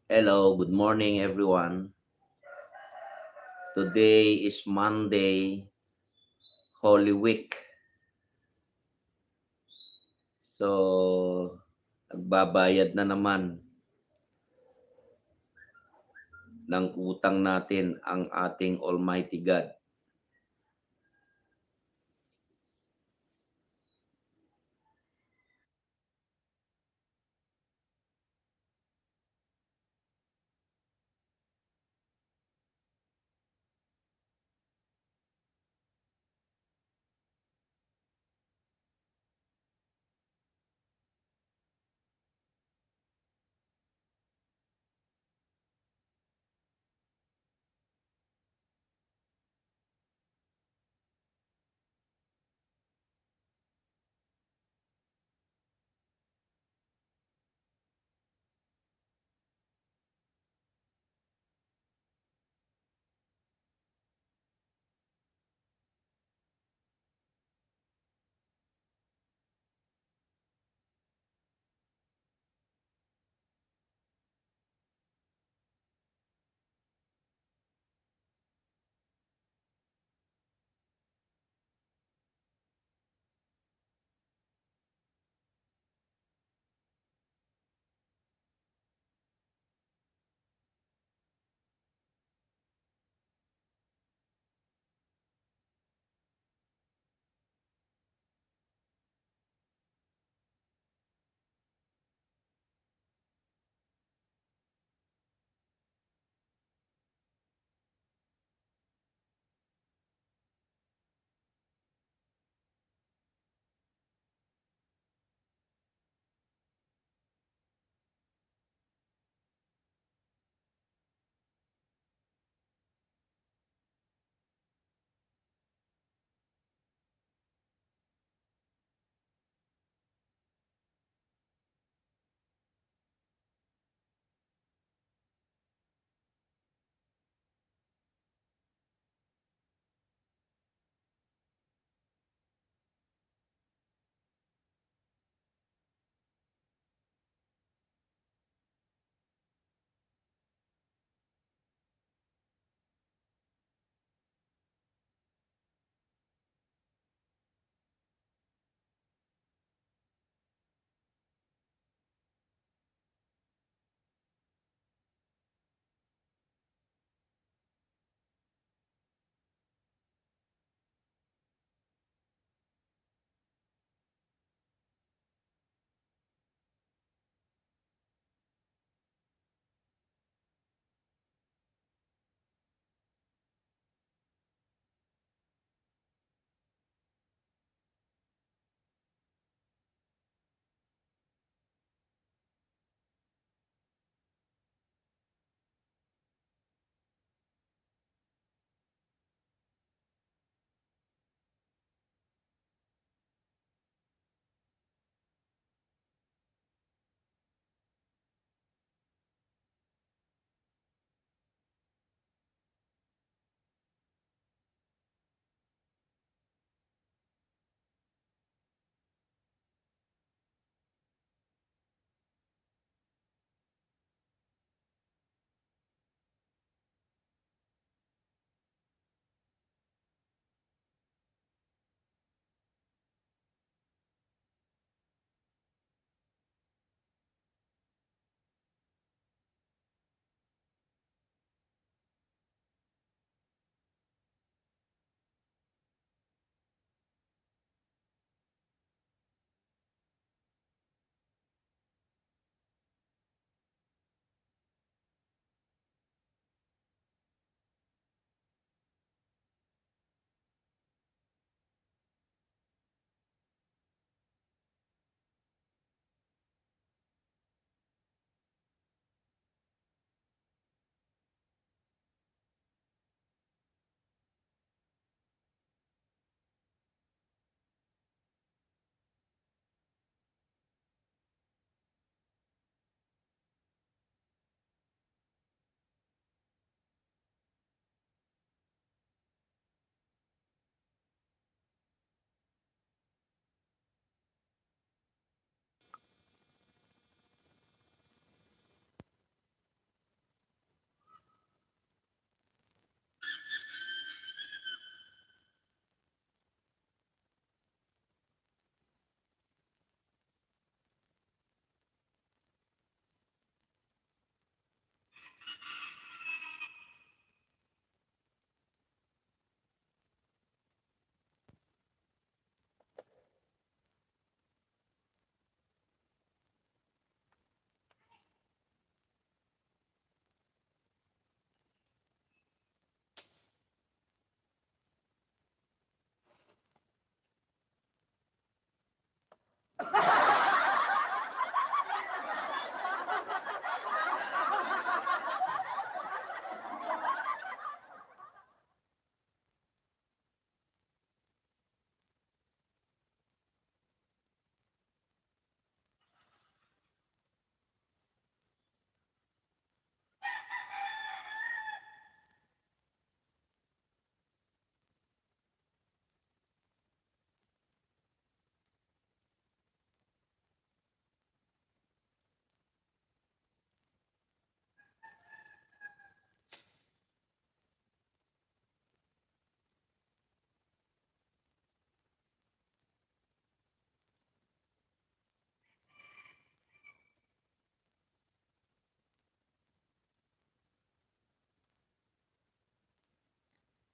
Hello, good morning everyone. Today is Monday, Holy Week. So, nagbabayad na naman ng utang natin ang ating Almighty God.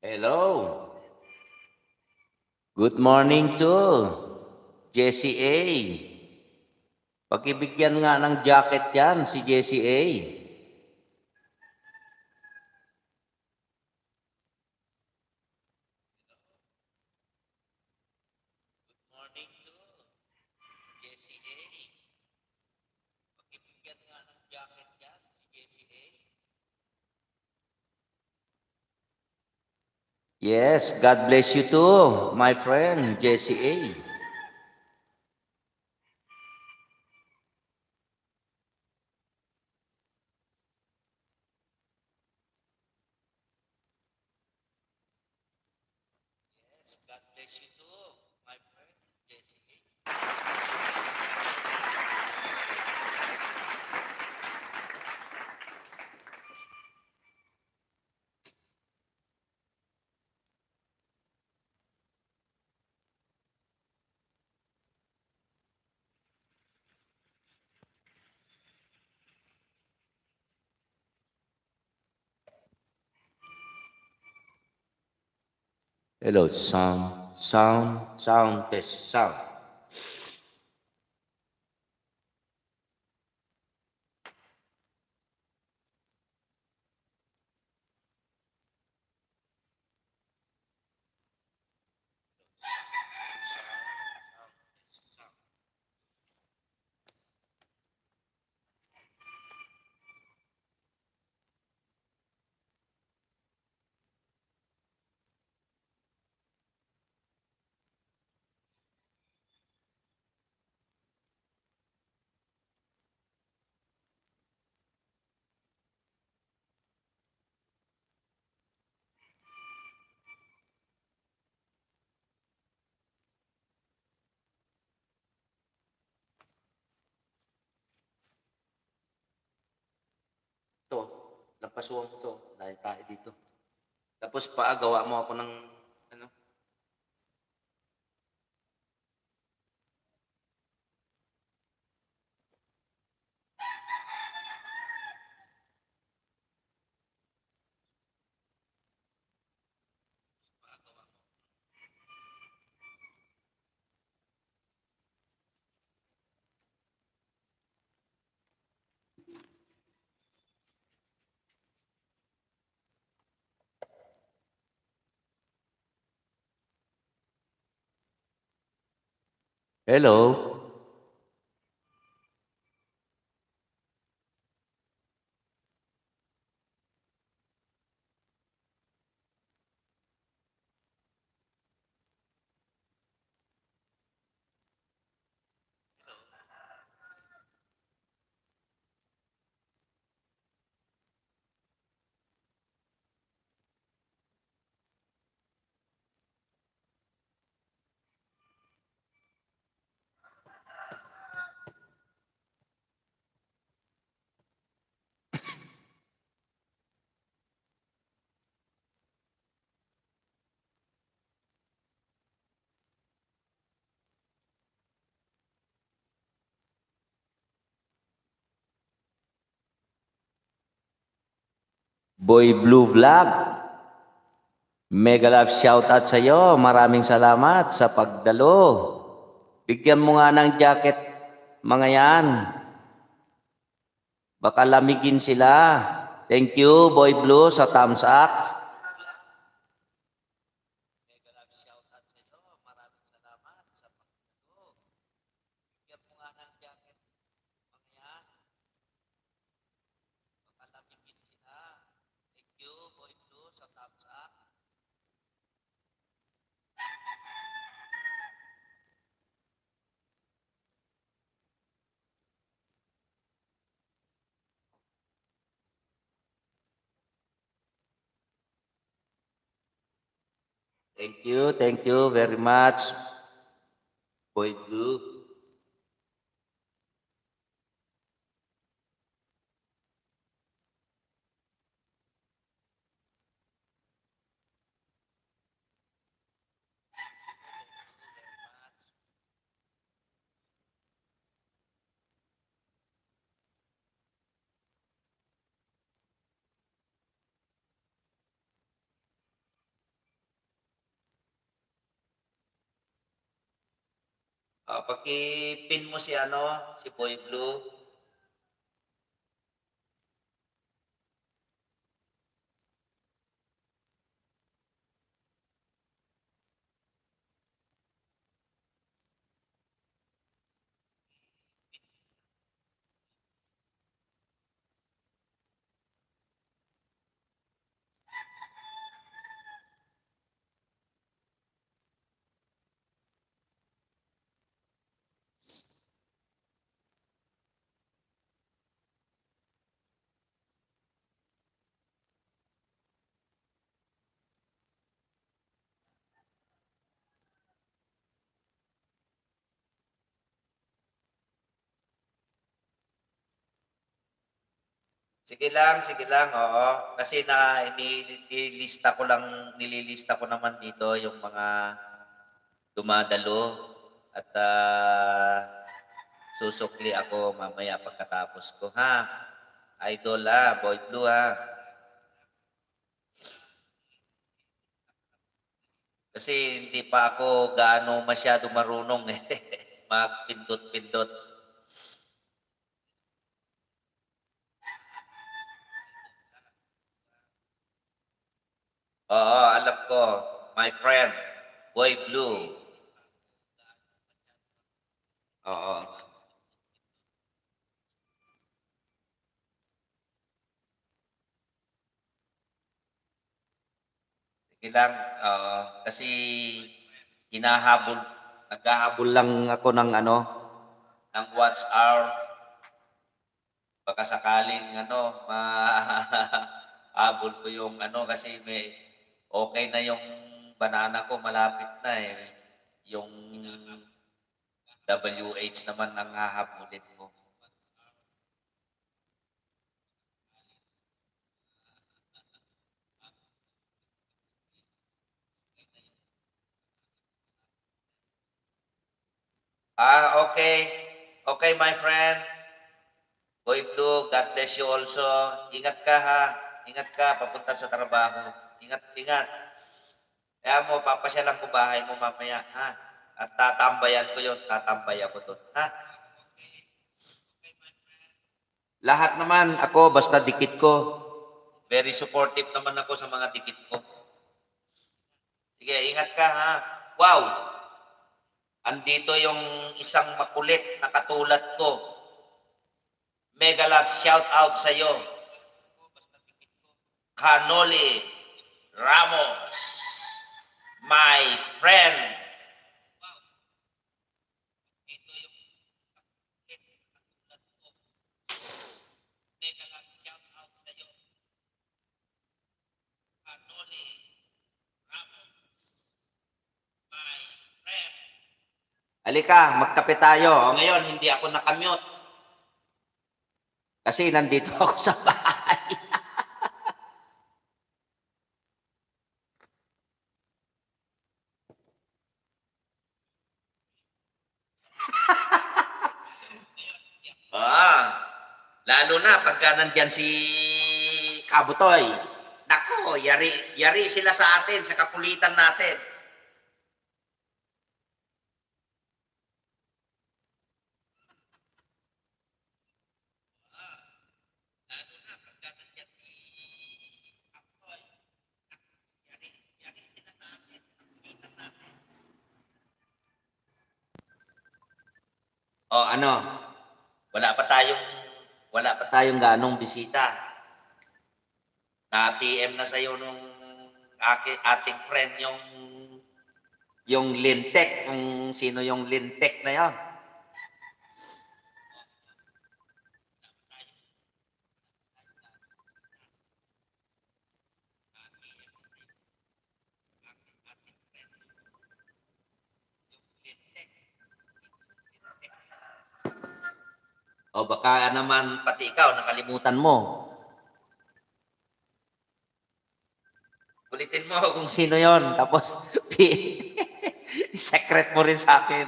Hello. Good morning to Jessie A. Pakibigyan nga ng jacket yan si Jessie A. Good morning to Jessie A. Pakibigyan nga ng jacket yan si Jessie A. Yes, God bless you too, my friend Jessie A. Yes, God bless you too, my friend Jessie A. Hello, sound, test, sound. Ito, napasuhan ko to dahil tayo dito. Tapos gawa mo ako ng ano. Hello. Boy Blue Vlog. Mega love shoutout sa iyo. Maraming salamat sa pagdalo. Bigyan mo nga ng jacket mga yan. Baka lamigin sila. Thank you, Boy Blue, sa thumbs up. Mega love shoutout sa iyo. Maraming salamat sa pagdalo. Bigyan mo nga ng jacket mga yan. Baka lamigin sila. Thank you, Boy Blue, sa thumbs up. Thank you very much, Boy Blue. Paki-pin mo si ano, si Boy Blue. Sige lang, oo. Kasi nililista ko naman dito yung mga dumadalo at susukli ako mamaya pagkatapos ko, ha? Idol, ha? Boy Blue, ha? Kasi hindi pa ako gaano masyado marunong eh. Magpindot-pindot. Oo, alam ko. My friend, Boy Blue. Oo. Sige lang, oo. Kasi hinahabol, naghahabol lang ako ng ano, ng watch hour. Baka sakaling ano, mahabol ko yung ano kasi may okay na yung banana ko, malapit na eh. Yung WH naman ang hahabulin ko. Okay. Okay, my friend. Boy Blue, God bless you also. Ingat ka ha. Ingat ka papunta sa trabaho. Ingat, ingat. Kaya mo, papasyalan ko bahay mo mamaya, ha? At tatambayan ko yun, tatambay ako doon, ha? Lahat naman ako, basta dikit ko. Very supportive naman ako sa mga dikit ko. Sige, ingat ka, ha? Wow! Andito yung isang makulit na katulad ko. Mega love shout out sa'yo. Hanoli Ramos. My friend. Halika, magkape tayo. Ngayon, hindi ako nakamute. Kasi nandito ako sa bahay. Ah, lalo na pagka nandyan si Kabutoy. Nako, yari sila sa atin, sa kakulitan natin. O ano, wala pa tayong wala pa tayong ganong bisita. Na-PM na sa'yo nung ating friend yung Lintek, kung sino yung Lintek na yon. O baka naman pati ikaw nakalimutan mo. Ulitin mo kung sino yon. Tapos, secret mo rin sa akin.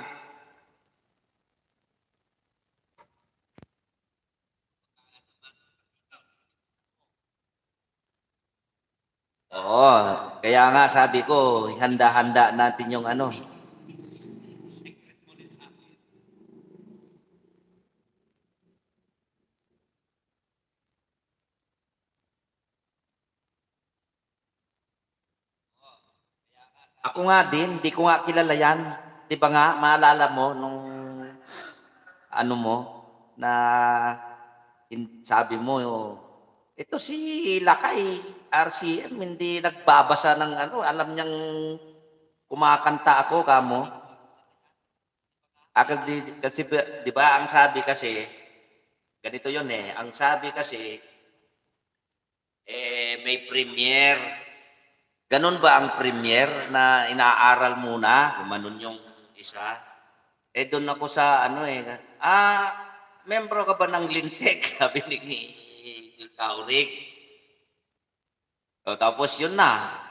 Oo, kaya nga sabi ko, handa-handa natin yung ano. Ako nga din, di ko nga kilala yan. Di ba nga, maalala mo nung ano mo, na sabi mo, ito si Lakay, RCM, hindi nagbabasa ng ano, alam niyang kumakanta ako, kamo. Kasi, di ba, ang sabi kasi, ganito yun eh, ang sabi kasi, may premiere. Ganun ba ang premiere na inaaral muna? Gumanon yung isa. Doon ako sa ano membro ka ba ng Lintek? Sabi ni Kaurig. Tapos yun na.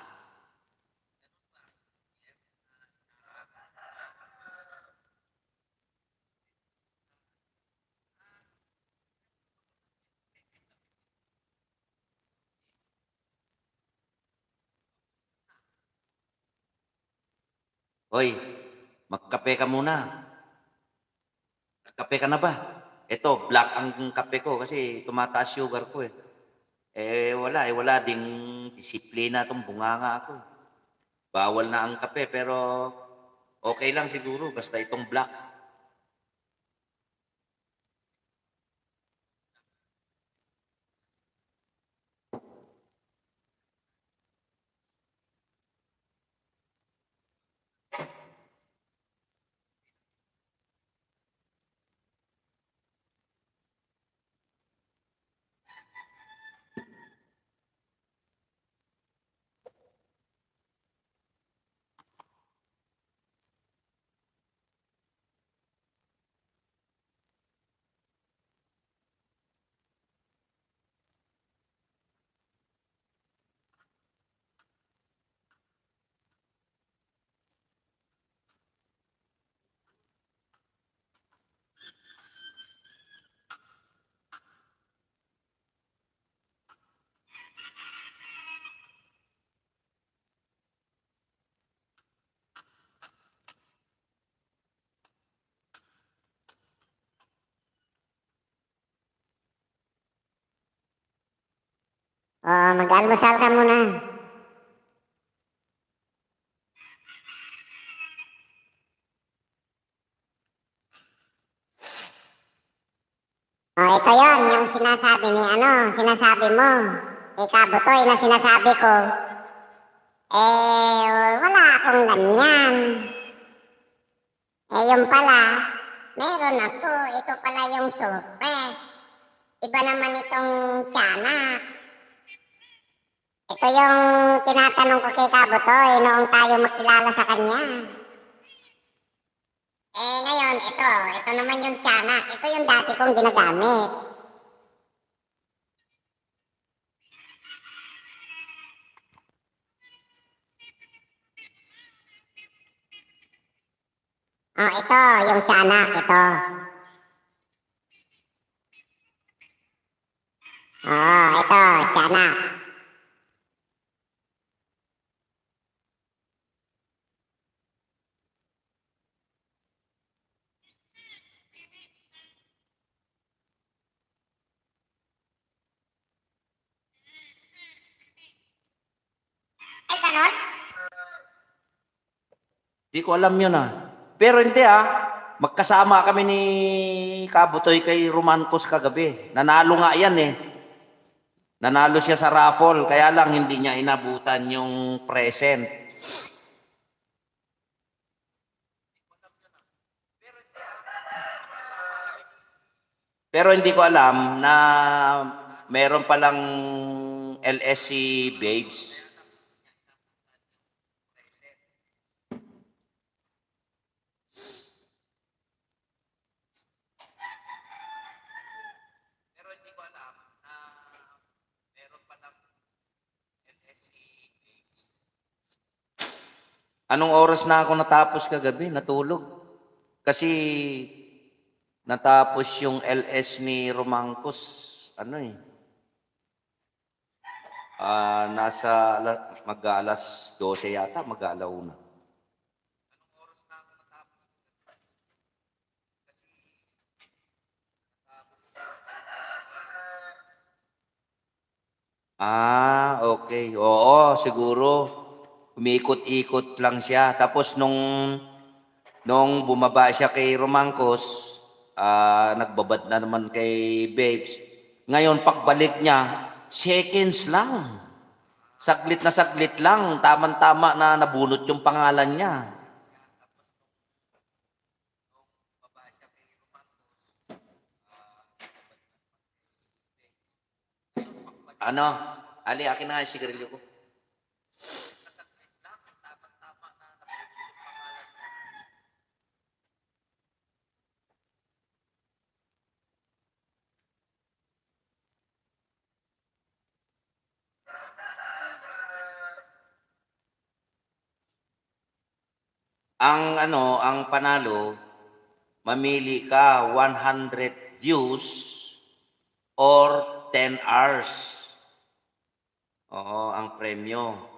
Hoy, magkape ka muna. Kape ka na ba? Ito, black ang kape ko kasi tumataas sugar ko eh. Wala ding disiplina itong bunganga ako. Bawal na ang kape pero okay lang siguro basta itong black. Mag-almusal ka muna. Ito yon yung sinasabi mo. Kabutoy na sinasabi ko. Wala akong ganyan. Yung pala, meron ako. Ito pala yung surprise. Iba naman itong tiyanak. Ito yung tinatanong ko kay Kabutoy noong tayo makilala sa kanya. Ngayon, ito naman yung tiyanak. Ito yung dati kong ginagamit. Ito, yung tiyanak, ito. Ito, tiyanak. Ganon? Di ko alam yun ah. Pero hindi ah. Magkasama kami ni Kabutoy kay Romancos kagabi. Nanalo nga yan eh. Nanalo siya sa raffle, kaya lang hindi niya inabutan yung present. Pero hindi ko alam na meron palang LSC Babes. Pero hindi ko alam na meron palang LSC Babes. Anong oras na ako natapos kagabi? Natulog. Kasi natapos yung LS ni Romancos, nasa mag-alas 12 yata, mag-alauna. Okay. Oo, siguro. umiikot-ikot lang siya. Tapos nung bumaba siya kay Romangcos, nagbabad na naman kay Babes. Ngayon, pagbalik niya, seconds lang. Saglit na saglit lang, tamang-tama na nabunot yung pangalan niya. Ano? Ali, akin na nga yung sigarilyo ko. Ang panalo, mamili ka 100 views or 10 hours. Oo, ang premyo.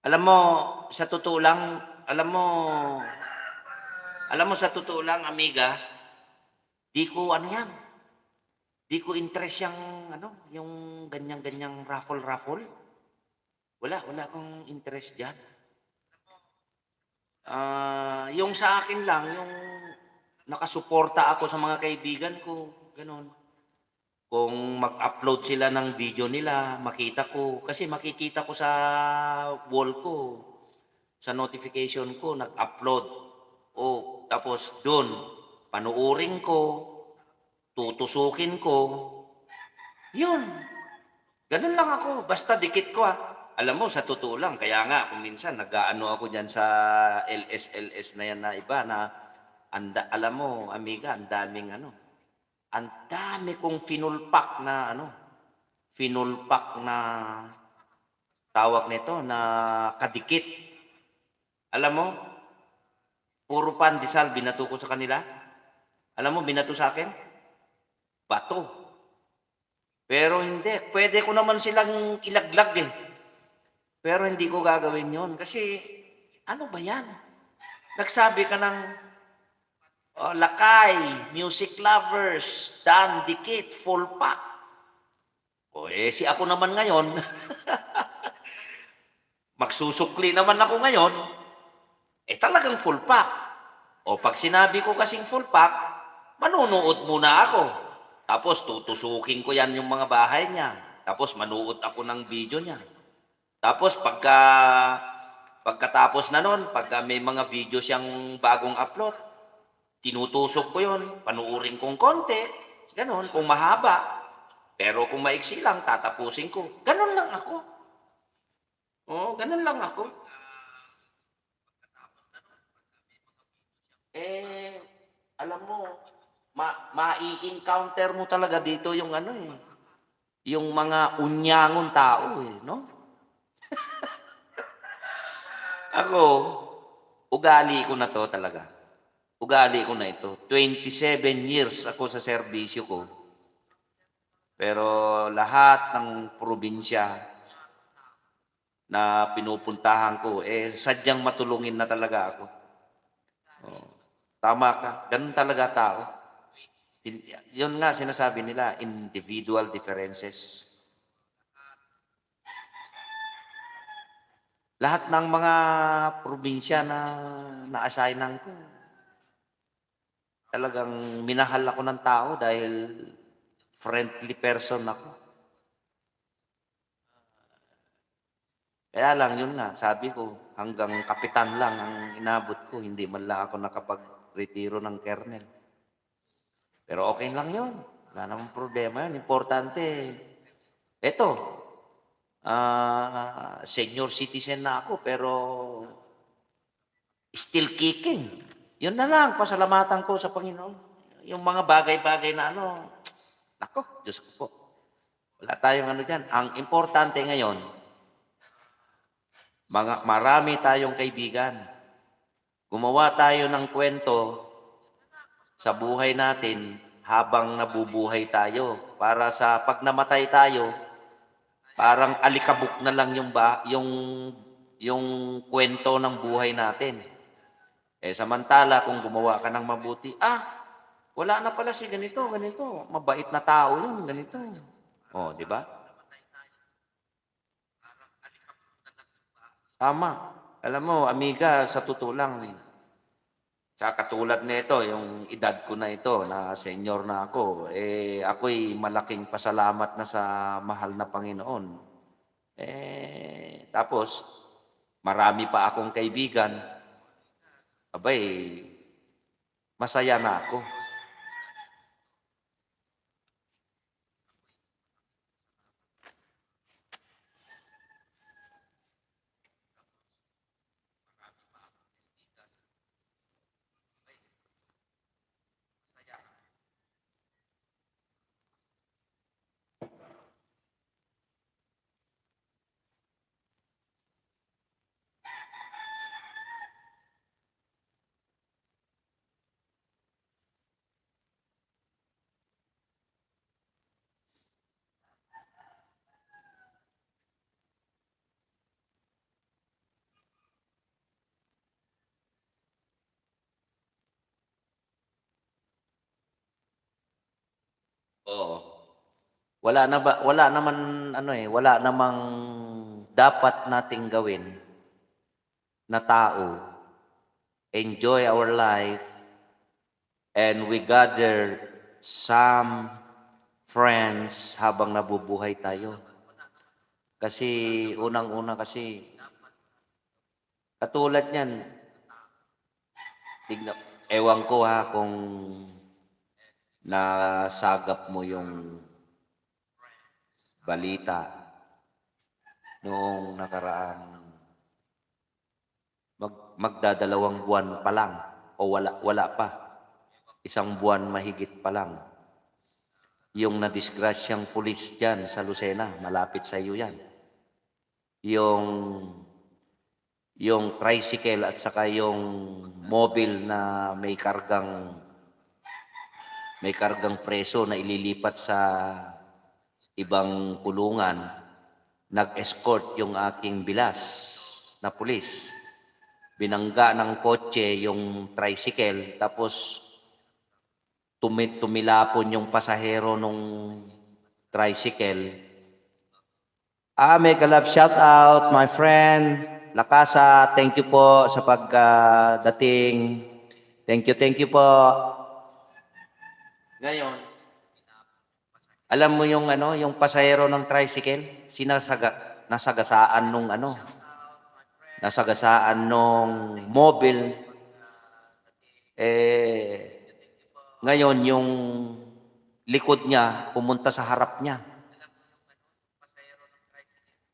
Alam mo, sa totoo lang, alam mo, sa totoo lang, amiga, di ko ano yan, di ko interest yung ganyang-ganyang raffle-raffle. Wala akong interest dyan. Yung sa akin lang, yung nakasuporta ako sa mga kaibigan ko, ganun. Kung mag-upload sila ng video nila, makita ko, kasi makikita ko sa wall ko, sa notification ko, nag-upload. Tapos dun, panuurin ko, tutusukin ko, yun. Ganun lang ako, basta dikit ko. Alam mo, sa totoo lang, kaya nga, kung minsan, nag-aano ako dyan sa LS na yan na iba na, alam mo, amiga, ang daming ang dami kong finulpak na tawag nito, na kadikit. Alam mo, puro pandesal binato ko sa kanila. Alam mo, binato sa akin? Bato. Pero hindi, pwede ko naman silang ilaglag eh. Pero hindi ko gagawin yon kasi ano ba yan? Nagsabi ka ng lakay, music lovers, Dan, dikit, full pack. Si ako naman ngayon, magsusukli naman ako ngayon, talagang full pack. Pag sinabi ko kasing full pack, manunood muna ako. Tapos tutusukin ko yan yung mga bahay niya. Tapos manuot ako ng video niya. Tapos pagkatapos na nun, pagka may mga video siyang bagong upload, tinutusok ko yun, panuurin kong konti, ganun, kung mahaba. Pero kung maiksi lang, tatapusin ko. Ganun lang ako. Ganun lang ako. Alam mo, mai-encounter mo talaga dito yung yung mga unyangon tao no? Ako, ugali ko na to talaga. Ugali ko na ito. 27 years ako sa serbisyo ko. Pero lahat ng probinsya na pinupuntahan ko, sadyang matulungin na talaga ako. Tama ka. Ganun talaga tao. Yun nga sinasabi nila, individual differences. Lahat ng mga probinsya na na-assignan ko, talagang minahal ako ng tao dahil friendly person ako. Kaya lang, yun nga, sabi ko, hanggang kapitan lang ang inabot ko, hindi man lang ako nakapag-retiro ng kernel. Pero okay lang yun. Wala namang problema yun. Importante, eto, senior citizen na ako, pero still kicking. Yun na lang, pasalamatan ko sa Panginoon. Yung mga bagay-bagay na nako, Diyos ko po. Wala tayong dyan. Ang importante ngayon, marami tayong kaibigan. Gumawa tayo ng kwento sa buhay natin habang nabubuhay tayo. Para sa pag namatay tayo, Parang alikabok na lang yung kwento ng buhay natin. Eh, samantala kung gumawa ka ng mabuti, wala na pala si ganito, ganito, mabait na tao yun, ganito. Oh, di ba? Tama. Alam mo, amiga, sa totoo lang, sa katulad nito, yung edad ko na ito, na senior na ako, ako'y malaking pasalamat na sa mahal na Panginoon. Tapos, marami pa akong kaibigan, abay, masaya na ako. Oo. Wala naman ano wala namang dapat nating gawin na tao. Enjoy our life and we gather some friends habang nabubuhay tayo. Kasi unang-una kasi katulad niyan, ewan ko kung nasagap mo yung balita noong nakaraang magdadalawang buwan pa lang o wala pa. Isang buwan mahigit pa lang. Yung nadisgrasyang pulis diyan sa Lucena, malapit sa iyo yan. Yung tricycle at saka yung mobile na may kargang preso na ililipat sa ibang kulungan, nag-escort yung aking bilas na pulis. Binangga ng kotse yung tricycle, tapos tumilapon yung pasahero nung tricycle. Mega love shout out, my friend Lakasa. Thank you po sa pagdating. Thank you po. Ngayon, alam mo yung yung pasahero ng tricycle, nasagasaan nung mobile. Ngayon yung likod niya pumunta sa harap niya.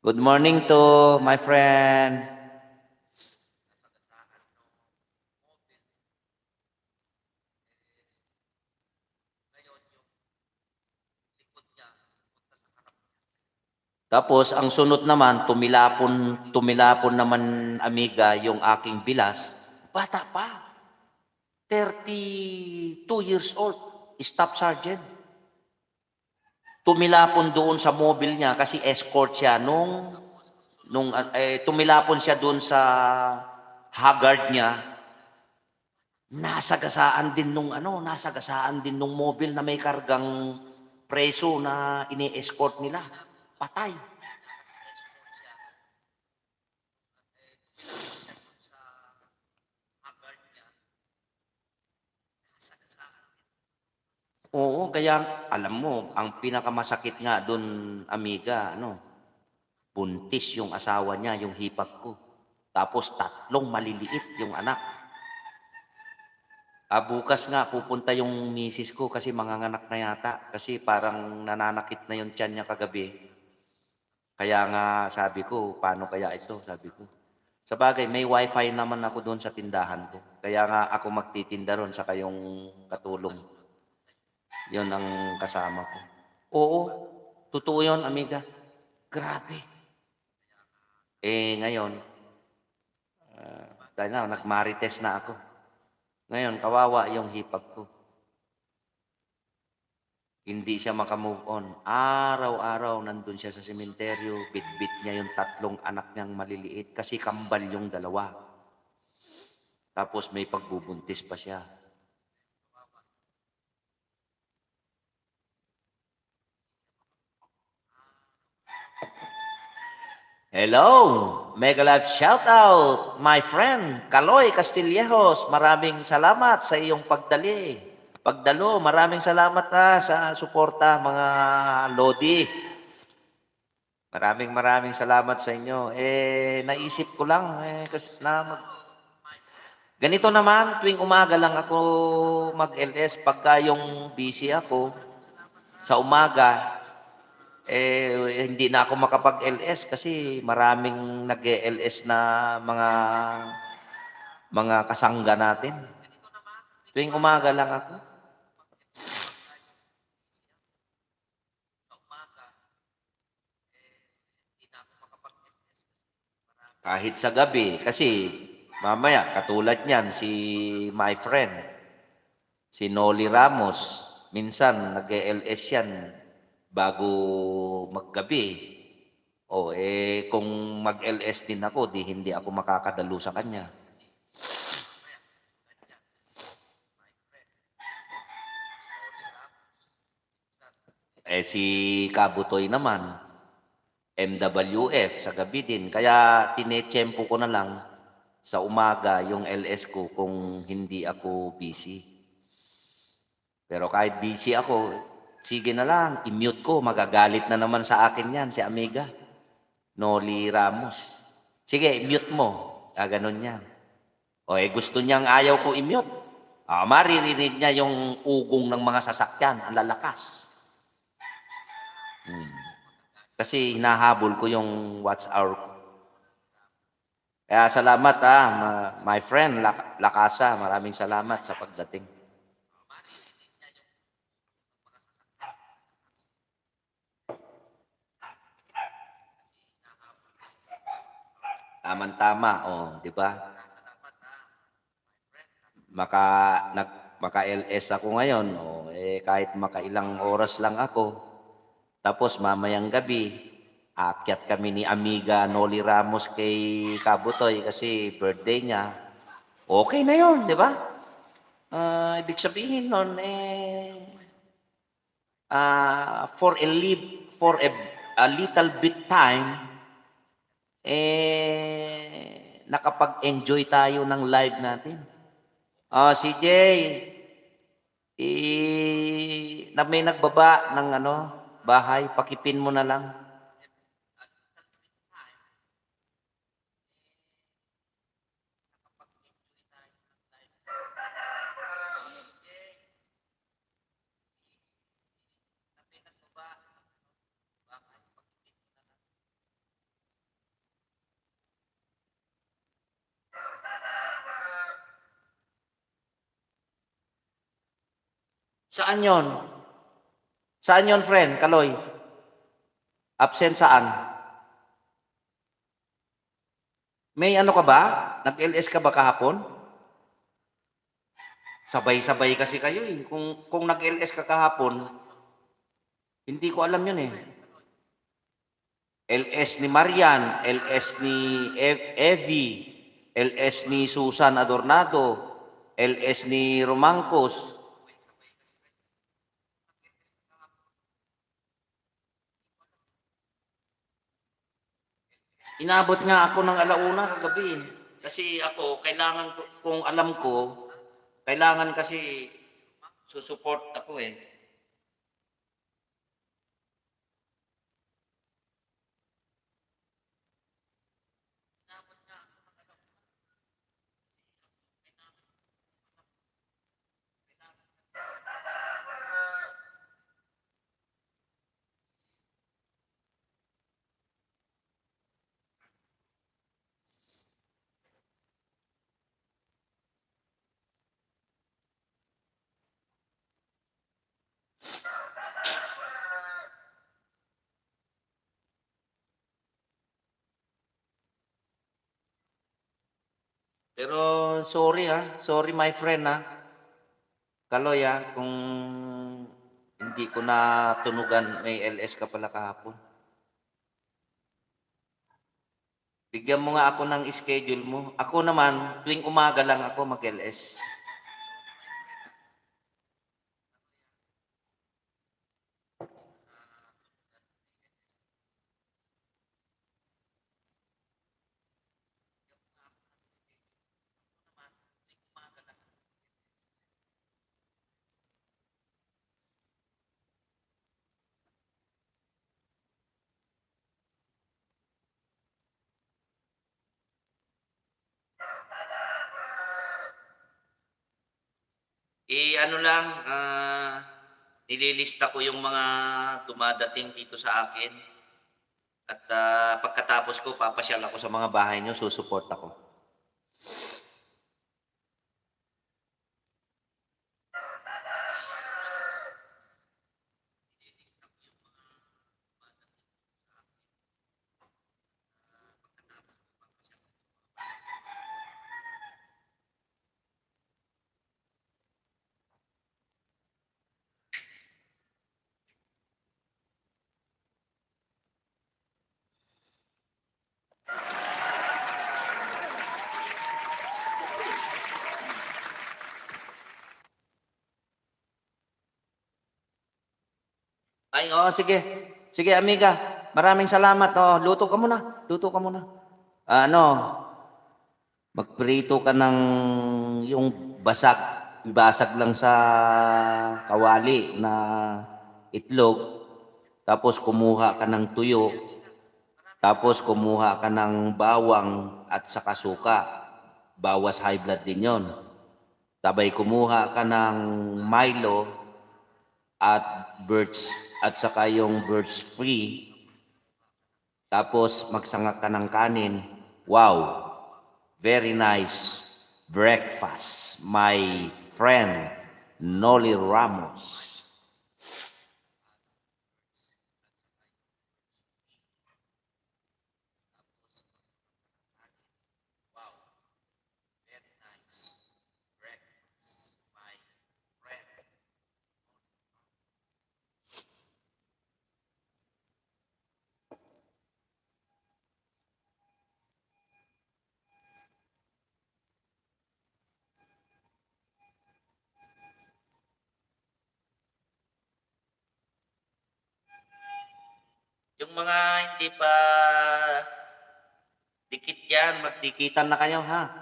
Good morning to my friend. Tapos ang sunod naman, tumilapon naman, amiga, yung aking bilas. Bata pa. 32 years old. Staff sergeant. Tumilapon doon sa mobile niya kasi escort siya tumilapon siya doon sa haggard niya. Nasagasaan din nung mobile na may kargang preso na ini-escort nila. Patay. Oo, kaya alam mo, ang pinakamasakit nga doon, amiga, buntis yung asawa niya, yung hipag ko. Tapos 3 maliliit yung anak. Bukas nga pupunta yung misis ko kasi manganganak na yata. Kasi parang nananakit na yung tiyan niya kagabi. Kaya nga sabi ko, paano kaya ito? Sabi ko. Sabagay, may wifi naman ako doon sa tindahan ko. Kaya nga ako magtitinda ron sa kayong katulong. Yun ang kasama ko. Oo, totoo yun, amiga. Grabe. Ngayon, dahil nagmarites na ako. Ngayon, kawawa yung hipag ko. Hindi siya maka-move on. Araw-araw nandun siya sa sementeryo, bitbit niya yung 3 anak niyang maliliit kasi kambal yung dalawa. Tapos may pagbubuntis pa siya. Hello! Mega Life shoutout, my friend, Kaloy Castillejos. Maraming salamat sa iyong pagdalo. Maraming salamat sa suporta, mga Lodi. Maraming salamat sa inyo. Naisip ko lang, kasi ganito naman, tuwing umaga lang ako mag-LS. Pagka yung busy ako, sa umaga, hindi na ako makapag-LS kasi maraming nag-LS na mga kasangga natin. Tuwing umaga lang ako. Kahit sa gabi, kasi mamaya, katulad niyan, si my friend, si Noli Ramos, minsan nag-LS yan bago maggabi. Kung mag-LS din ako, di hindi ako makakadalo sa kanya. Si Kabutoy naman, MWF sa gabi din. Kaya tinetsyempo ko na lang sa umaga yung LS ko kung hindi ako busy. Pero kahit busy ako, sige na lang, i-mute ko. Magagalit na naman sa akin yan, si Amiga. Noli Ramos. Sige, i-mute mo. Ganon yan. Gusto niyang ayaw ko i-mute. Maririnig niya yung ugong ng mga sasakyan. Ang lalakas. Kasi hinahabol ko yung watch hour ko. Kaya salamat my friend Lakasa. Maraming salamat sa pagdating. Tama-tama, di ba? Maka-LS ako ngayon, kahit makailang oras lang ako. Tapos mamayang gabi, akyat kami ni Amiga Noli Ramos kay Kabutoy kasi birthday niya. Okay na yun, di ba? Ibig sabihin nun, for a little bit time, nakapag-enjoy tayo ng live natin. CJ, na may nagbaba ng bahay, pakipin mo na lang. Saan yon? Saan yon, friend? Kaloy? Absent saan? May ano ka ba? Nag-LS ka ba kahapon? Sabay-sabay kasi kayo eh. Kung nag-LS ka kahapon, hindi ko alam yun eh. LS ni Marian, LS ni Evie, LS ni Susan Adornado, LS ni Romangcos. Inabot nga ako ng alauna kagabi. Kasi ako, kung alam ko, kailangan kasi susuport ako eh. Pero sorry my friend Kaloy kung Hindi ko natunugan, may LS ka pala kahapon. Bigyan mo nga ako ng schedule mo. Ako naman, tuwing umaga lang ako mag-LS. Ano lang, nililista ko yung mga dumadating dito sa akin at pagkatapos ko papasyal ako sa mga bahay niyo, susuport ako. Ay, oo, sige. Sige, amiga. Maraming salamat. Oh, luto ka muna. Luto ka muna. Ano, magprito ka ng yung basag. Ibasag lang sa kawali na itlog. Tapos kumuha ka ng tuyo. Tapos kumuha ka ng bawang at saka suka. Bawas high blood din yon. Tabay kumuha ka ng Milo at birch at saka yung birch free. Tapos magsangak ka ng kanin. Wow! Very nice breakfast, my friend Noli Ramos. Yung mga hindi pa dikit yan, magdikitan na kayo ha.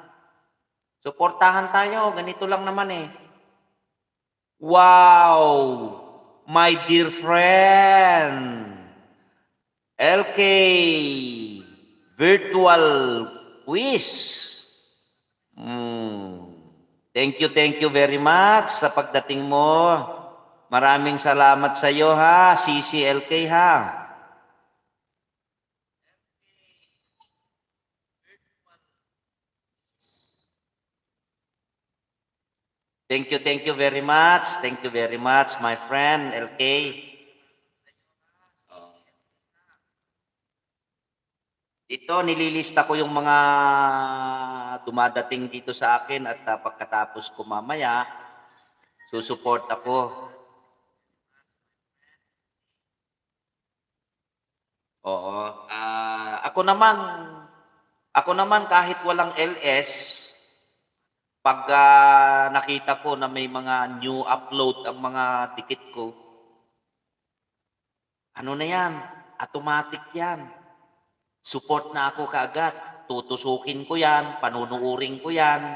Suportahan tayo, ganito lang naman eh. Wow! My dear friend! LK Virtual Quiz. Hmm. Thank you very much sa pagdating mo. Maraming salamat sa iyo ha, CCLK ha. Thank you very much. Thank you very much, my friend LK. Ito, nililista ko yung mga dumadating dito sa akin at pagkatapos ko mamaya, susuport ako. Oo. Ako naman kahit walang LS, pag nakita ko na may mga new upload ang mga dikit ko, ano na yan? Automatic yan. Support na ako kaagad. Tutusukin ko yan, panunuuring ko yan.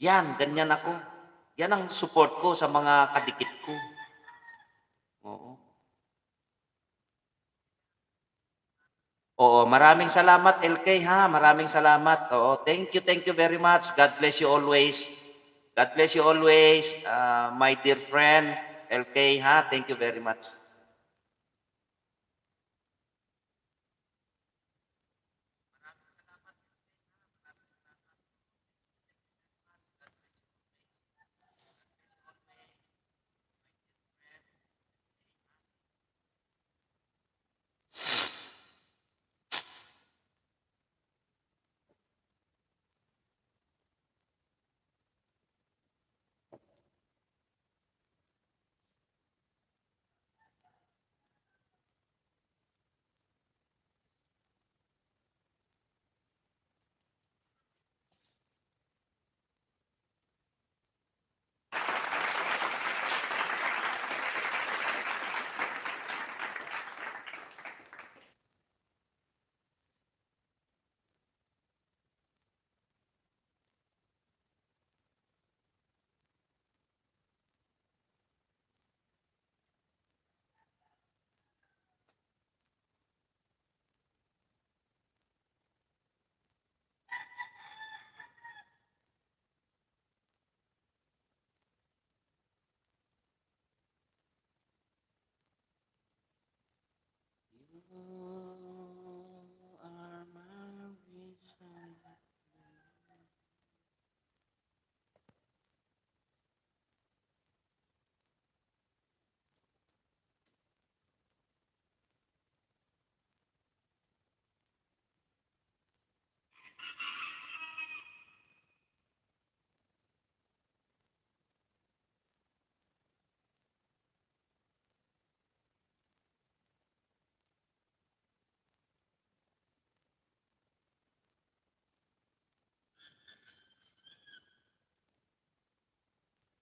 Yan, ganyan ako. Yan ang support ko sa mga kadikit ko. Oo. Oo, maraming salamat LK ha. Maraming salamat. Oo, thank you very much. God bless you always. God bless you always, my dear friend LK ha. Thank you very much.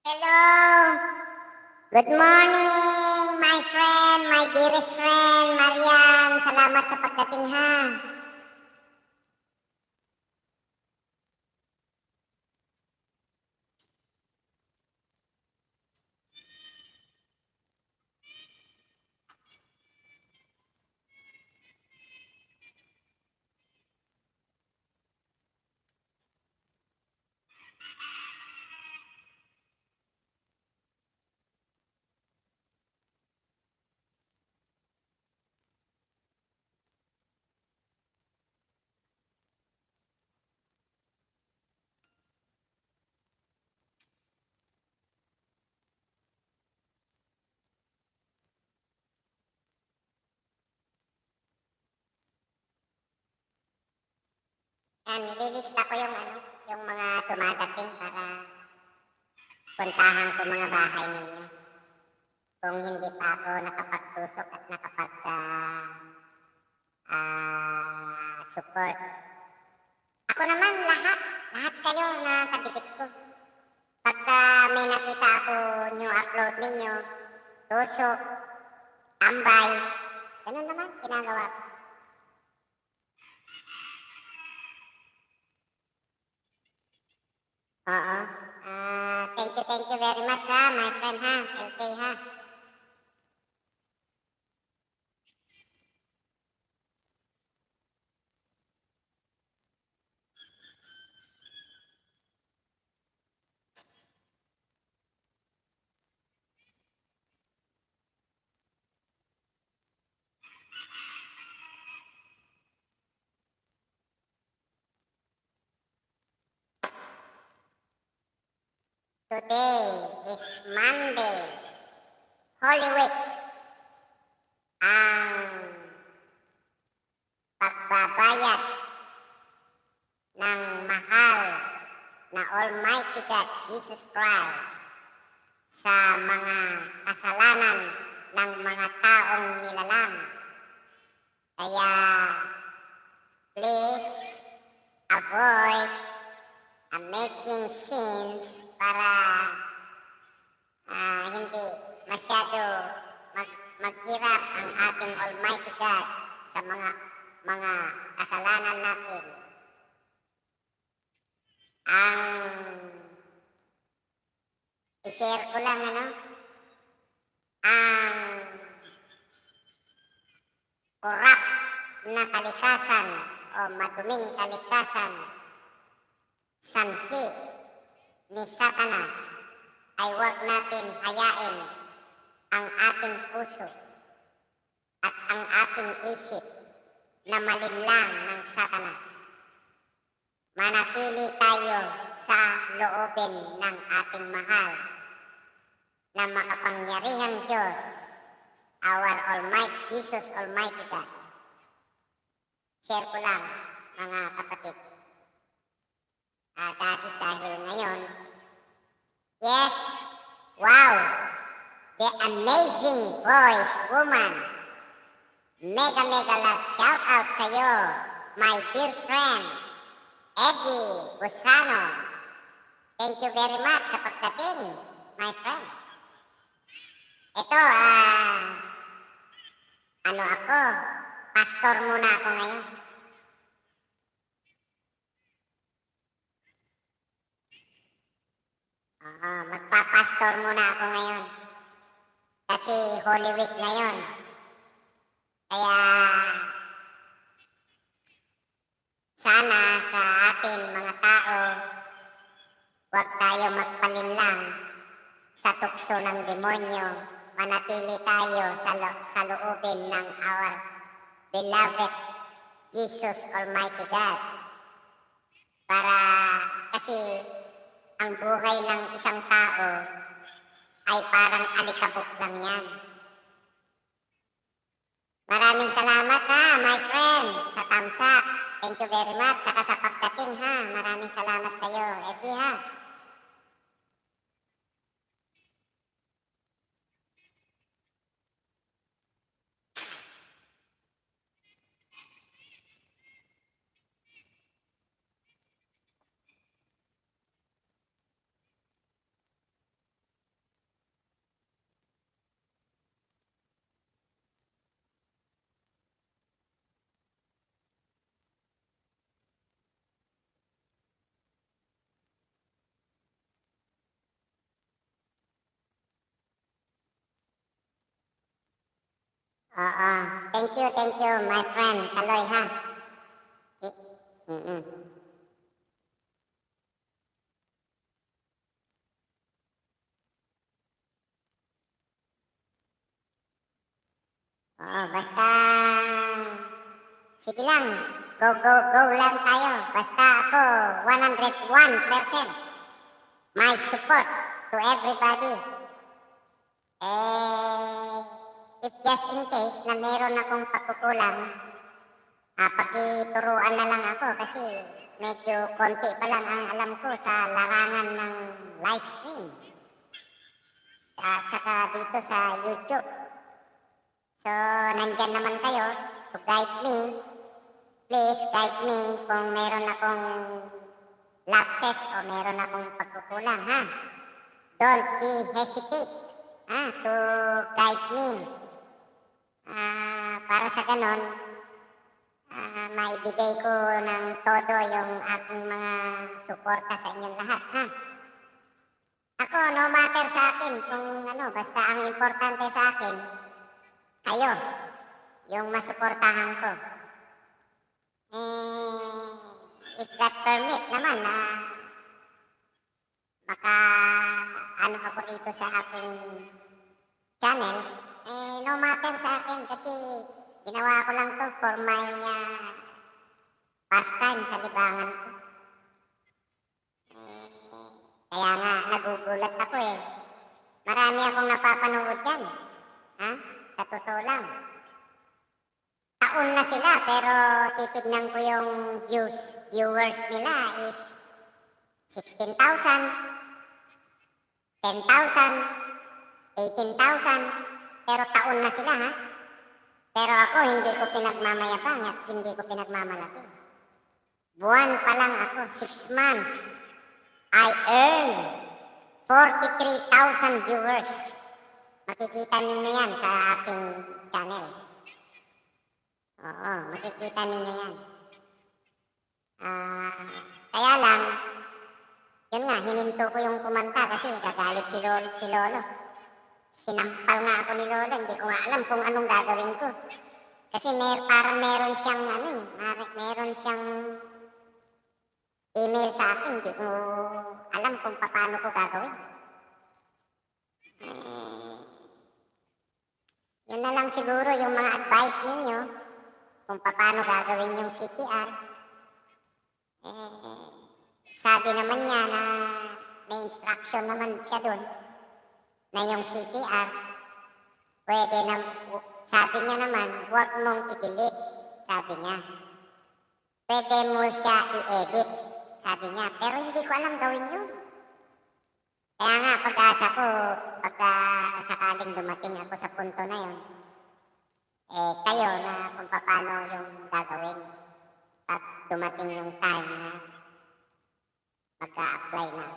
Hello! Good morning, my friend, my dearest friend, Marian. Salamat sa pagdating ha. Nililista ko yung mga dumadating para puntahan ko mga bahay ninyo. Kung hindi pa ako nakapagtusok at support. Ako naman lahat kayo na kadikit ko. Pagka may nakita ako new upload ninyo, tusok, tambay, ganun naman ginagawa ko. Oo. Thank you very much ha, my friend ha, LK ha. Today is Monday, Holy Week. Ang pagbabayad ng mahal na Almighty God, Jesus Christ, sa mga kasalanan ng mga taong nilalang. Kaya, please avoid making sins para hindi masyado maghirap ang ating Almighty God sa mga kasalanan natin. Ang i-share ko lang ang corrupt na kalikasan o maduming kalikasan, sanhi ni Satanas, ay huwag natin hayain ang ating puso at ang ating isip na malinlang ng Satanas. Manatili tayo sa loobin ng ating mahal na makapangyarihang Diyos, our Almighty Jesus Almighty God. Share ko lang, mga kapatid. Dahil ngayon, yes, wow, the amazing voice woman. Mega love shout out sa iyo, my dear friend, Eddie Busano. Thank you very much sa pagdating, my friend. Ito, ako, pastor muna ako ngayon. Magpapastor muna ako ngayon. Kasi Holy Week na yun. Kaya sana sa atin mga tao, huwag tayo magpalinlang sa tukso ng demonyo. Manatili tayo sa loobin ng our beloved Jesus Almighty God. Para kasi ang buhay ng isang tao ay parang alikabok lang yan. Maraming salamat ha, my friend, sa thumbs up. Thank you very much. Saka sa pagdating ha. Maraming salamat sa iyo, Eddie ha. Oo. Thank you, my friend. Kaloy ha. Mm-mm. Oo, basta sige lang. Go, go, go lang tayo. Basta ako, 101%. My support to everybody. If just in case na meron akong pagkukulang, pakituruan na lang ako kasi medyo konti pa lang ang alam ko sa larangan ng live stream. At saka dito sa YouTube. So, nandyan naman kayo to guide me. Please guide me kung meron akong lapses o meron akong pagkukulang, ha? Don't be hesitate to guide me. Para sa ganon, maibigay ko ng todo yung aking mga suporta sa inyong lahat, ha? Ako, no matter sa akin kung ano, basta ang importante sa akin, kayo, yung masuportahan ko. If that permit naman na ano ako dito sa aking channel, no matter sa akin kasi ginawa ko lang to for my pastime sa libangan ko. Kaya nga, nagugulat ako eh. Marami akong napapanood dyan. Ha? Sa totoo lang. Taon na sila pero titignan ko yung viewers nila is 16,000, 10,000, 18,000, pero taon na sila ha. Pero ako hindi ko pinagmamayabang at hindi ko pinagmamalaki. Buwan pa lang ako, 6 months, I earned 43,000 viewers. Makikita ninyo yan sa aking channel. Oo, makikita ninyo yan. Kaya lang, yun nga, hininto ko yung kumanta kasi gagalit si Lolo. Sinampal nga ako ni Lolo, hindi ko nga alam kung anong gagawin ko. Kasi parang meron siyang meron siyang email sa akin, hindi ko alam kung paano ko gagawin. Yun na lang siguro yung mga advice ninyo kung paano gagawin yung CPR. Sabi naman niya na may instruction naman siya dun na yung CPR pwede na, sabi niya naman, huwag mong i-delete, sabi niya. Pwede mo siya i-edit, sabi niya. Pero hindi ko alam gawin yun. Kaya nga, pag-asa ko, pagka sakaling dumating ako sa punto na yun, kayo na kung paano yung gagawin. Pag dumating yung time na magka-apply na.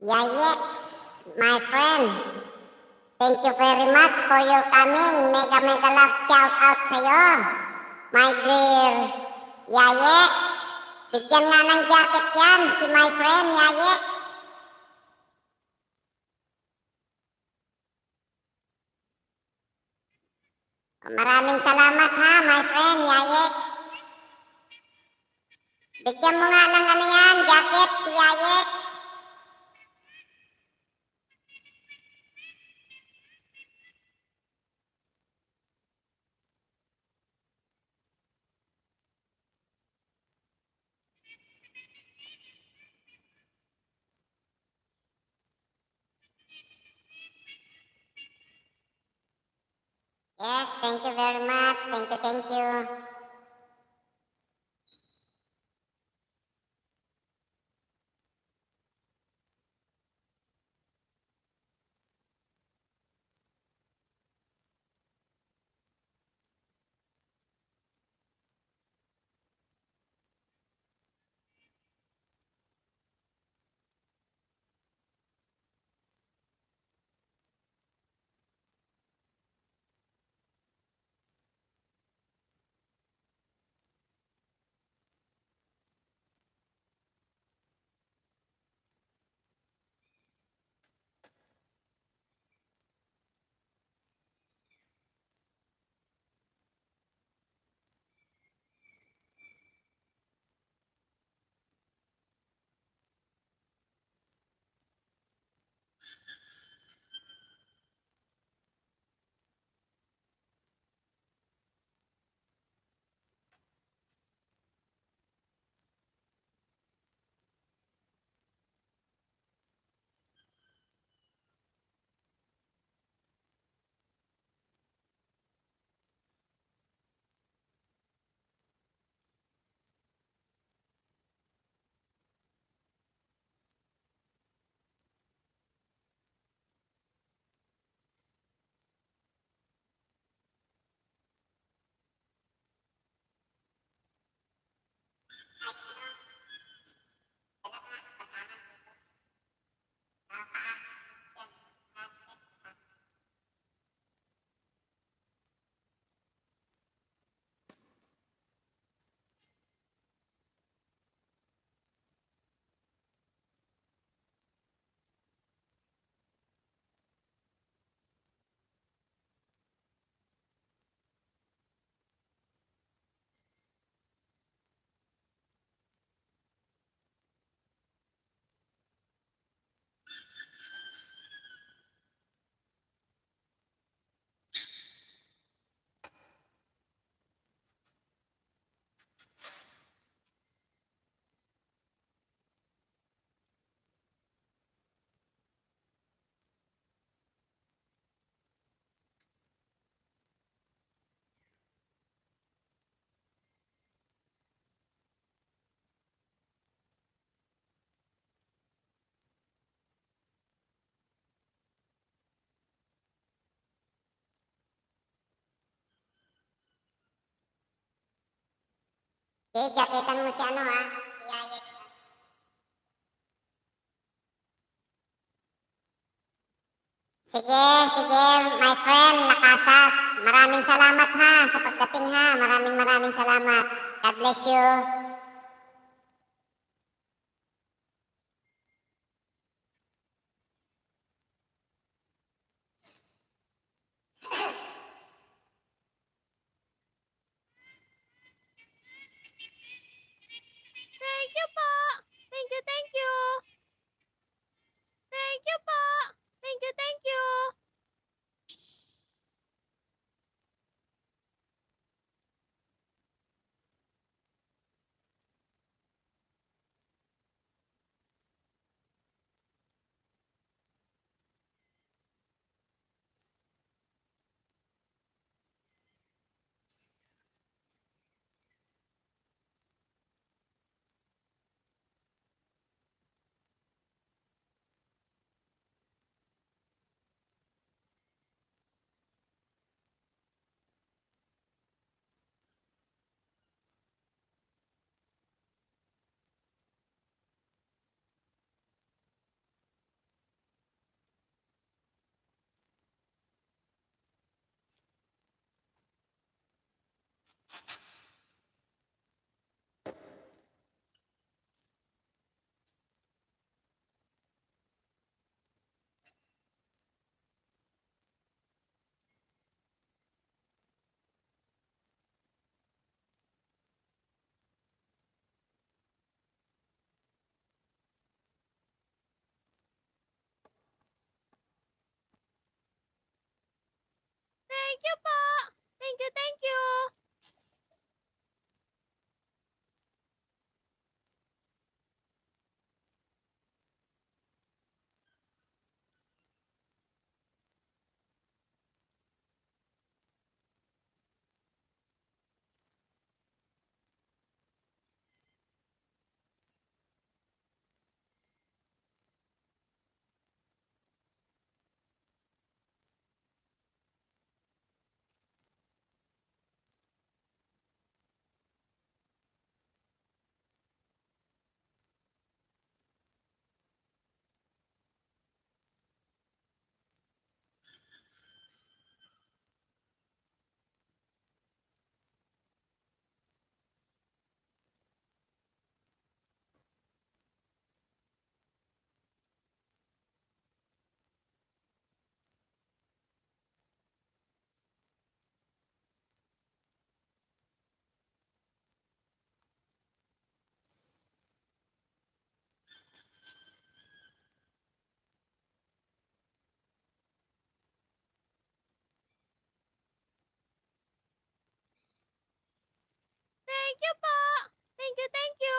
Yeah, yes, my friend. Thank you very much for your coming. Mega mega love shout out sa'yo. My dear Yayex. Bigyan nga ng jacket yan si my friend Yayex. Maraming salamat ha, my friend Yayex. Bigyan mo nga ng ano yan, jacket si Yayex. Yes, thank you very much. Thank you, thank you. Okay, jacketan mo si ano ha, si Yayex. Sige, sige, my friend, Lakasat. Maraming salamat ha sa pagdating ha. Maraming salamat. God bless you. Thank you po. Thank you, thank you. Thank you po. Thank you, thank you. Thank you po. Thank you, thank you. Thank you po. Thank you, thank you.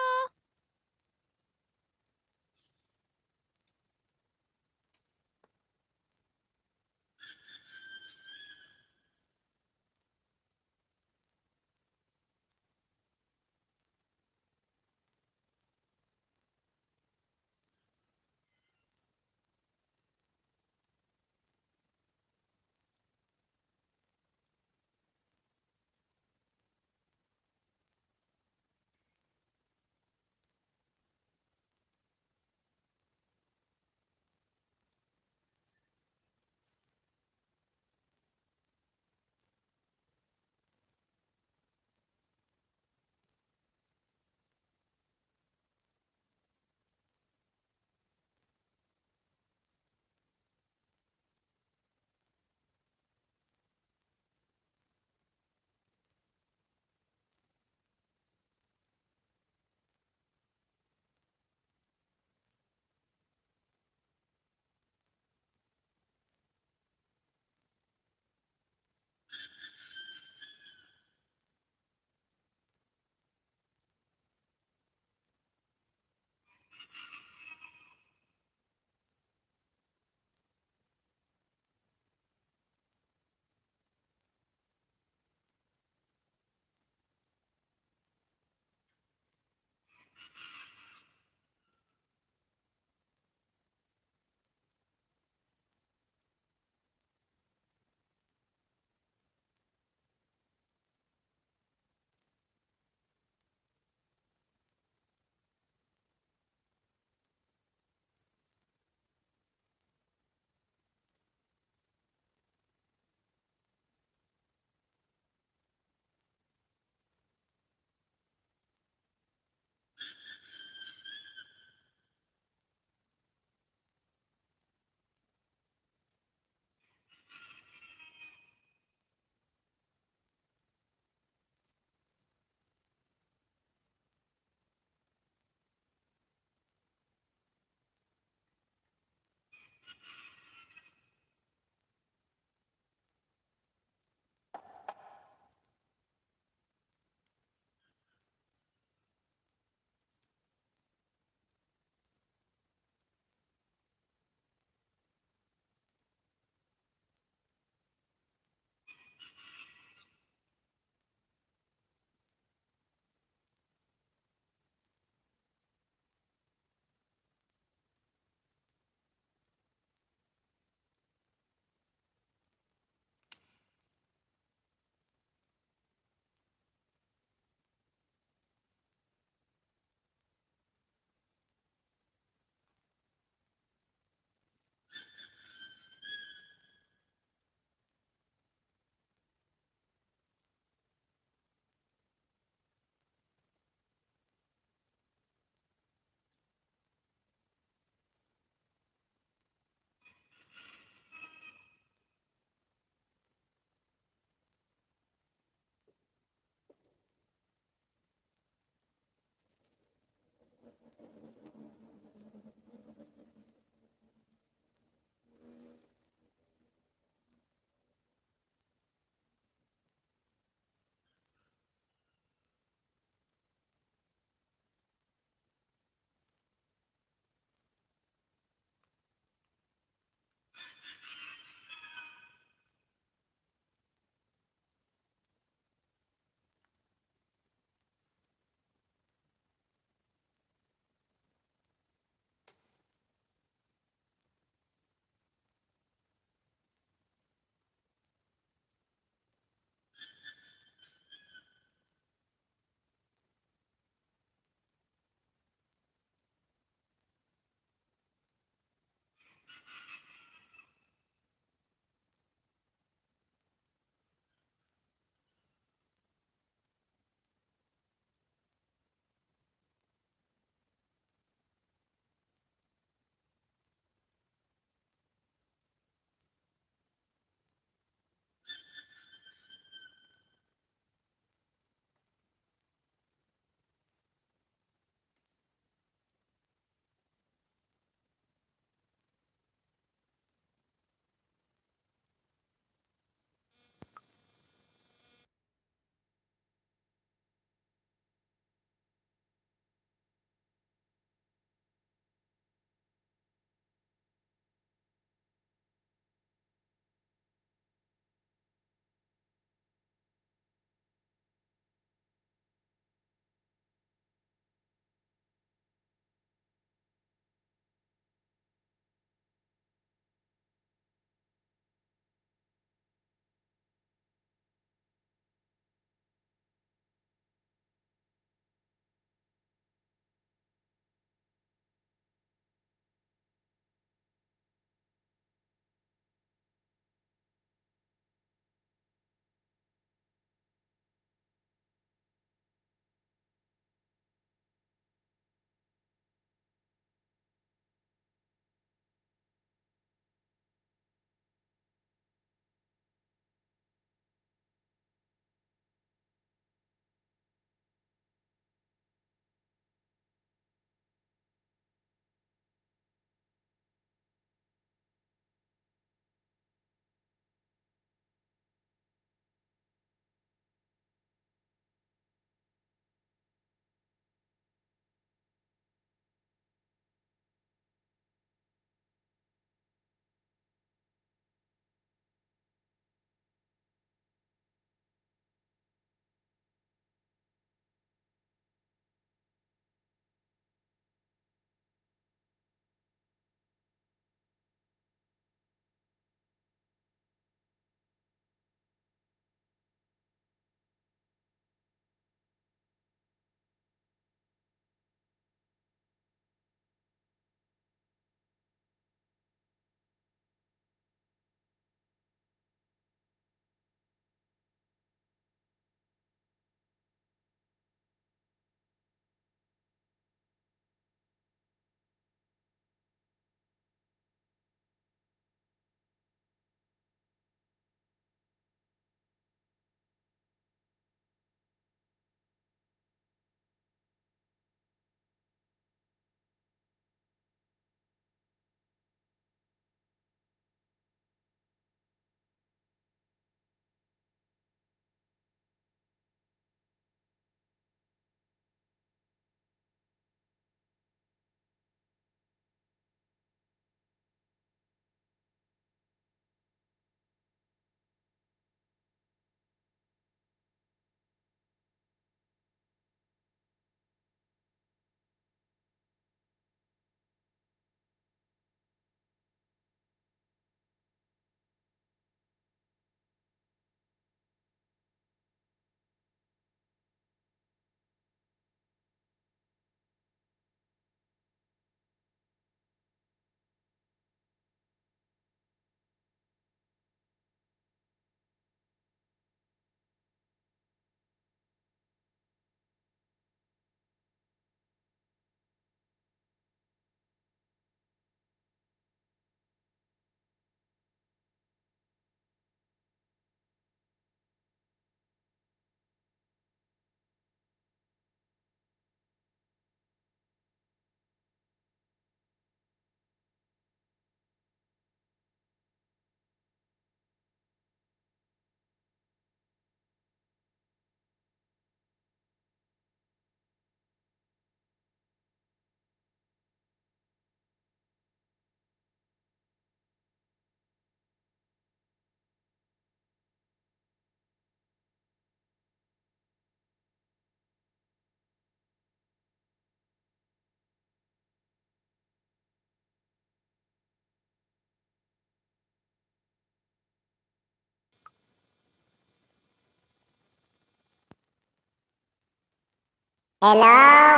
Hello,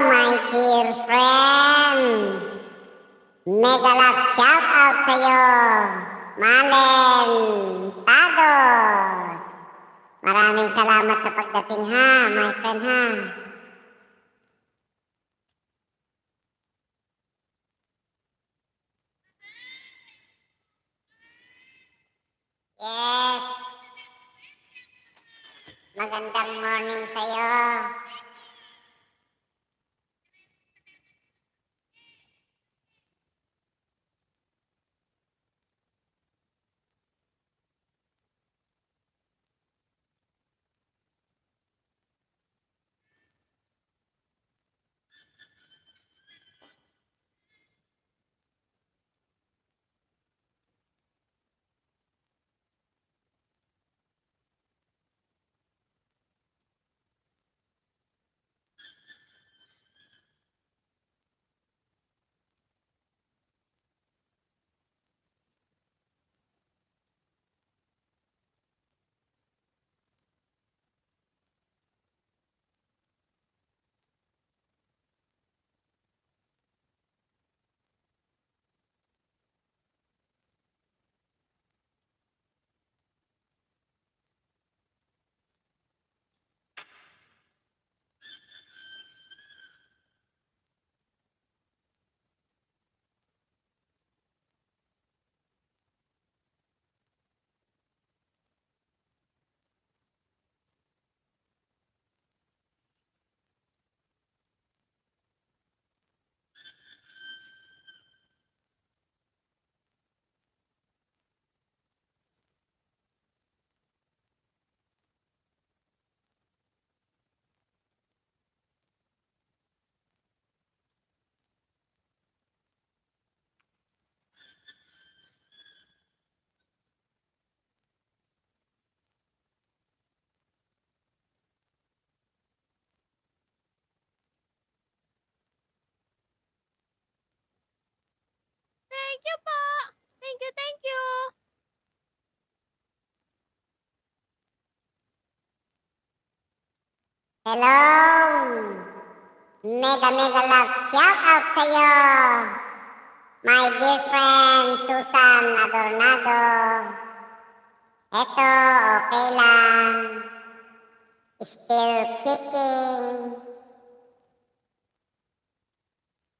my dear friend. Mega love shout out sa'yo. Malen Tados. Maraming salamat sa pagdating ha, my friend ha. Yes. Magandang morning sa'yo. Thank you po. Thank you, thank you. Hello. Mega love shout out sa'yo. My dear friend Susan Adornado. Eto, okay lang. Still kicking.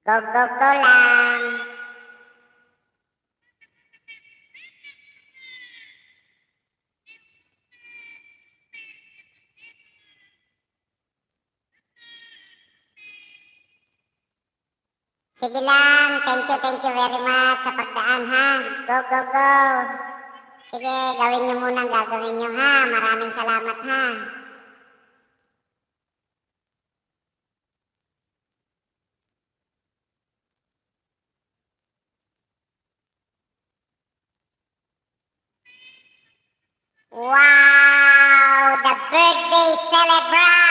Go, go, go lang. Sige lang. Thank you very much sa pagdaan ha. Go, go, go. Sige, gawin niyo muna ang gagawin niyo ha. Maraming salamat ha. Wow! The birthday celebrant!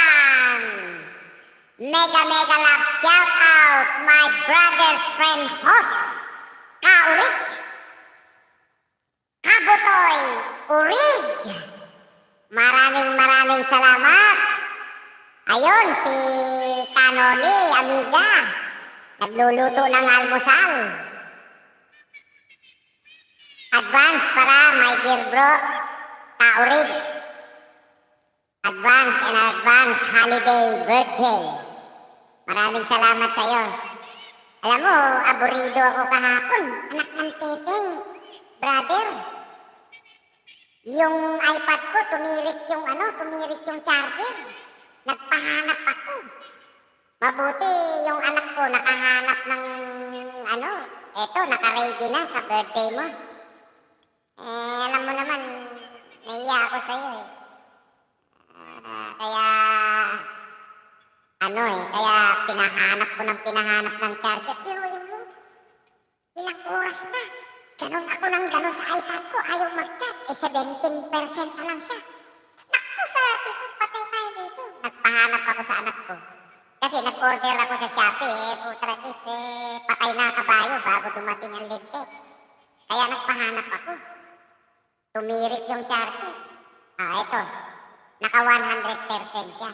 Mega love shout out my brother friend host, Kaurik, Kabutoy, Urig. Maraming salamat. Ayun, si Kanoli, amiga. Nagluluto ng almusal. Advance para my dear bro, Kaurig. Advance holiday birthday. Maraming salamat sa iyo. Alam mo, aburido ako kahapon. Anak ng teteng, brother. Yung iPad ko, tumirik yung charger. Nagpahanap ako. Mabuti yung anak ko nakahanap ng eto, naka-ready na sa birthday mo. Alam mo naman, naiya ako sa iyo eh. Kaya pinahanap ng charger. Pero mo, ilang oras na. Ganon ako ng ganon sa iPad ko, ayaw mag-charge. 17% na lang siya. Naku, sabi ko, patay tayo dito. Nagpahanap ako sa anak ko. Kasi nag-order ako sa Shopee, putrakis, patay na kabayo bago dumating ang lintik. Kaya nagpahanap ako. Tumirik yung charger. Ito. Naka 100% siya.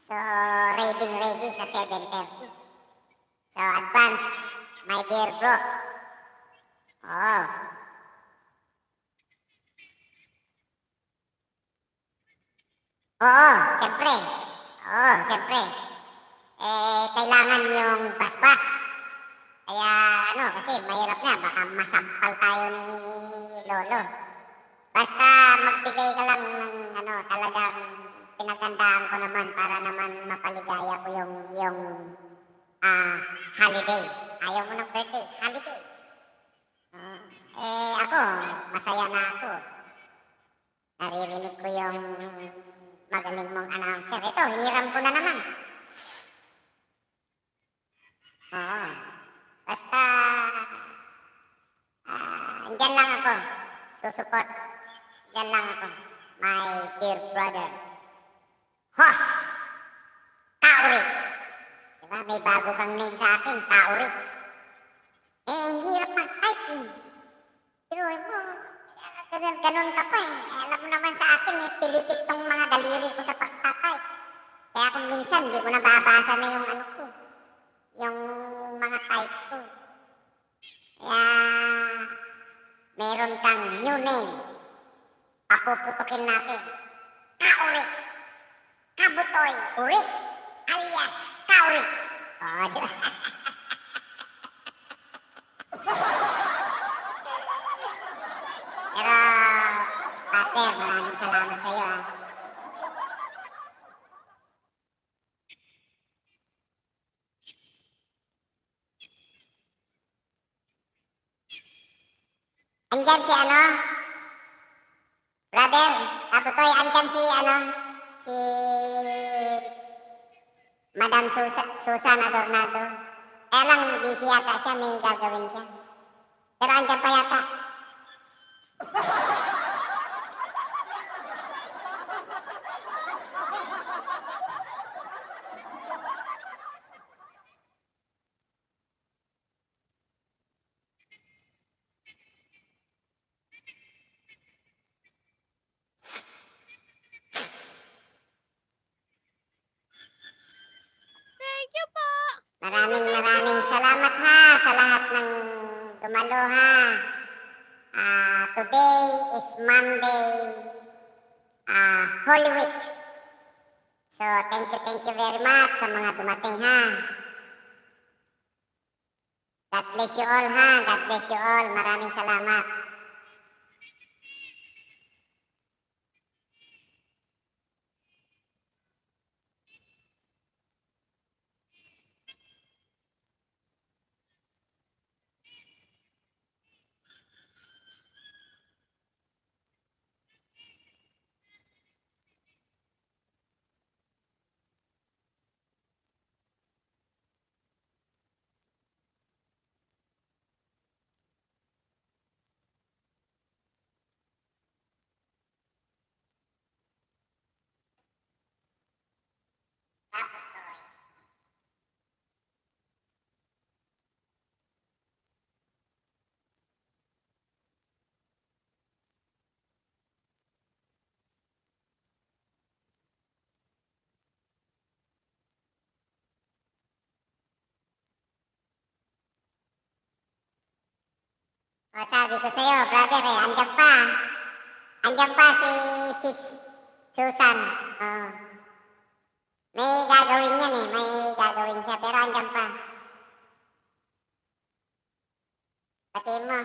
So, So, ready sa 7:30. So, advance, my dear bro. Oh. Oo, siyempre. Oo, siyempre. Kailangan yung basbas. Kaya kasi mahirap na, baka masampal tayo ni Lolo. Basta magbigay ka lang ng talagang pinagandaan ko naman para naman mapaligaya ko yung holiday. Ayaw mo ng birthday, holiday. Ako, masaya na ako. Naririnig ko yung magaling mong announcer. Ito, hiniram ko na naman. Oo. Basta, andyan lang ako. Susuport. Andyan lang ako. My dear brother. Hoss! Taurik! Diba, may bago kang name sa akin, Taurik. Hirap mag-type eh. Pero ganun ka pa eh. Alam mo naman sa akin, pilipit tong mga daliri ko sa pagtatype. Kaya kung minsan, di ko nababasa na yung ko. Yung mga type ko. Kaya, meron kang new name. Papuputukin natin. Kaurik. Kabutoy. Urik. Alias Kaurik. Oh, diba? Pero, Pater, maraming salamat sa iyo. Andyan si brother, Kabutoy, andyan si Madam Susan Adornado. Kaya lang, busy yata siya, may gagawin siya. Pero andyan pa yata. Thank you po. Maraming salamat ha sa lahat ng dumalo ha. Today is Monday, Holy Week. So, thank you very much sa mga dumating ha. God bless you all ha. God bless you all. Maraming salamat. O, sabi ko sa'yo, brother andyan pa si Sis Susan. May gagawin yan eh, may gagawin siya, pero andyan pa. Batiin mo.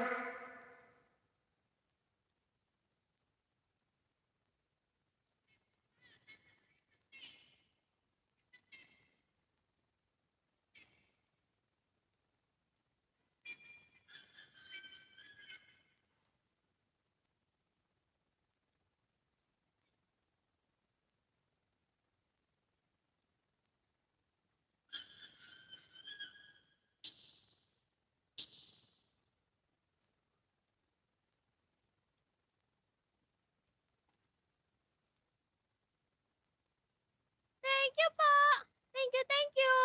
Thank you po. Thank you, thank you.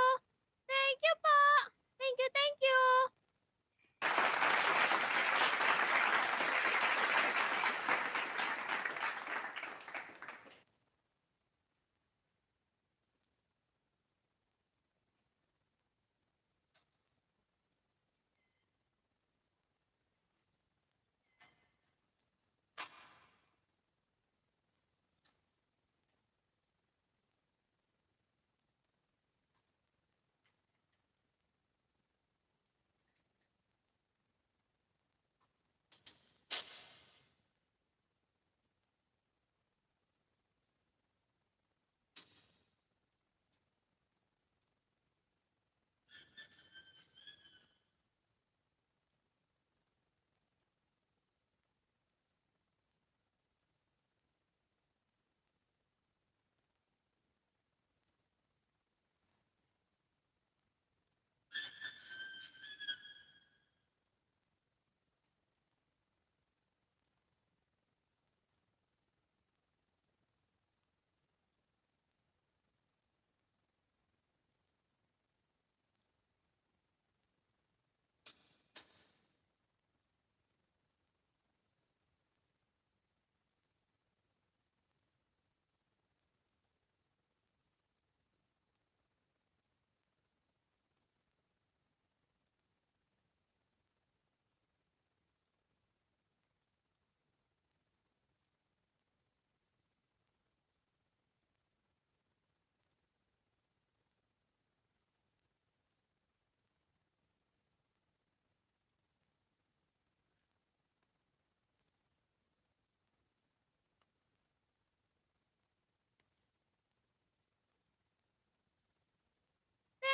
Thank you po. Thank you, thank you.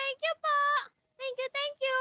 Thank you po. Thank you, thank you.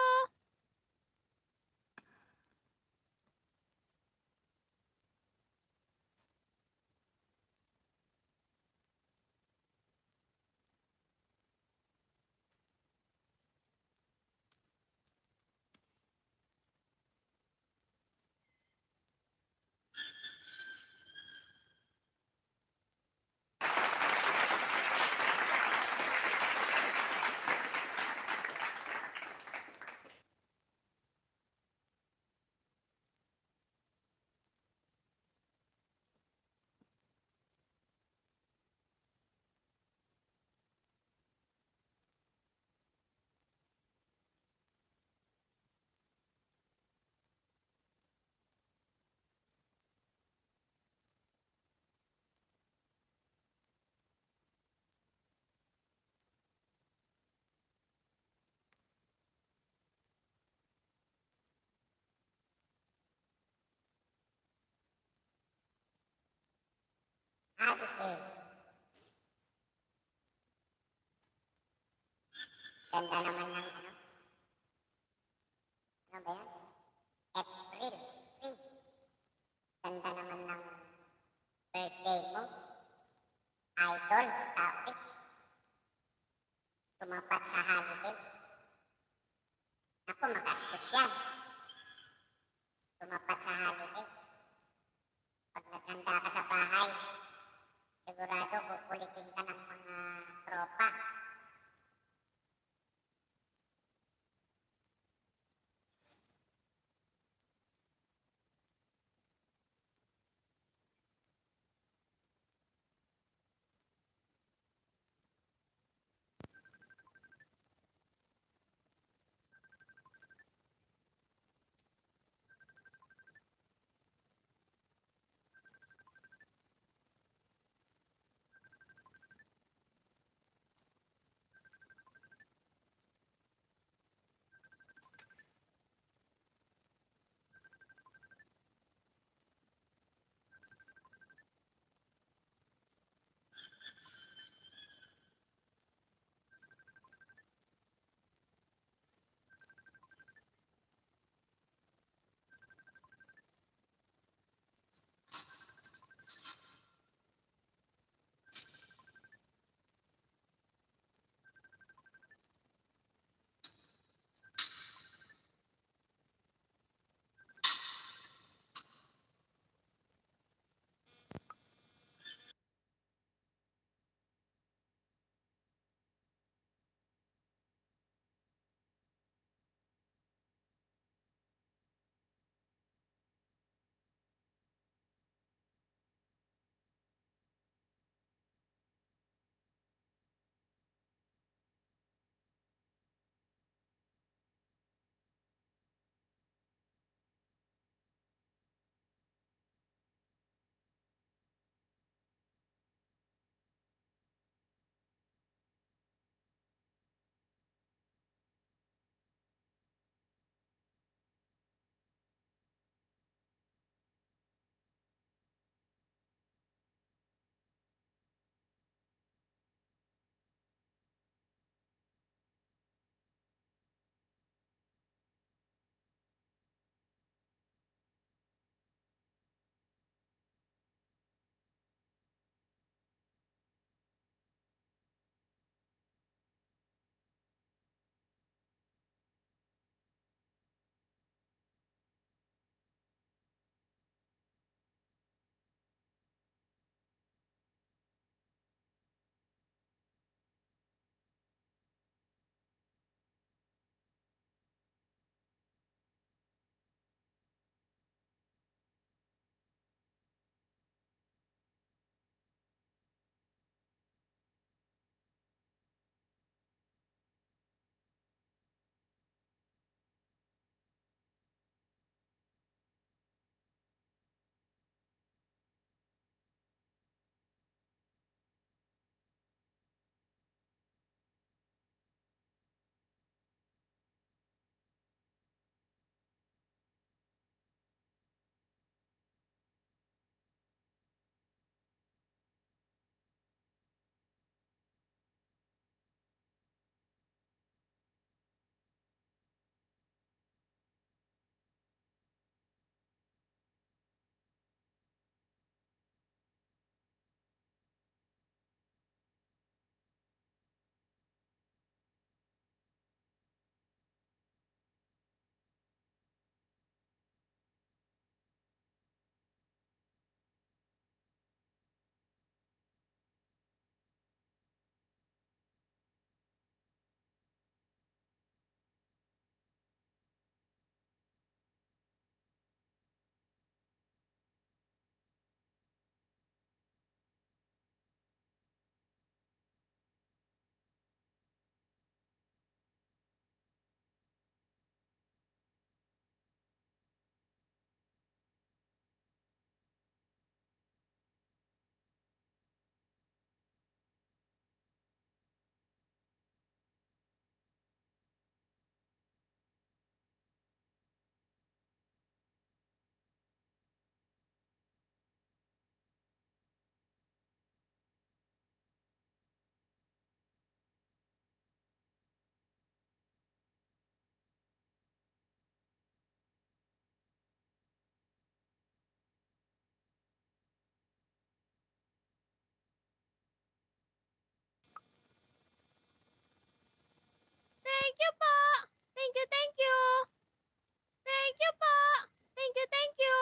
Adik eh. Ganda naman ng ano. Ano ba yan? April. Free. Ganda naman ng birthday mo. Idol. Topic. Tumapat sa holiday. Ako, magastos yan. Tumapat sa holiday. Pag naghanda ka sa bahay, sigurado kukulitin ka ng mga tropa. Thank you po. Thank you, thank you. Thank you po. Thank you, thank you.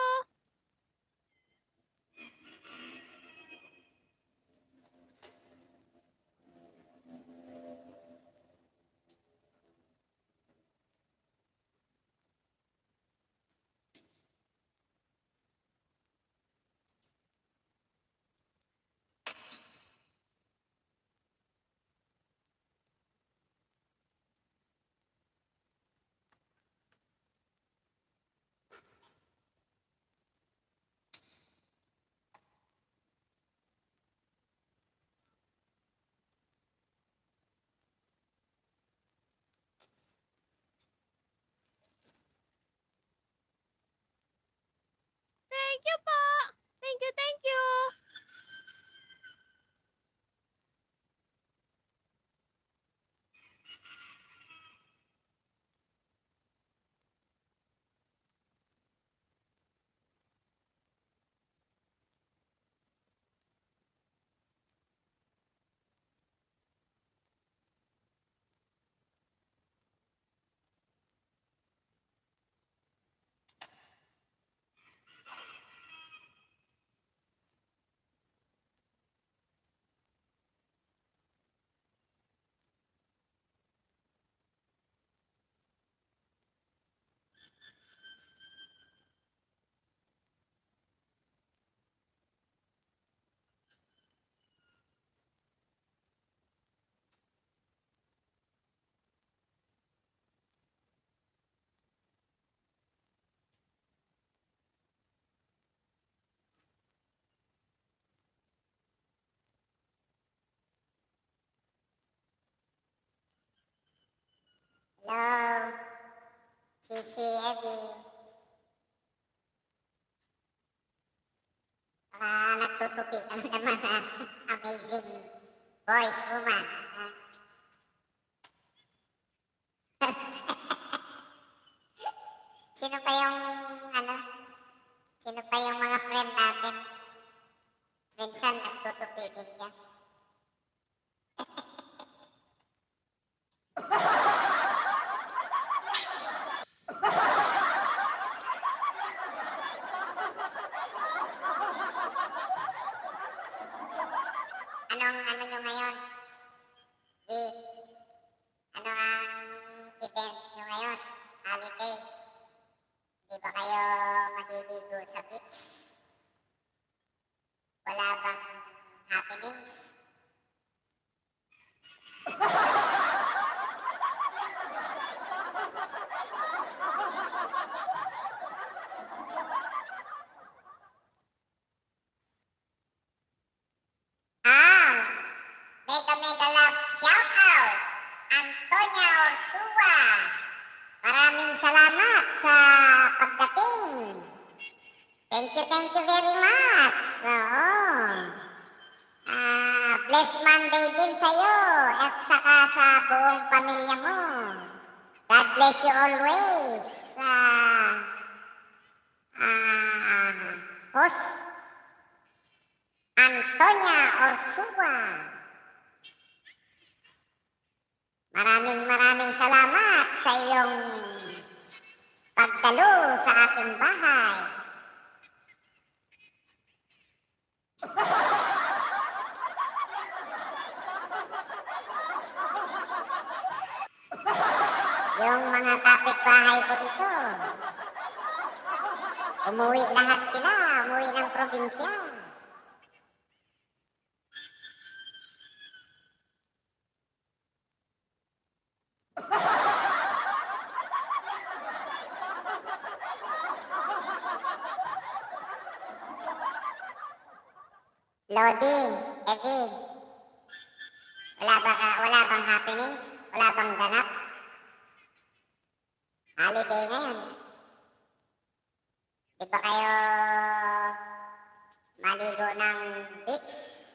Thank you po. Thank you, thank you. Hello, Sisi Evie. Nagtutupi ka na naman ha. Amazing voice woman. Sino pa yung ano? Sino pa yung mga friend natin? Minsan nagtutupi din siya. Anong ano nyo ngayon? Eh, ano ang event nyo ngayon? Holiday. Di ba kayo maliligo sa beach? Wala bang happenings? Mega love shout out Antonia Orsua. Maraming salamat sa pagdating. Thank you very much. Blessed Monday din sa'yo at saka sa buong pamilya mo. God bless you always. Host Antonia Orsua. Maraming salamat sa iyong pagdalo sa aking bahay. Yung mga kapitbahay ko dito, umuwi lahat sila, umuwi ng probinsya. Lodi, Evie, wala bang happenings? Wala bang ganap? Holiday ngayon. Di ba kayo maligo ng beach?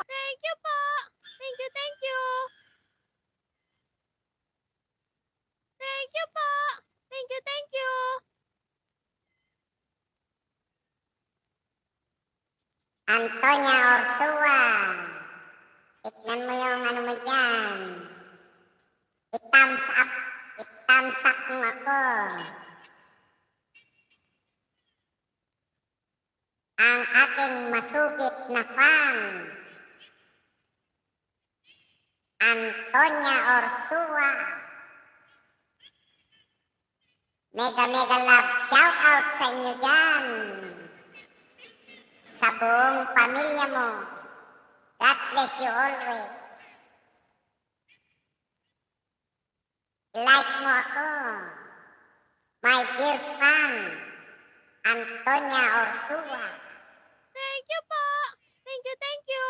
Thank you po. Antonia Orsua. Tignan mo yung ano mo dyan. I-thumbs up. I-thumbs up mo ako. Ang aking masugit na fan. Antonia Orsua. Mega love shout out sa inyo dyan. Sa buong pamilya mo. God bless you always. Like mo ako. My dear fan, Antonia Orsua. Thank you po. Thank you, thank you.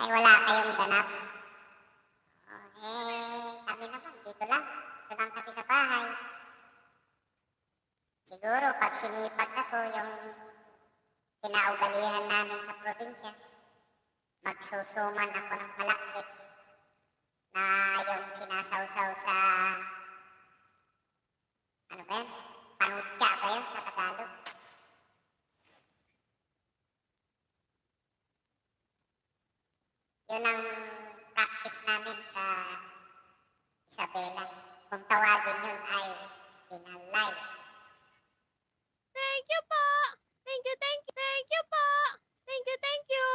Ay, wala kayong ganap. Kami naman, dito lang. Dito lang kami sa bahay. Siguro, pag sinipag ako yung kinaugalihan namin sa probinsya, magsusuman ako ng malakit na yung sinasawsaw sa, ano ba yan? Panutya ba yan sa Tagalog? Yun ang practice namin sa Isabela. Kung tawagin yun ay inalay. Thank you po. Thank you, thank you. Thank you po. Thank you, thank you.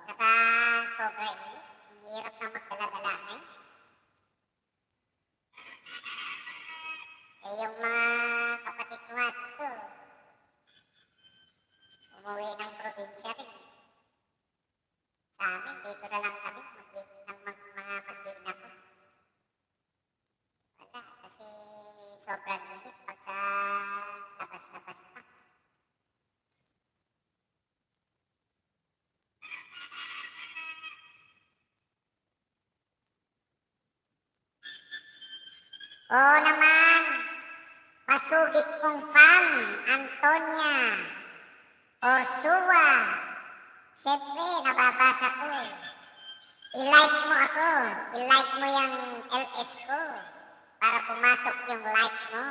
Saka sobra init. Ang hirap na magdala-dala ngayon. Yung mga kapatid ko nga dito, umuwi ng probinsya rin. Sa amin, dito na lang kami, mga mag-iina ko. Wala, kasi sobrang init pag sa labas-labas pa. Oo naman, masugit kong fan, Antonia Orsua. Siyempre, nababasa ko. I-like mo ako. I-like mo yung LS ko para pumasok yung like mo.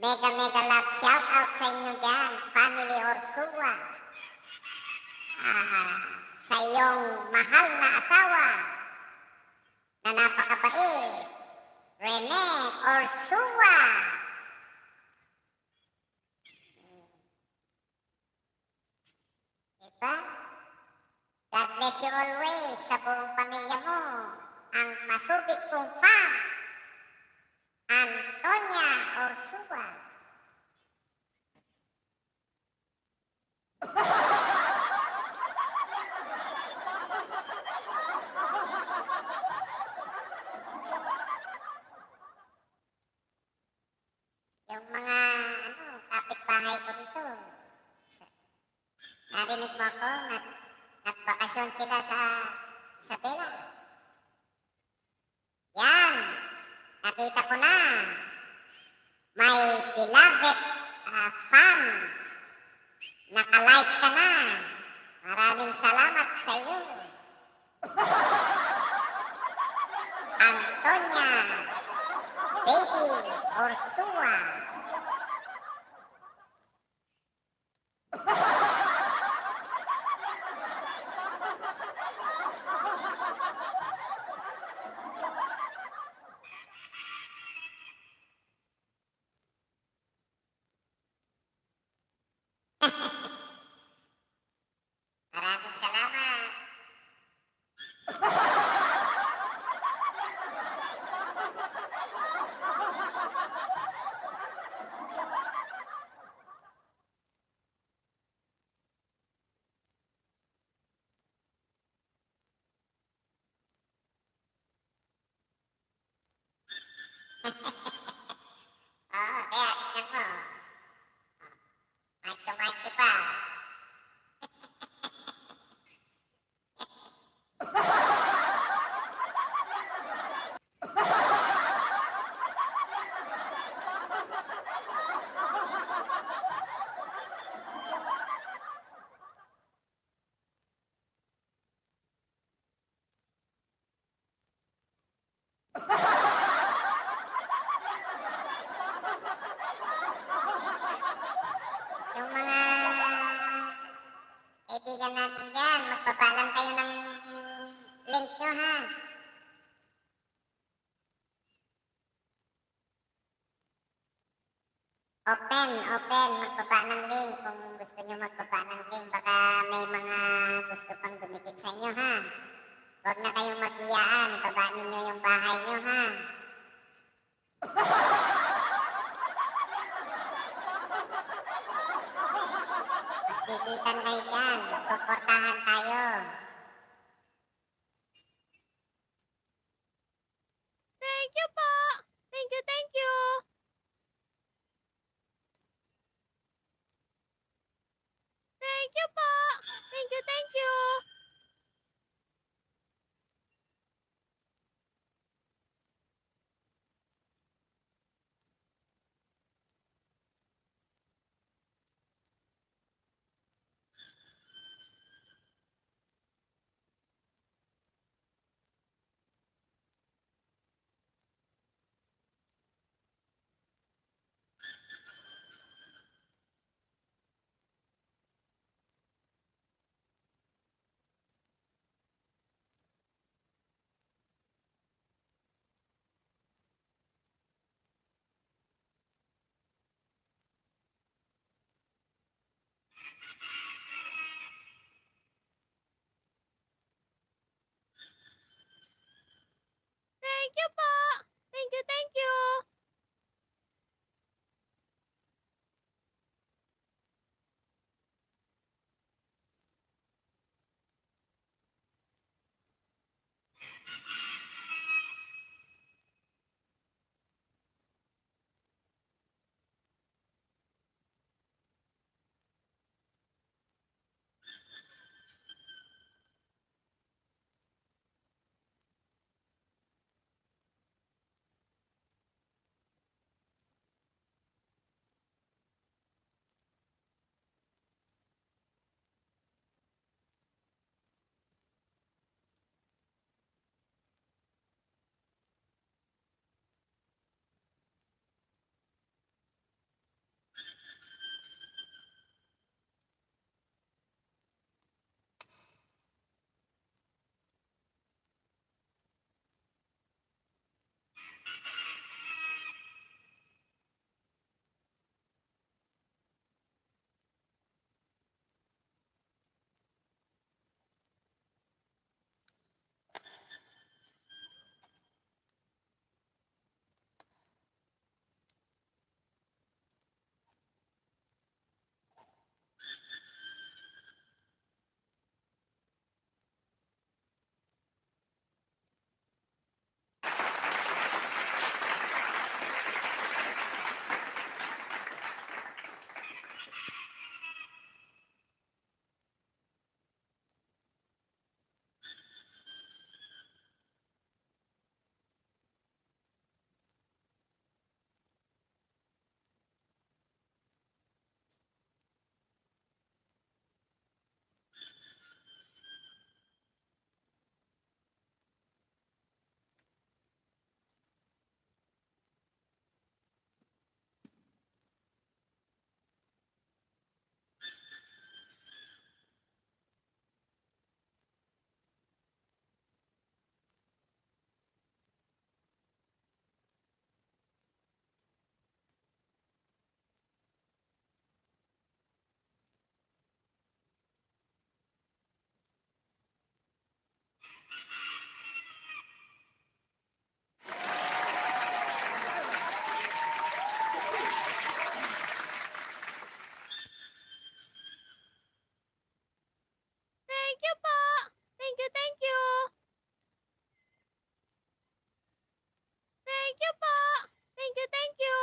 Mega love shout out sa inyo dyan, Family Orsua. Sa iyong mahal na asawa na napakabait, Rene Orsua. Diba? God bless you always sa buong pamilya mo. Ang masugit kong fan, Antonia Orsua. Yung mga kapitbahay ko dito, narinig mo ako, nagbakasyon sila sa Isabela. Yan, nakita ko na. My beloved fan, nakalike ka na. Maraming salamat sa iyo. Antonia Baby Orsua. Maraming salamat. open, magbaba ng link kung gusto nyo magbaba ng link. Baka may mga gusto pang dumikit sa inyo, ha? Huwag na kayong mag-iyaan, ibaba ninyo yung bahay nyo, ha? Magkikitan kayo dyan, suportahan tayo. Thank you po. Thank you, thank you. Thank you po. Thank you, thank you. Thank you po. Thank you, thank you. Thank you po. Thank you, thank you. Thank you po. Thank you, thank you.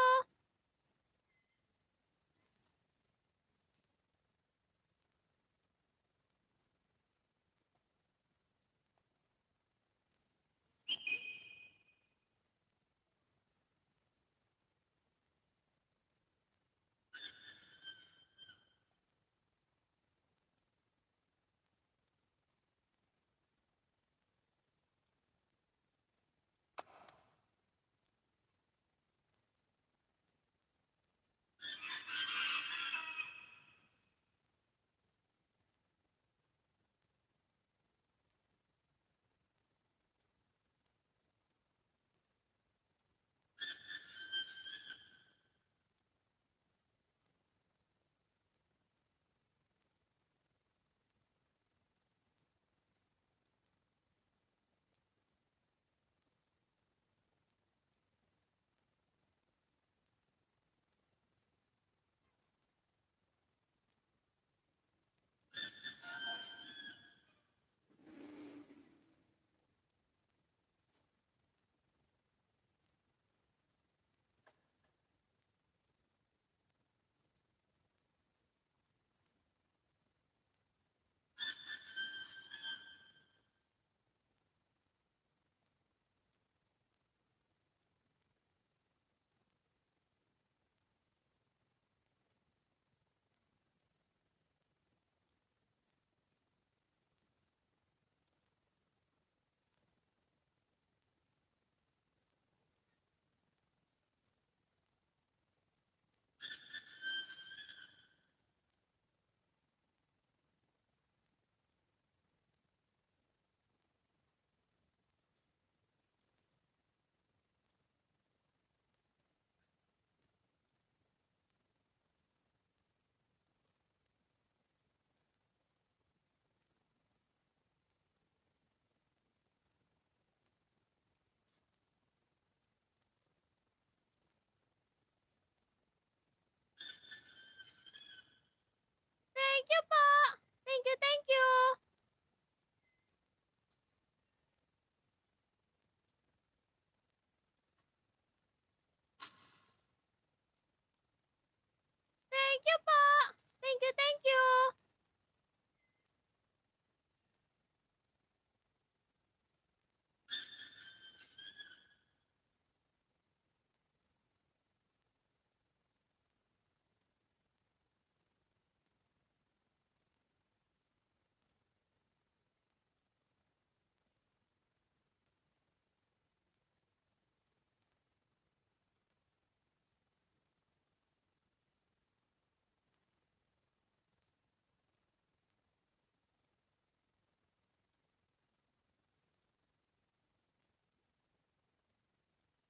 Thank you po. Thank you, thank you.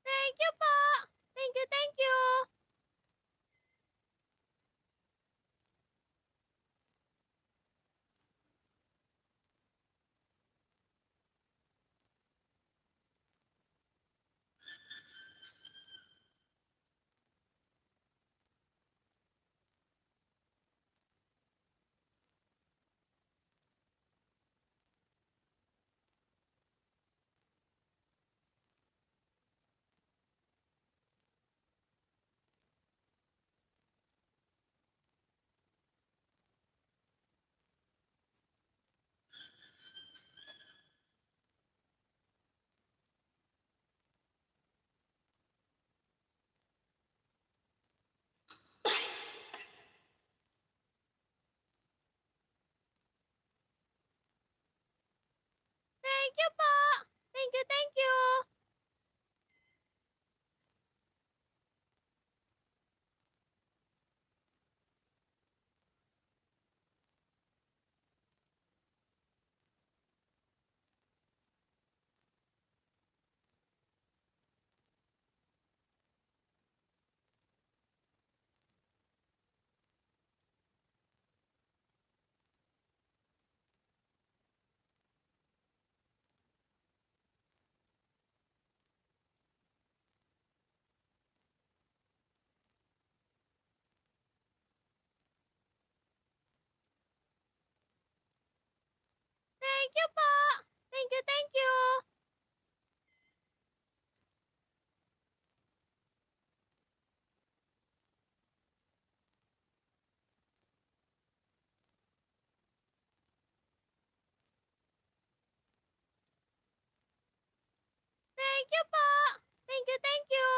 Thank you po. Thank you, thank you. Thank you po. Thank you, thank you. Thank you po. Thank you, thank you. Thank you po. Thank you, thank you.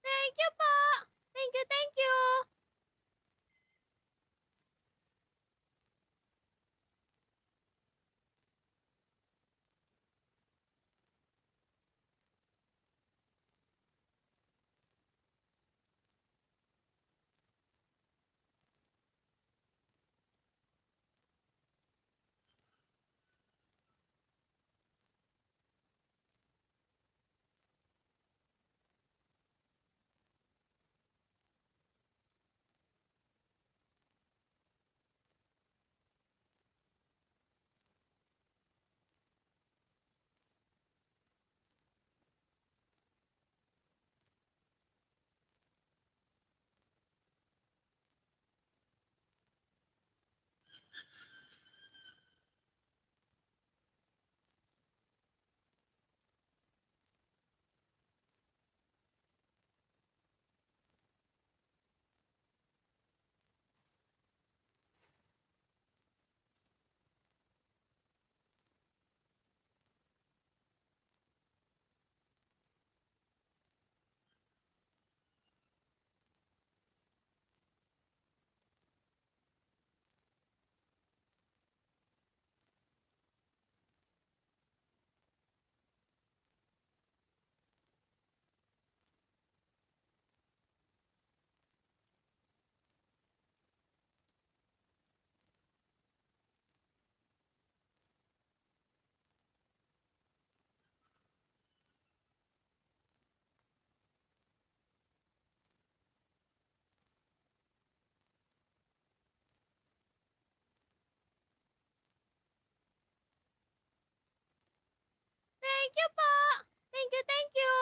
Thank you po. Thank you, thank you. Thank you po. Thank you, thank you.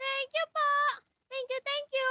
Thank you po. Thank you, thank you.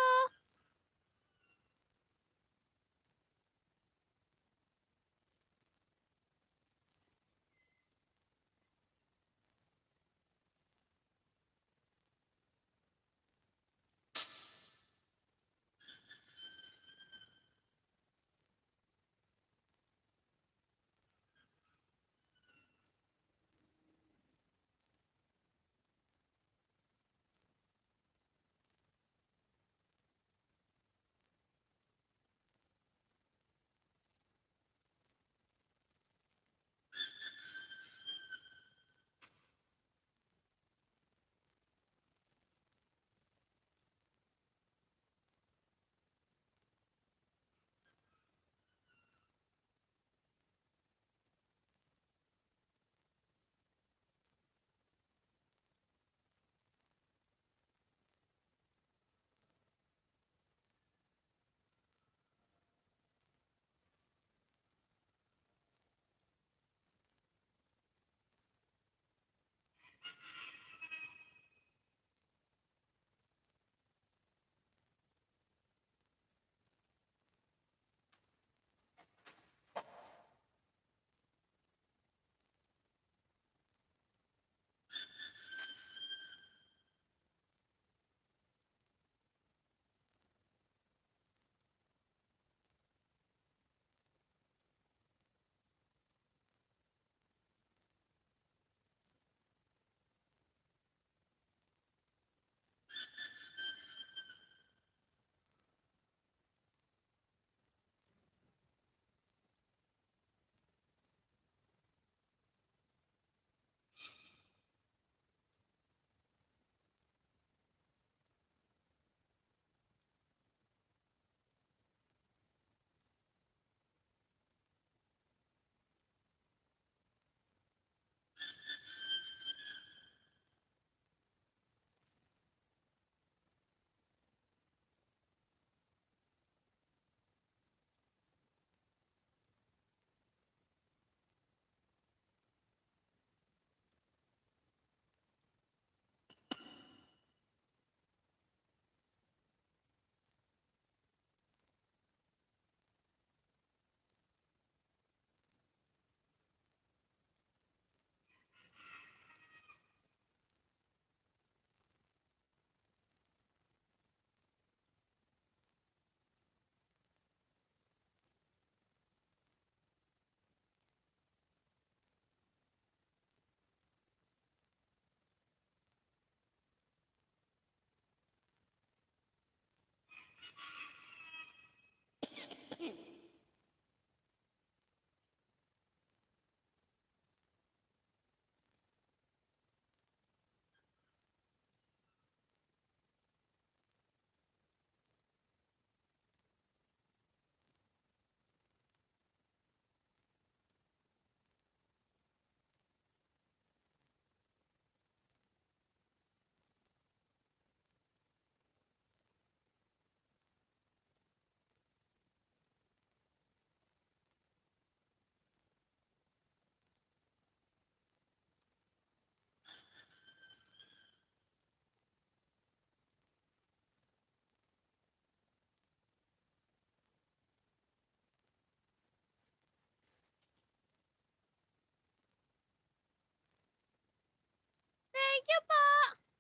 Thank you po.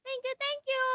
Thank you, thank you.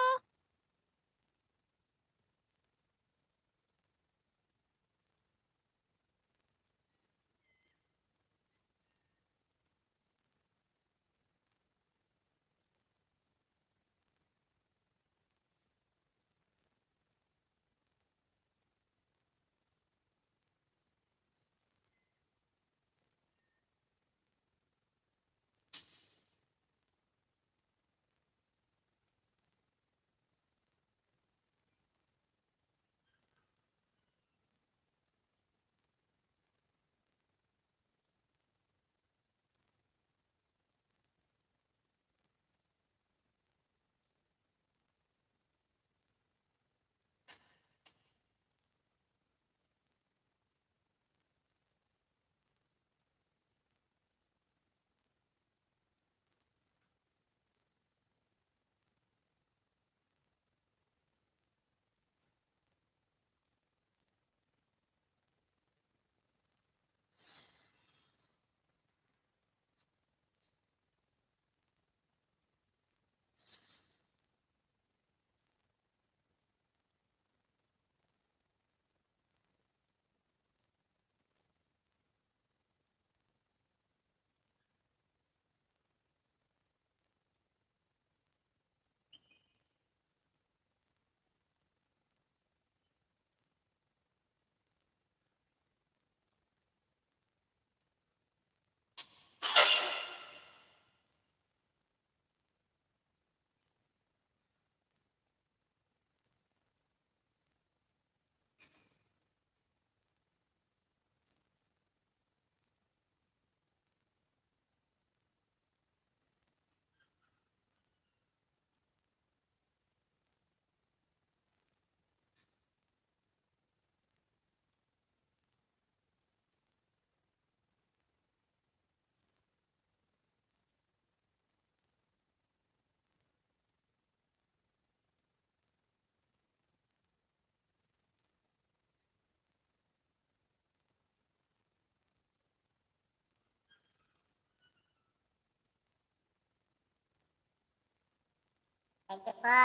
Thank you po.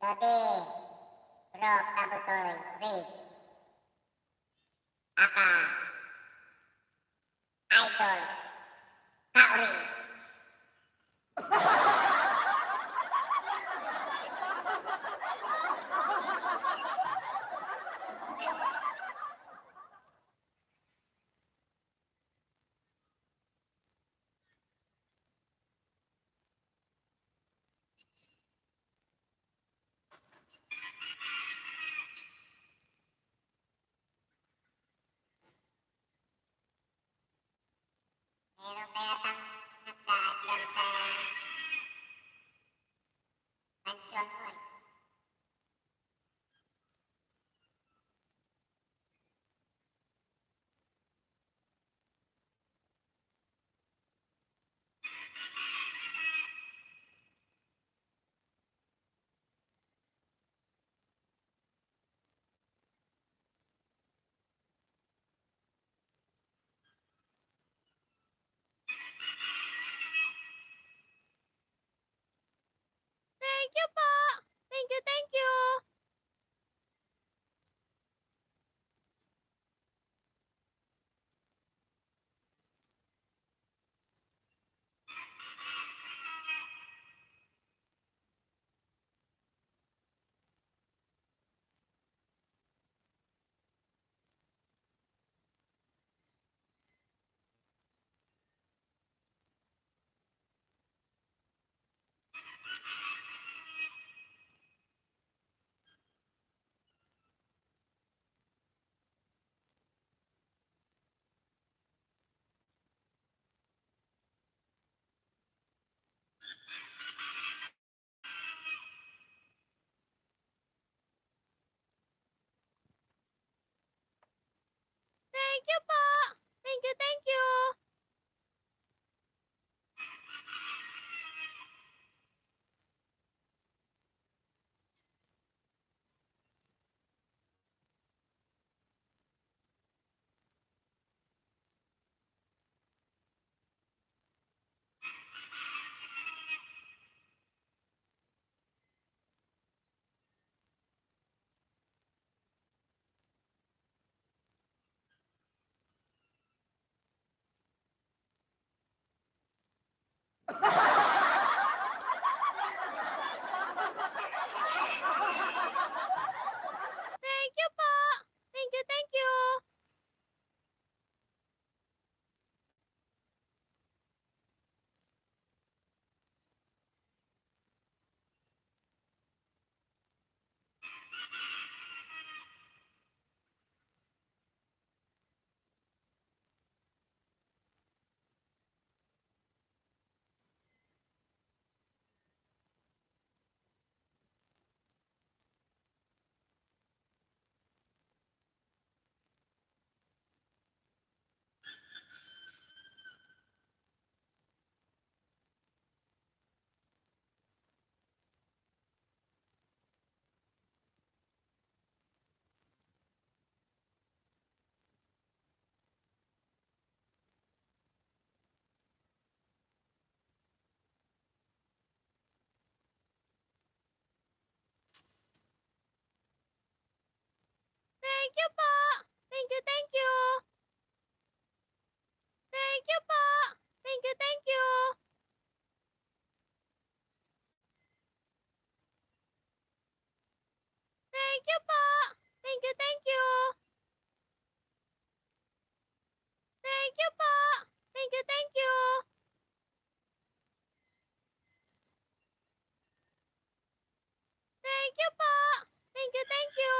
Dodi, Bro, Kabutoy, Rick, Aka, Idol, Kauri. Thank you po. Thank you, thank you. Thank you po. Thank you, thank you. Thank you po. Thank you, thank you. Thank you po. Thank you, thank you. Thank you po. Thank you, thank you. Thank you po. Thank you, thank you. Thank you po. Thank you, thank you.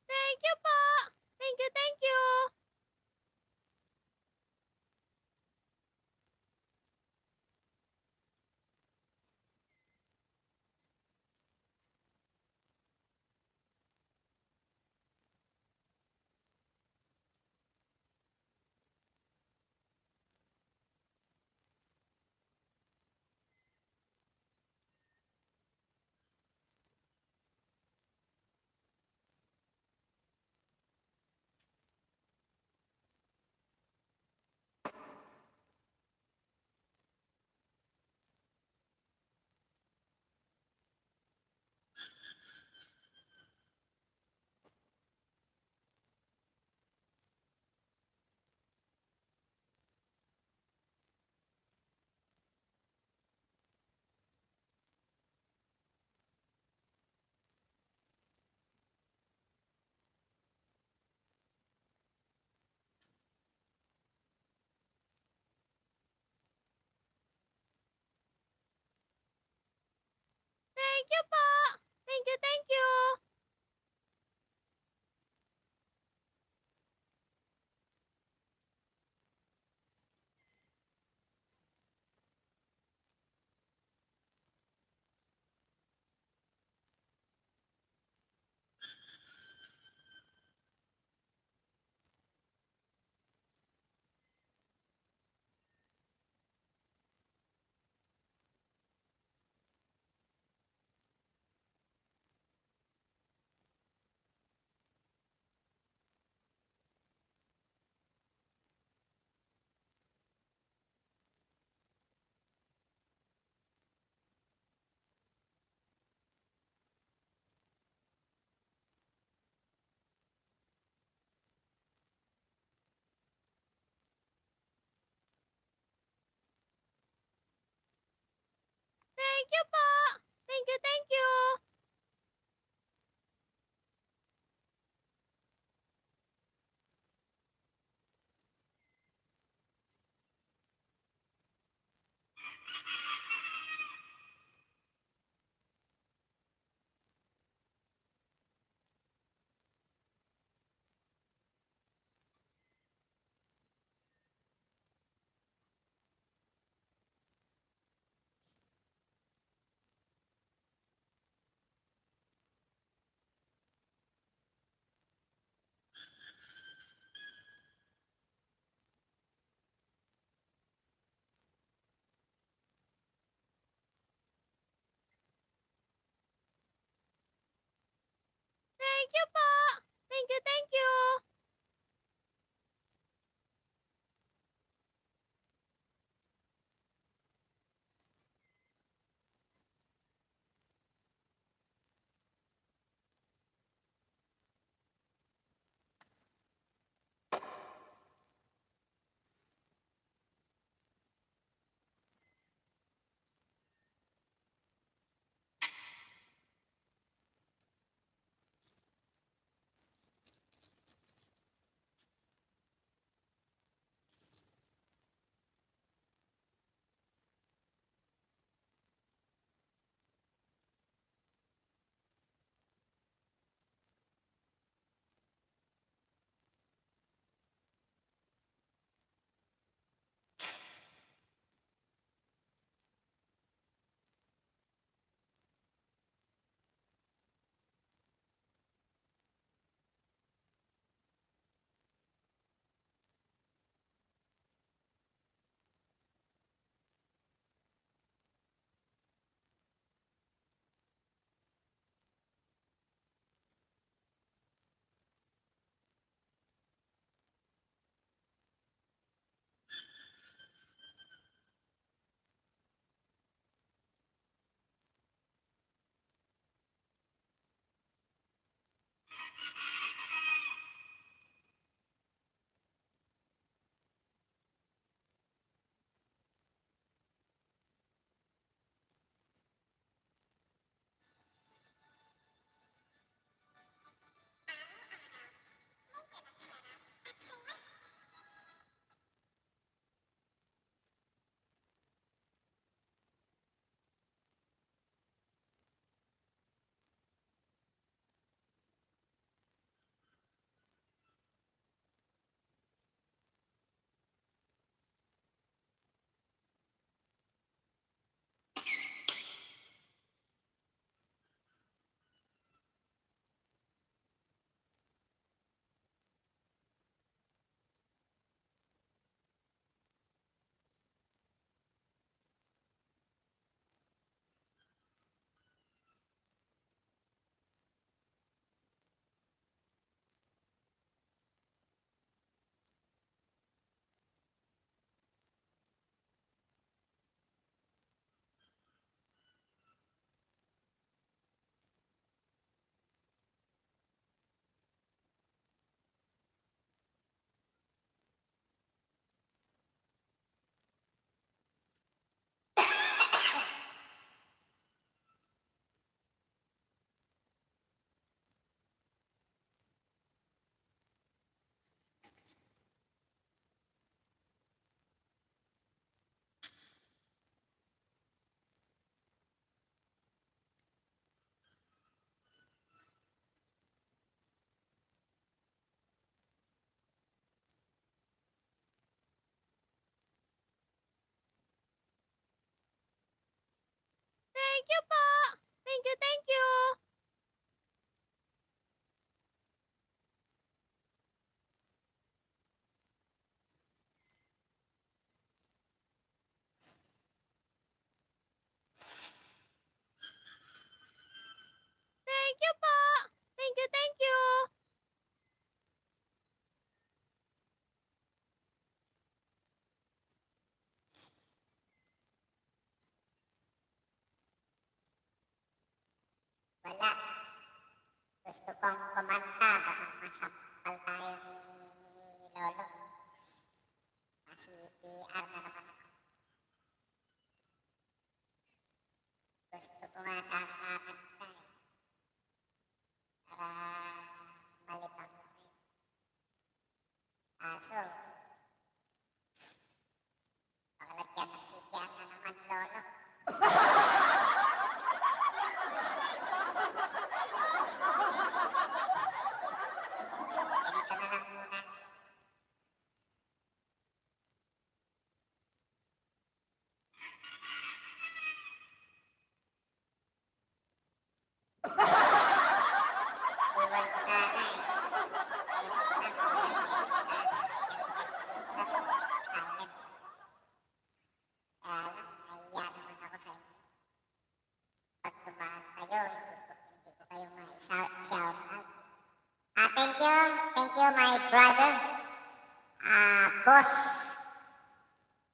Thank you po. Thank you, thank you. Thank you po. Thank you, thank you. Thank you po. Thank you, thank you. Thank you po. Thank you, thank you. Thank you po. Thank you, thank you. Thank you po. Thank you, thank you. Wala. Gusto kong kumanta, baka masampal tayo ni Lolo. Kasi PR na naman ako. Idol ko sana eh. Dito ko lang, PLS ko sana. Yung Facebook lang, silent. Kaya lang, nahiya naman ako sa inyo. Pag dumaan kayo, hindi ko kayo ma-shout out. Thank you my brother. Boss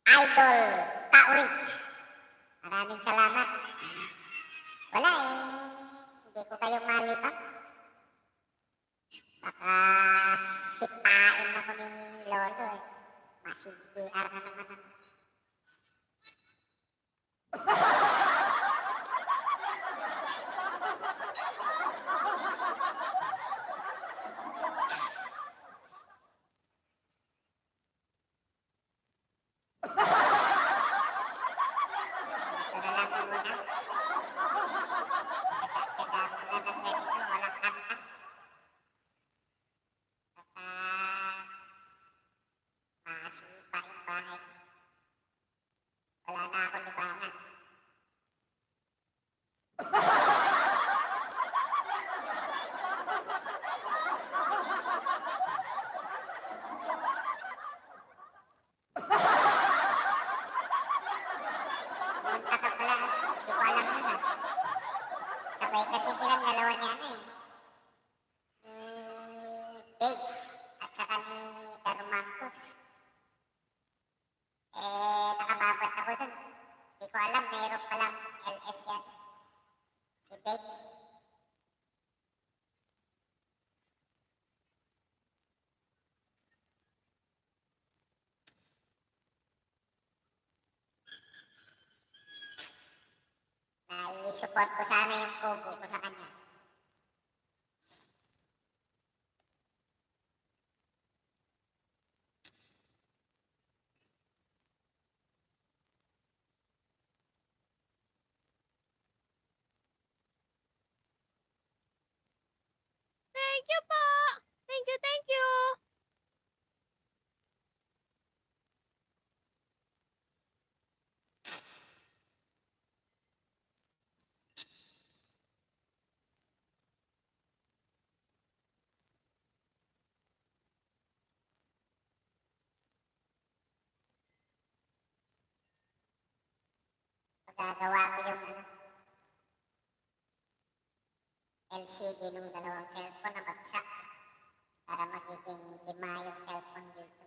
Idol Kaurik. Maraming salamat. Wala eh, hindi ko kayo malibang. Baka sipain ako ni Lolo eh. Mas-CPR na naman ako. Ito na lang muna. Tsaga muna ng ganito, walang kanta. Baka masipa yung bahay. Wala na ako libangan. Pumunta ka pala, hindi ko alam yun ah. Sabay kasi silang dalawa niya ano eh. Ni Babes at saka ni Darmantos. Nakababat ako dun. Hindi ko alam, mayroon palang LS yan. Si Babes. Nai-support ko sana yung kubo ko sa kanya. Thank you po. Thank you, thank you. Magagawa ko yung LCD ng dalawang cellphone na bagsak para magiging 5 yung cellphone dito.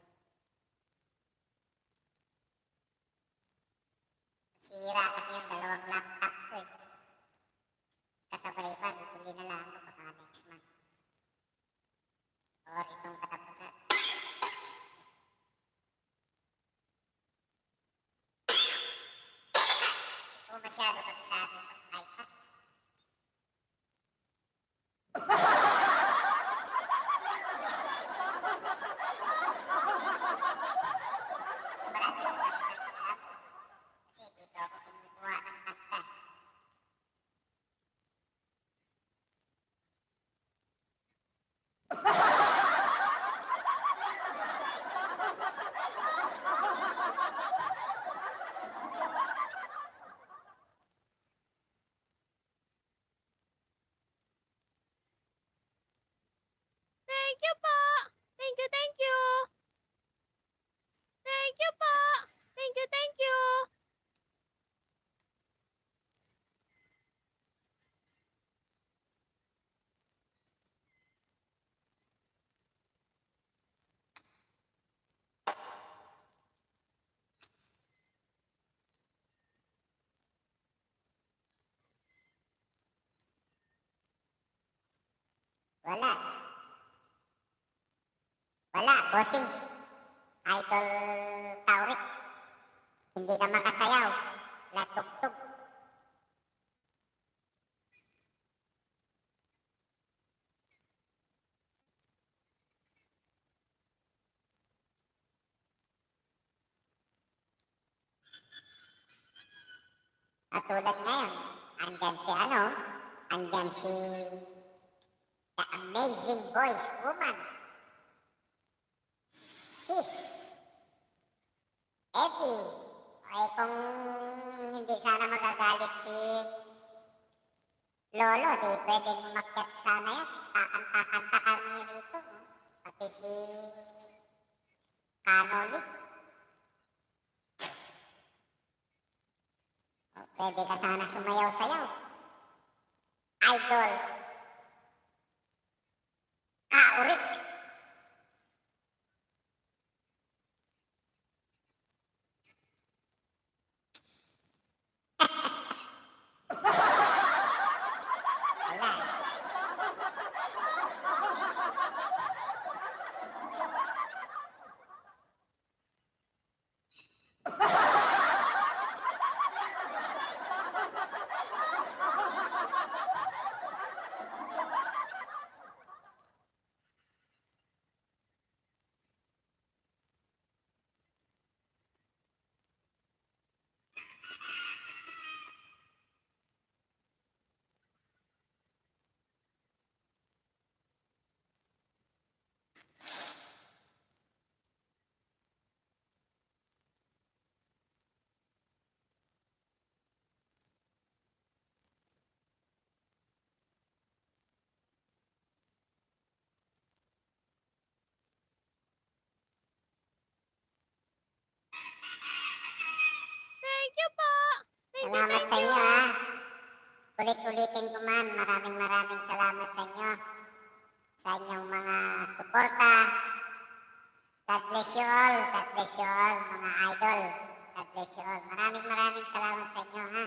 Sira kasi yung dalawang laptop ko eh. Kasabay pa, bibili na lang ako baka next month. Or itong katapusan. Hindi ko masyado pagsabi pag iPad. Marami yung nakita ko na ako. Kasi dito ako kumukuha ng kanta. Thank you po. Thank you, thank you. Thank you po. Thank you, thank you. Wala. Wala, bossing. Idol Taurik. Hindi ka makasayaw. Latugtog. At tulad ngayon, andyan si andyan si the amazing voice woman, sis, Evie. Ay kung hindi sana magagalit si Lolo, di pwedeng umakyat sana yan. Kakanta-kanta kami rito. Oh. Pati si Canoli. Oh, pwede ka sana sumayaw-sayaw. Idol. Kaurik. Wala. Thank you po. Thank you, Salamat thank sa you. inyo ha. Ulit-ulitin ko man, maraming salamat sa inyo. Sa inyong mga suporta. God bless you all. God bless you all, mga idol. God bless you all. Maraming salamat sa inyo ha.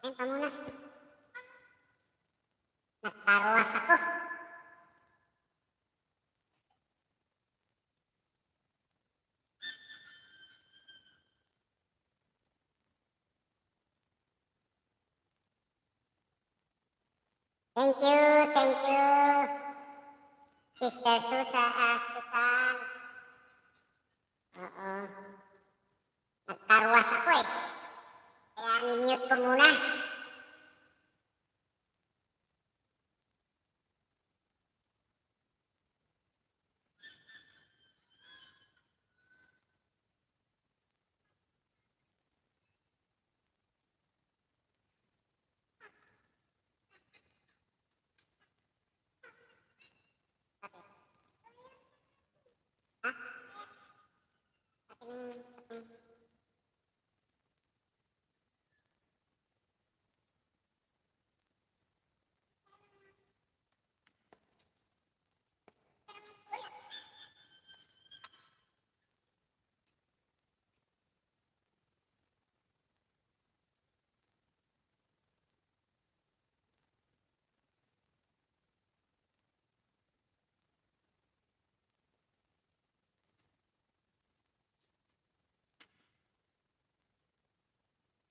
Yan, pamunas. Nagkarwas ako. Thank you, Sister Susan. Oo. Nagkarwas ako eh. Kaya ni-mute ko muna.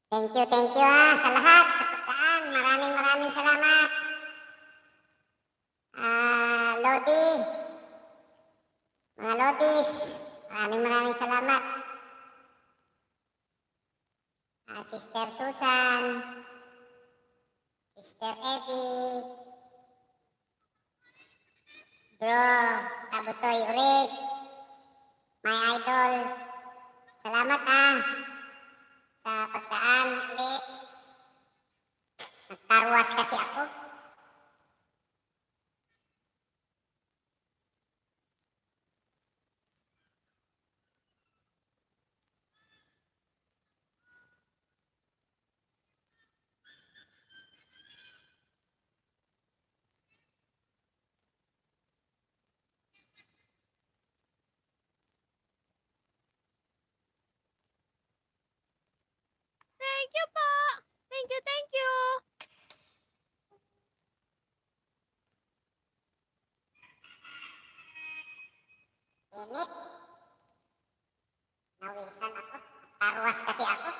Thank you sa lahat, sa pagdaan. Maraming salamat. Lodi, mga Lodis, maraming salamat. Sister Susan, Sister Evie, Bro, Kabutoy Urik, my idol. Salamat sa pagdaan ulit. Nagkarwas kasi ako. Thank you po. Thank you, thank you. Init. Nawisan ako. Nagkarwas kasi ako.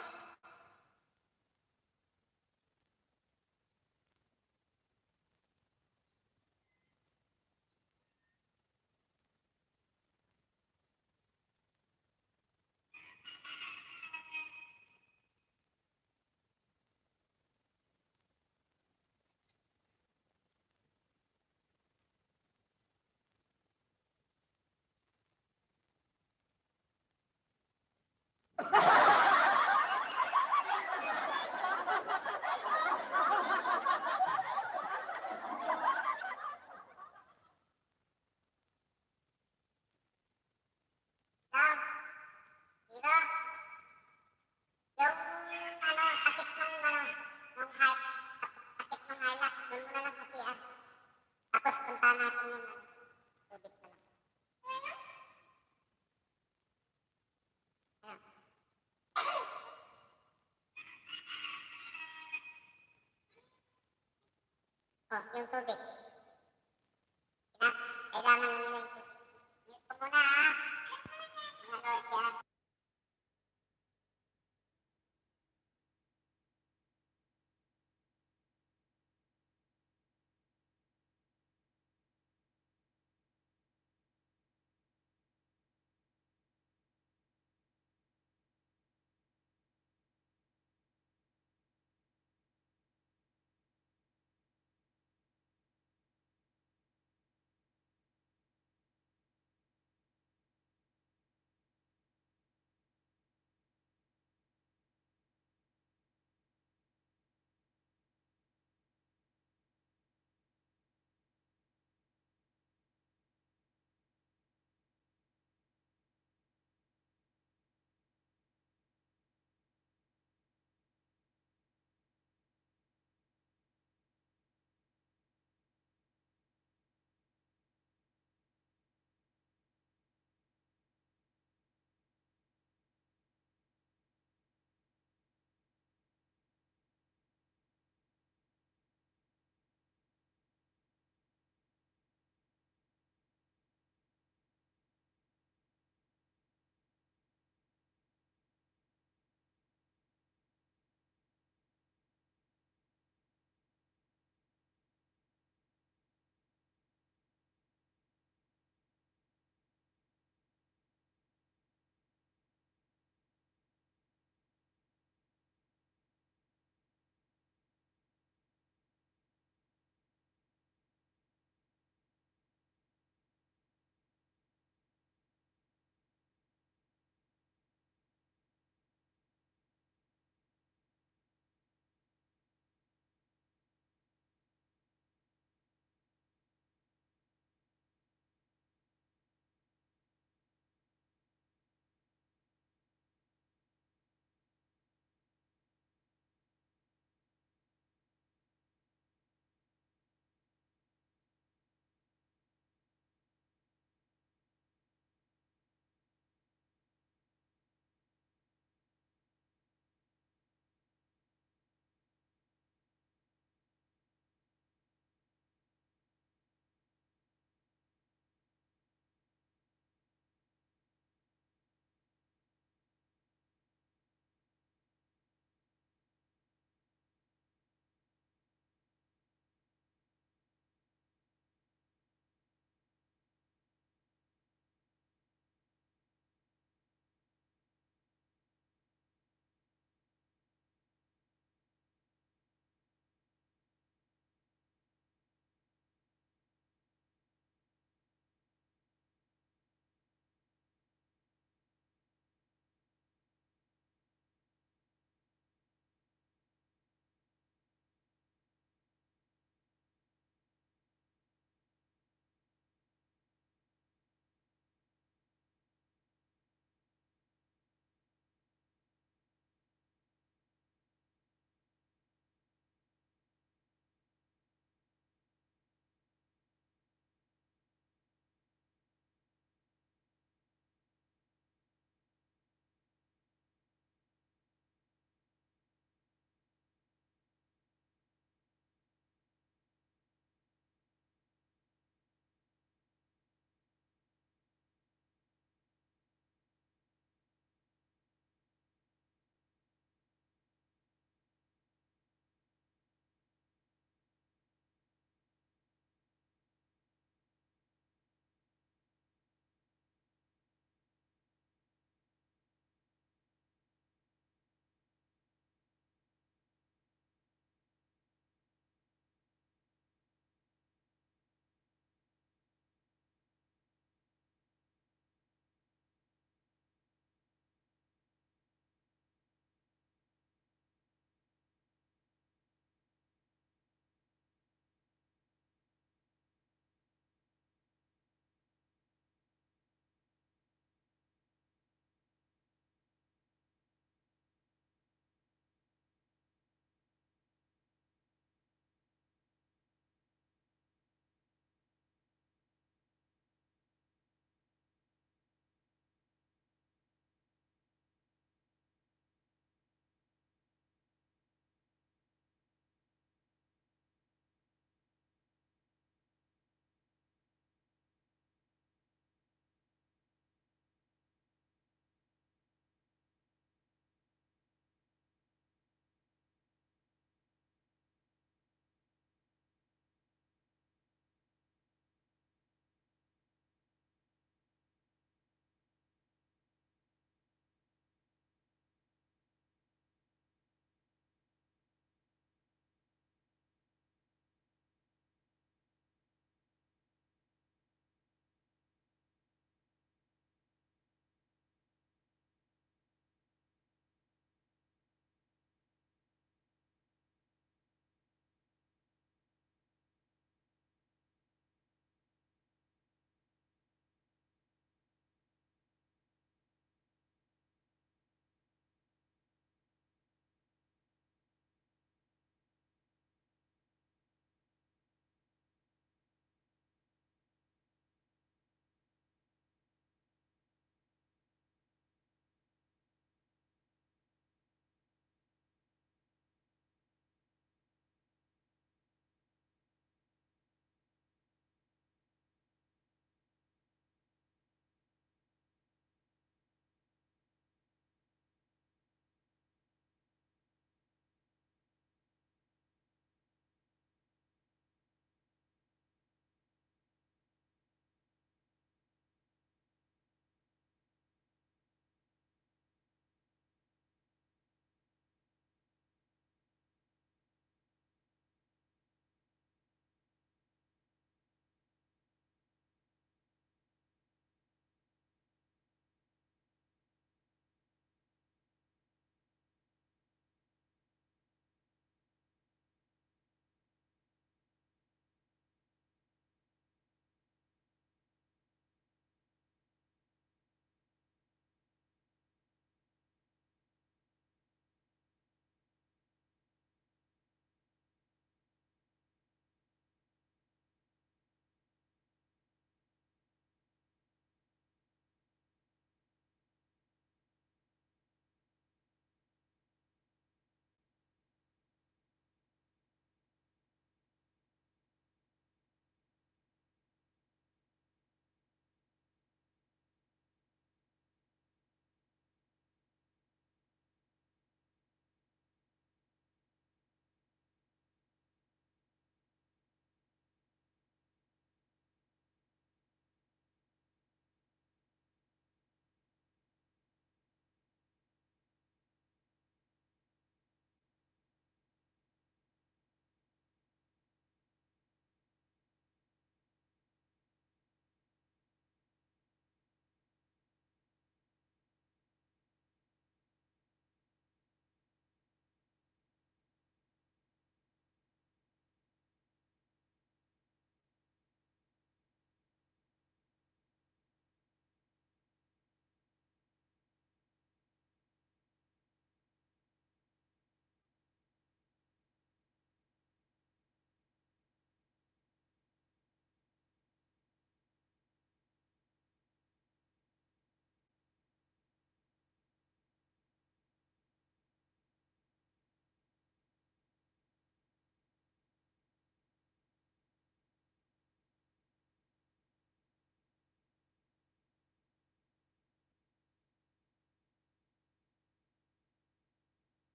Dog, Hiro, yung takip nung takip nung highlight, doon mo na lang sa CR. Tapos punta natin yung tubig na lang. Ayan. Oh, yung tubig. Kailangan na nila yung tubig. Mute ko muna mga Lord yan.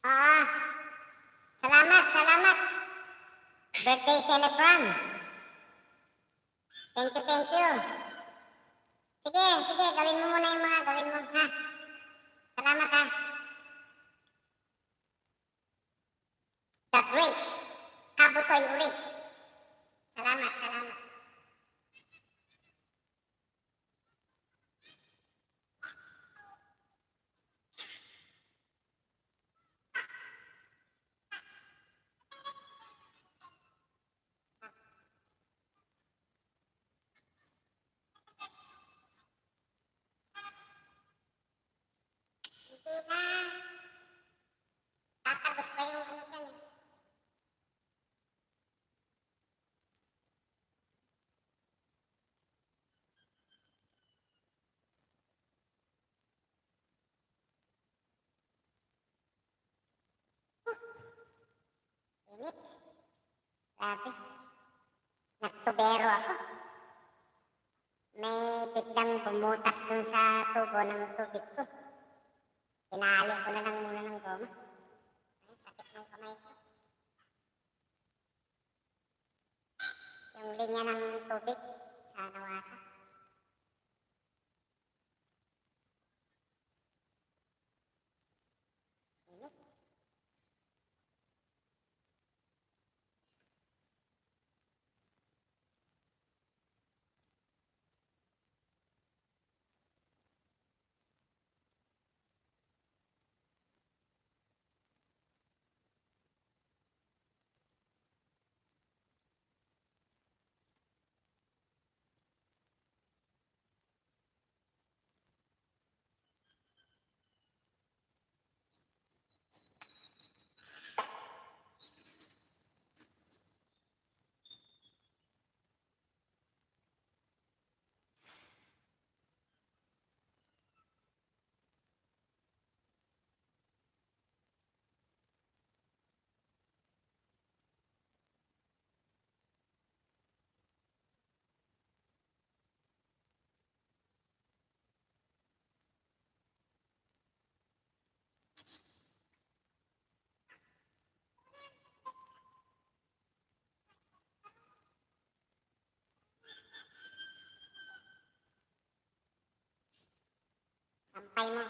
Oo. Salamat, salamat. Birthday celebrant. Thank you, thank you. Sige, sige, gawin mo muna yung mga gawin mo, ha? Salamat, ha? The Great Kabutoy Ulit. Salamat, salamat. Hindi na. Tatagos pa yung ano dyan, eh. Init. Grabe. Nagtubero ako. May biglang bumutas dun sa tubo ng tubig ko. Tinali ko na lang muna ng goma. Ay, sakit ng kamay ko. Yung linya ng tubig sa nawasak. Init. Sampay mo.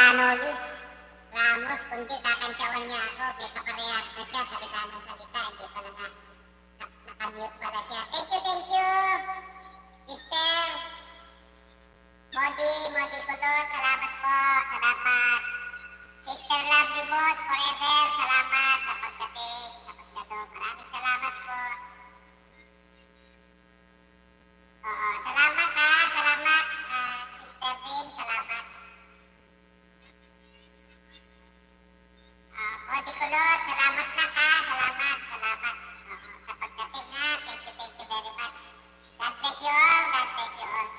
Ranoli Ramos, kundi kakantsawan niya ako. May kaparehas na siya, salita ng salita. Hindi pa nakamute pala siya. Thank you, sister. Modi Kulot, salamat po. Salamat. Sister Lovely Boss, forever, salamat sa pagdating, sa pagdato. Maraming salamat po. Oo, salamat ha, salamat. Sister Vin, salamat. Modi Kulot, salamat na ha, salamat. Oo, sa pagdating ha, thank you very much. God bless you all, God bless you all.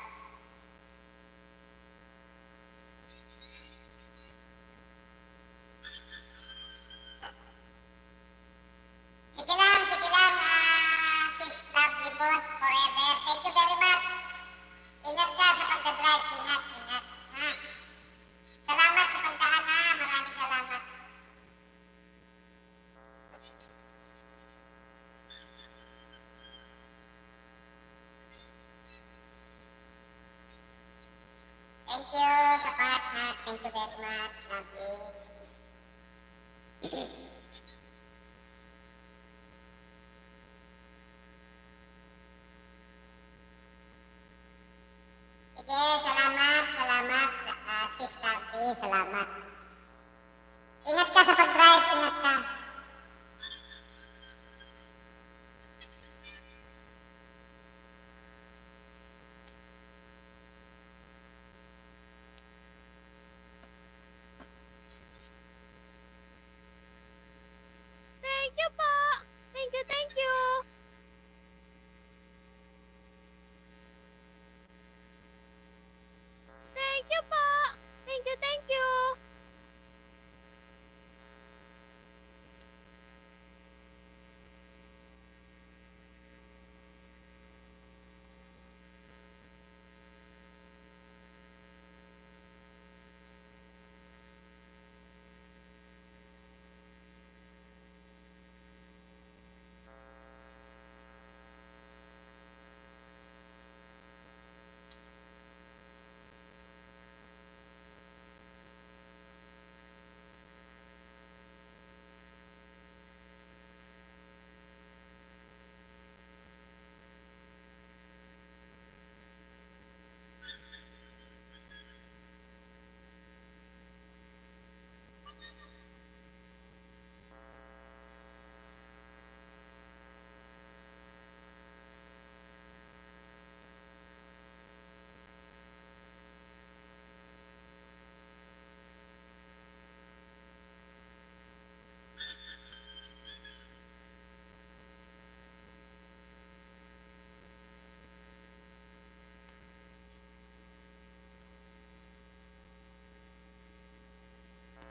Sige lang, sis Lovely Bot, forever. Thank you very much. Ingat ka sa pagdadrive, ingat. Ha? Salamat sa pagdaan ha, maraming salamat. Thank you sa partner, thank you very much, lovely. Sige, salamat, sis Lovely, salamat. Ingat ka sa pag-drive, ingat ka. Thank you po. Thank you, thank you. Thank you po. Thank you, thank you.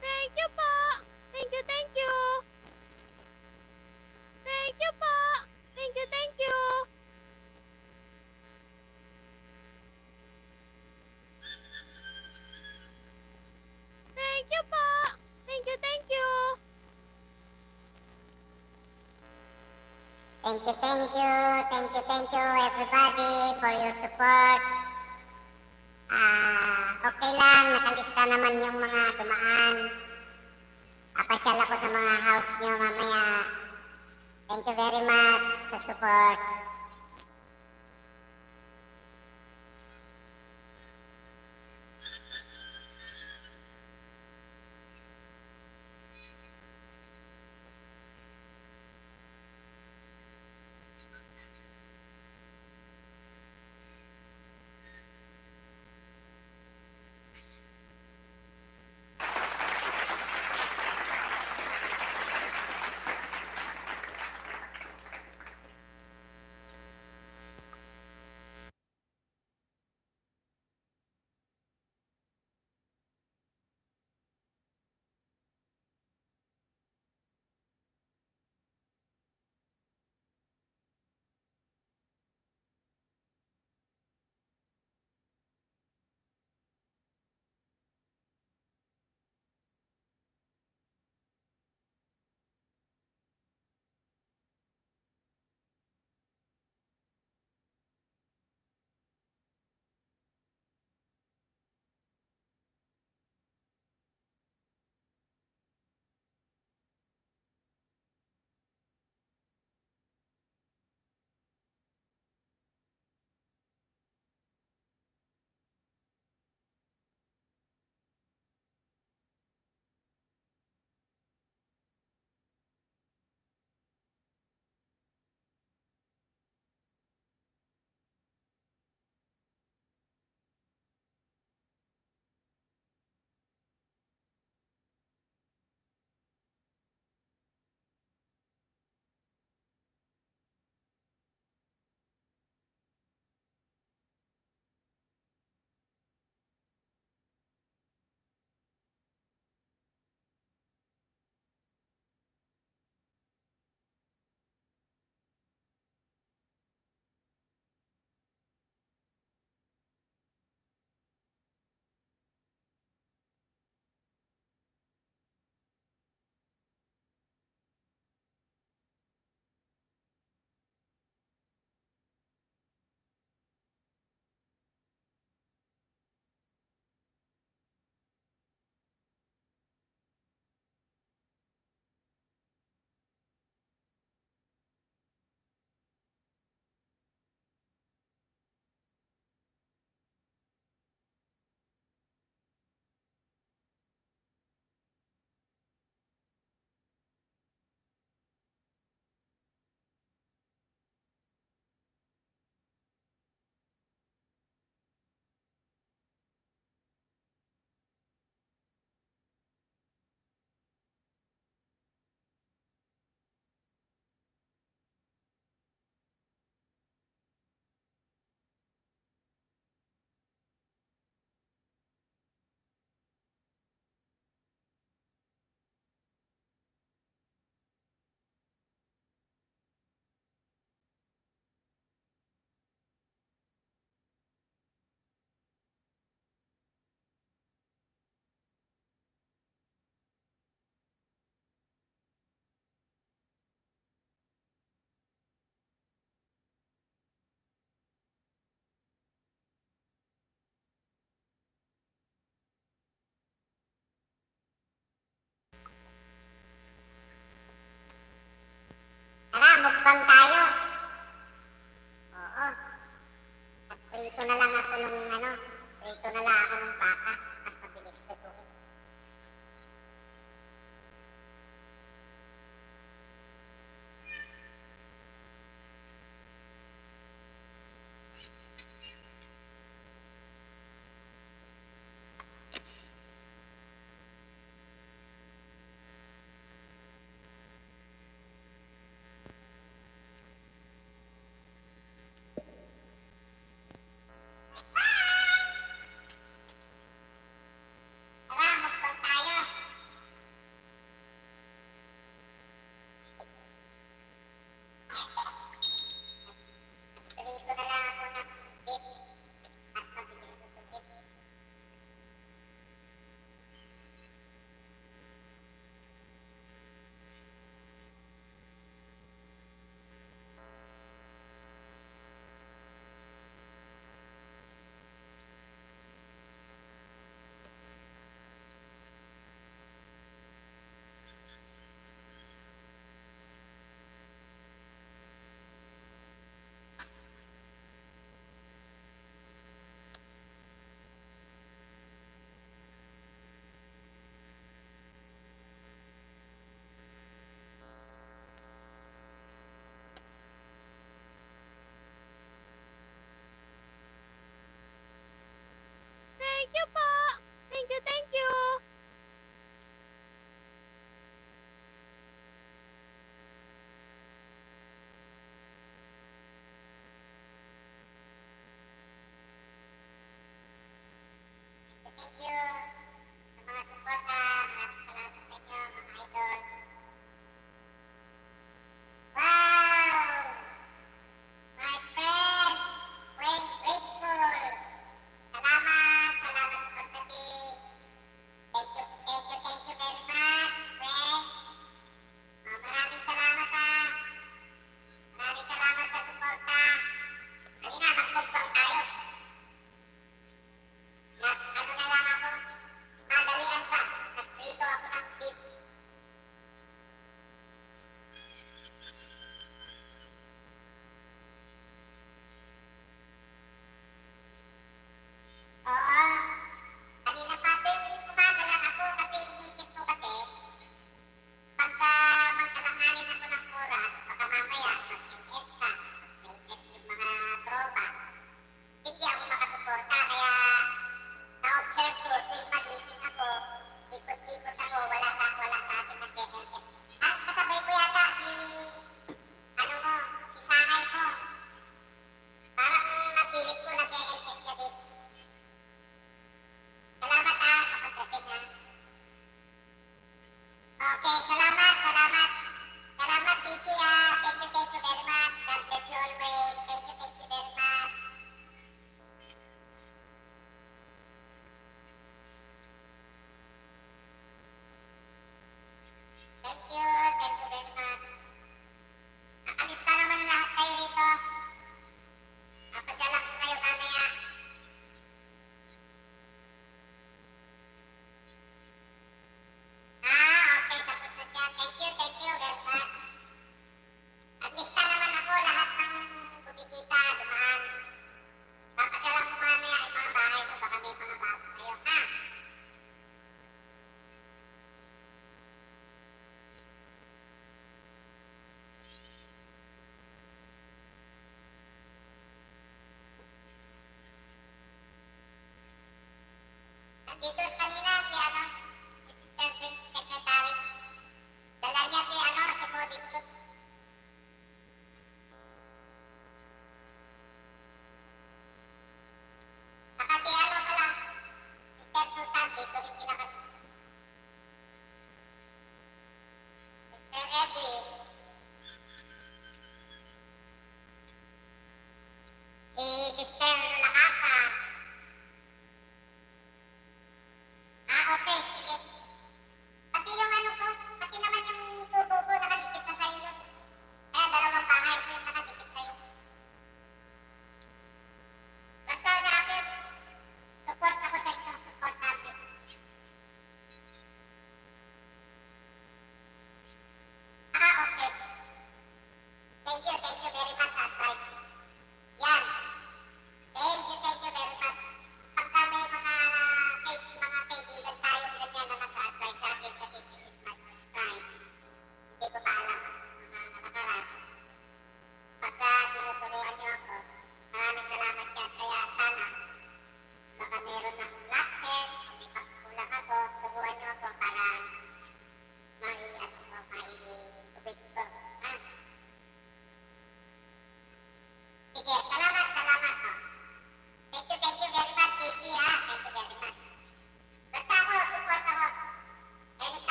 Thank you po. Thank you, thank you. Thank you po. Thank you, thank you. Thank you po. Thank you, thank you. Thank you everybody for your support. Okay lang, nakalista naman yung mga dumaan. Papasyal ako sa mga house nyo mamaya. Thank you very much sa support.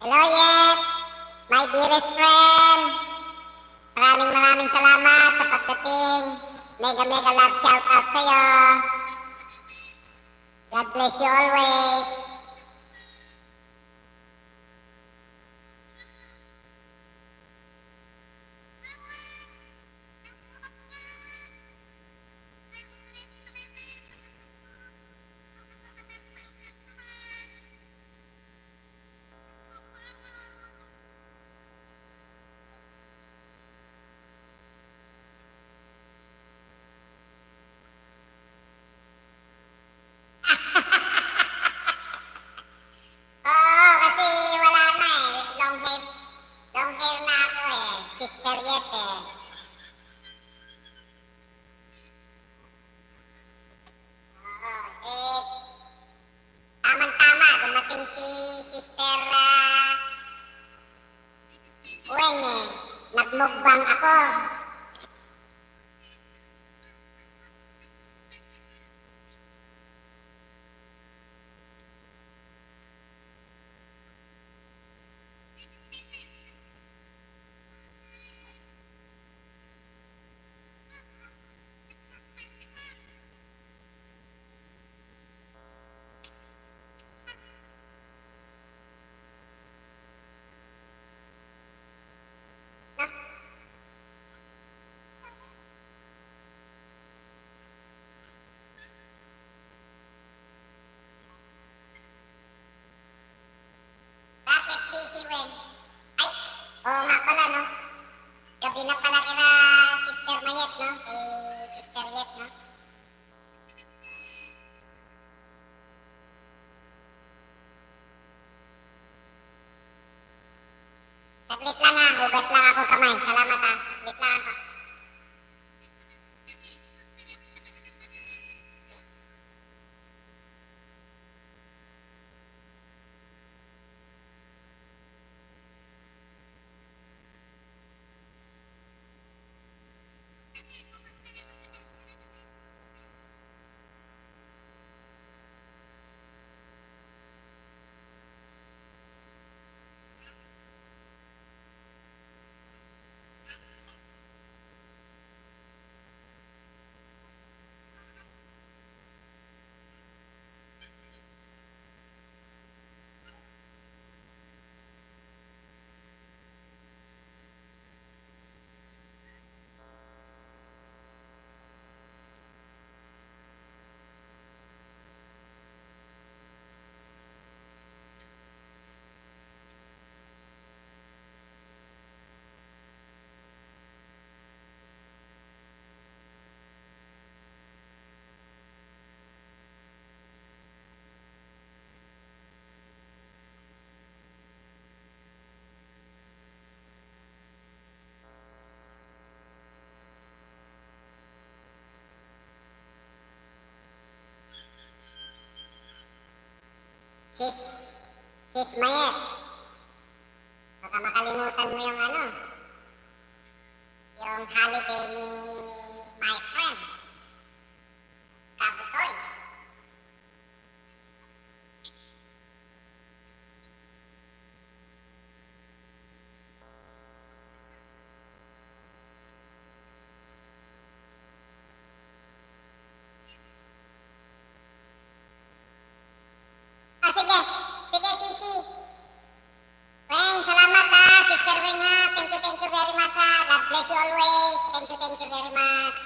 Hello, Yet! My dearest friend! Maraming salamat sa pagdating. Mega love shout out sa'yo. God bless you always. Oo, kasi wala na eh. Long hair na ako eh. Sister Yet eh. Oo, eh, tamang-tama. Dumating si Sister Uweng eh. Nagmukbang ako. Bakit si Wen? Ay, oo nga pala no. Gabi na pala kina Sister Mayet no. Sister Yet no. Saglit lang ha. Hugas lang ako kamay. Salamat ha. Saglit lang ako. Sis Mayet. Baka makalimutan mo yung ano. Yung holiday ni my friend. Kabutoy. Ah, sige. Sige, Sisi. Weng, salamat ha. Sister Weng ha. Thank you very much ha. God bless you always. Thank you very much.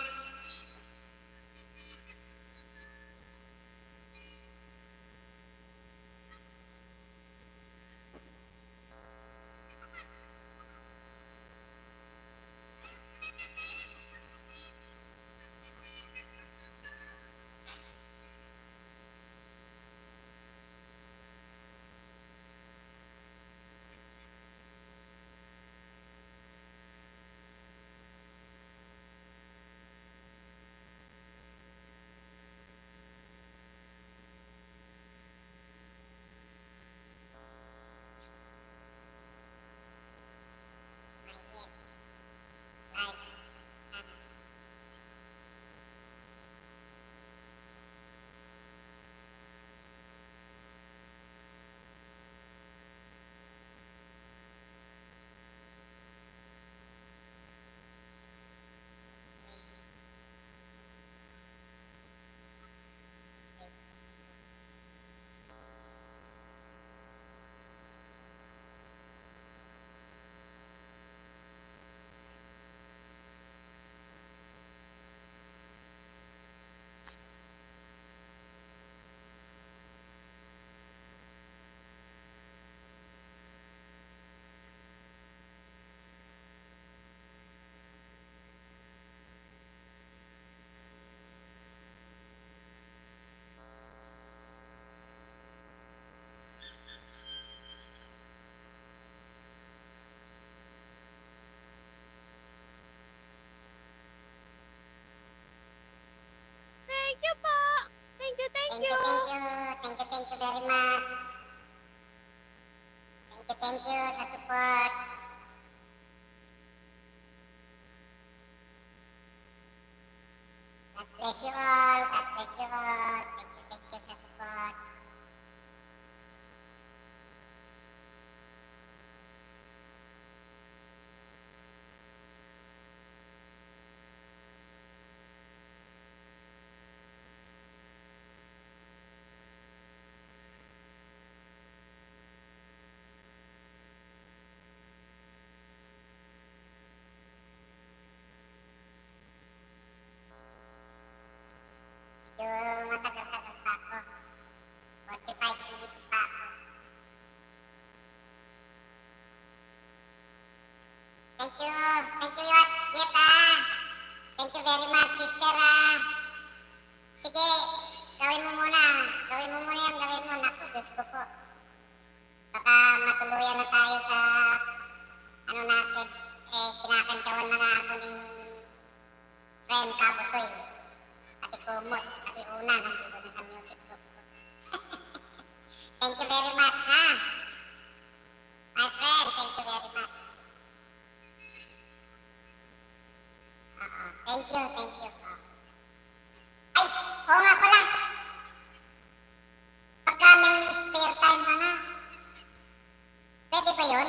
bless you all. God bless you all. Thank you sa support. Medyo matagal-tagal pa ako. 45 minutes pa ako. Thank you, Yeta. Thank you very much, sister. Sige, gawin mo muna. Gawin mo muna yan, gawin mo. Naku, Diyos ko po. Baka matuluyan na tayo sa ano natin. Kinakantawan na nga ako ni friend Kabutoy. Pati kumot, pati una, nandito na sa music group. Thank you very much, ha? My friend, thank you very much. Thank you. Ay, oo nga pala. Pagka may spare time ka na, pwede ba yun?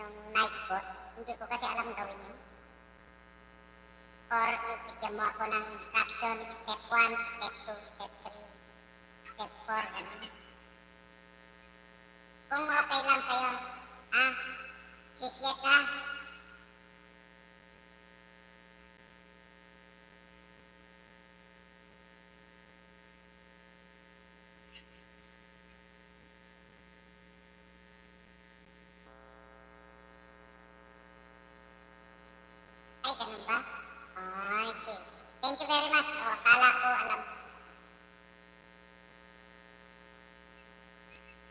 Yung night bot? Hindi ko kasi alam gawin yun. Or ibigyan mo ako ng instruction, step 1, step 2, step 3, step 4, gano'n. Kung okay lang sa'yo, ha? Sisyet ha? Ay, ganun ba? Ay, see. Thank you very much. O, akala ko alam.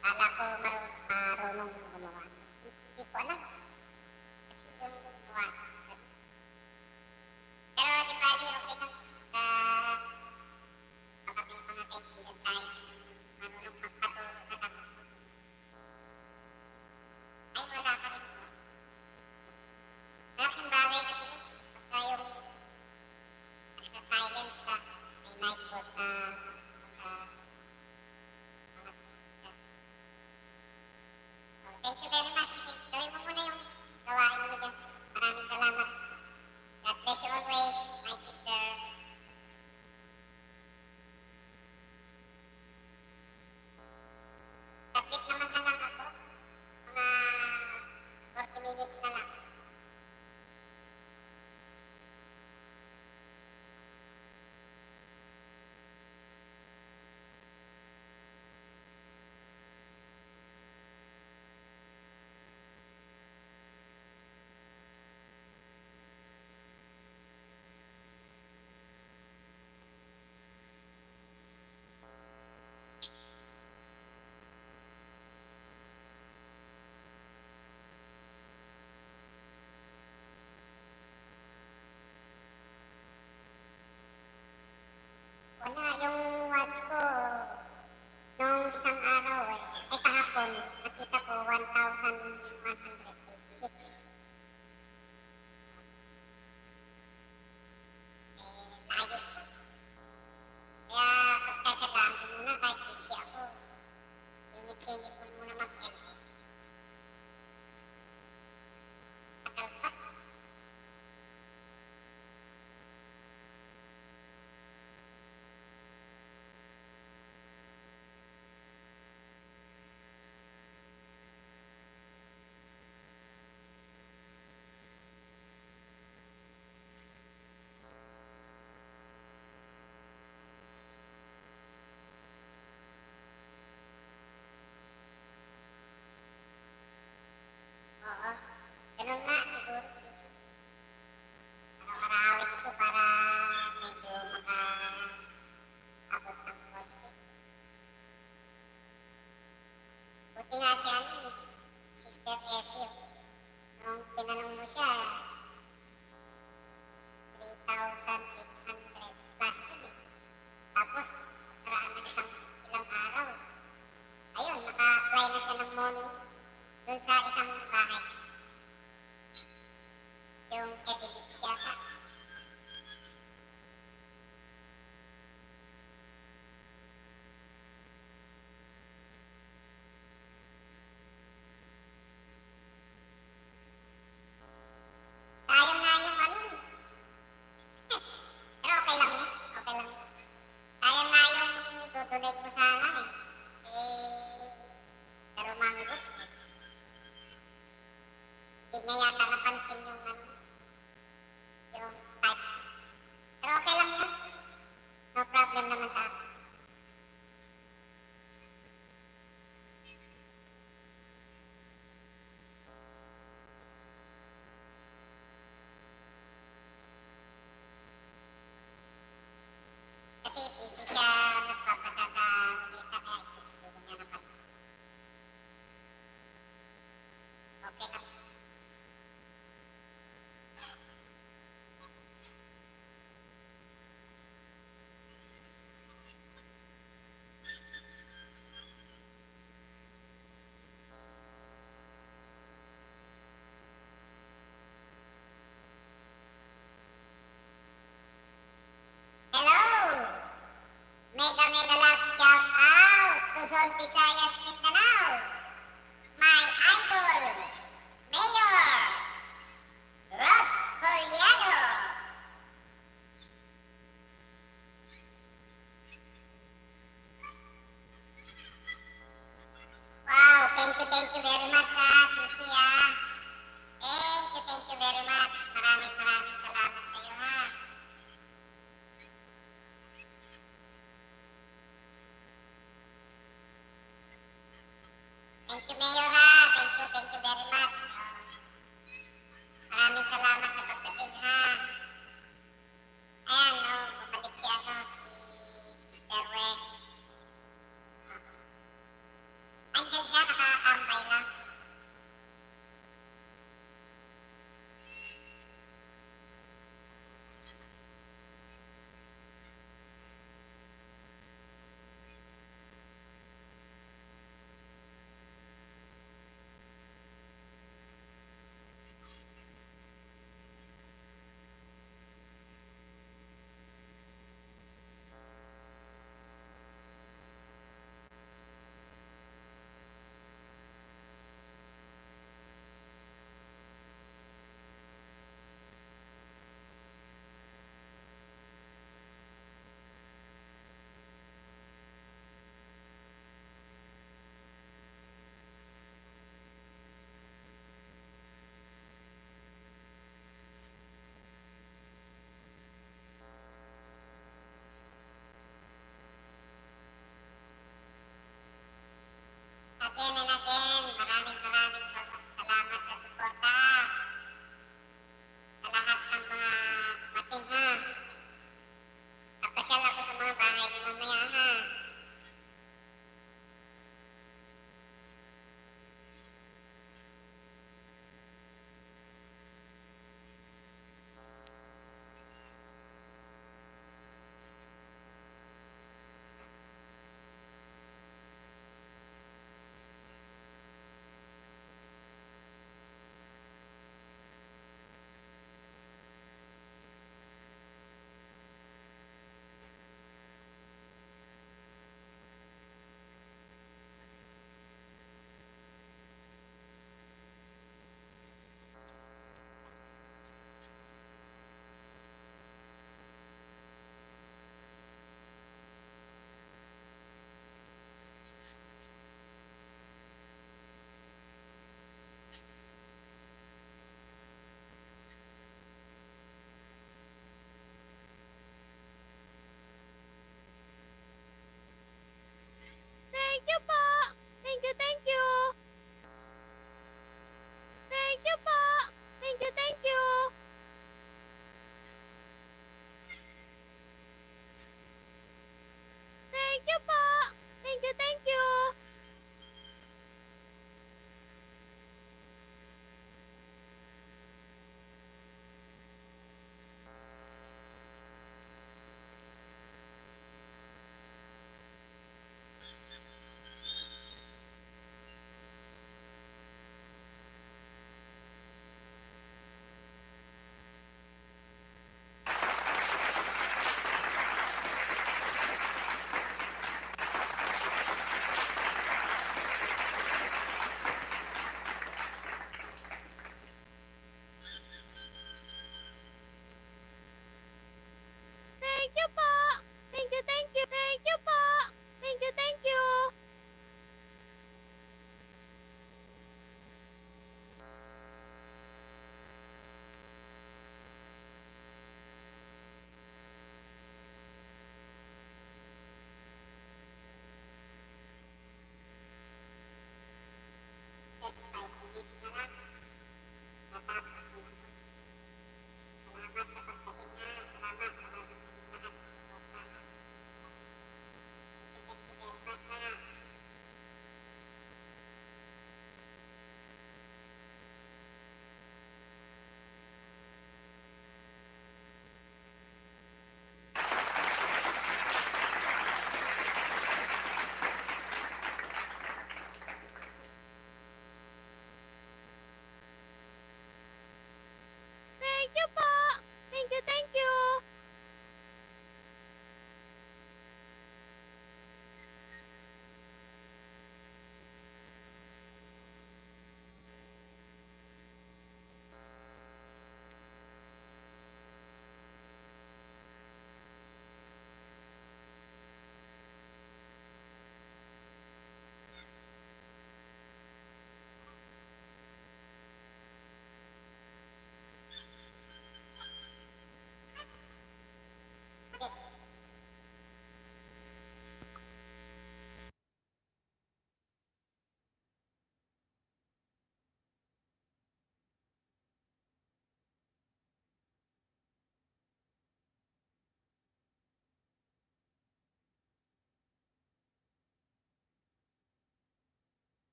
Akala ko marunong nang gumawa. Hindi ko alam. Kasi yung gumawa. Pero di ba, okay lang. Baka may mga kaibigan tayo. Marunong magpaturo na lang. Ay, wala ka rin. Malaking bagay kasi yun. Pagka yung nasa-silent ka, may night mode na sa mga bisita. So, thank you very much. Gawin mo muna yung gawain mo dyan. Maraming salamat. God bless you always, my sister. Submit naman na lang ako. Mga 40 minutes na lang. Wala, yung watch ko, nung isang araw ay kahapon, nakita ko 1,186. Tayo. Kaya pagkatsagaan ko muna kahit busy ako. Singit-singit ko muna mag-end. Tagal pa. Hindi niya yata napansin yung ano, yung type. Pero okay lang yun. No problem naman sa akin. Kasi busy siya nagpapasa sa data kaya siguro niya napansin. Okay lang. Hello! Mega mega love shout out to Zon Visayas Mindanao. My idol, Mayor Rod Collado. Wow, thank you very much ha, Sisi ha. Thank you very much. Maraming salamat sa iyo ha. Thank you, Mayor ha. Thank you very much. Maraming salamat sa pagdating ha. Ayan, bumalik si ano, si Sister We. Andyan siya, nakakambay lang. Again and again, maraming salamat sa suporta sa lahat ng mga mating ha. Napasyal ako sa mga bahay ni mamaya ha.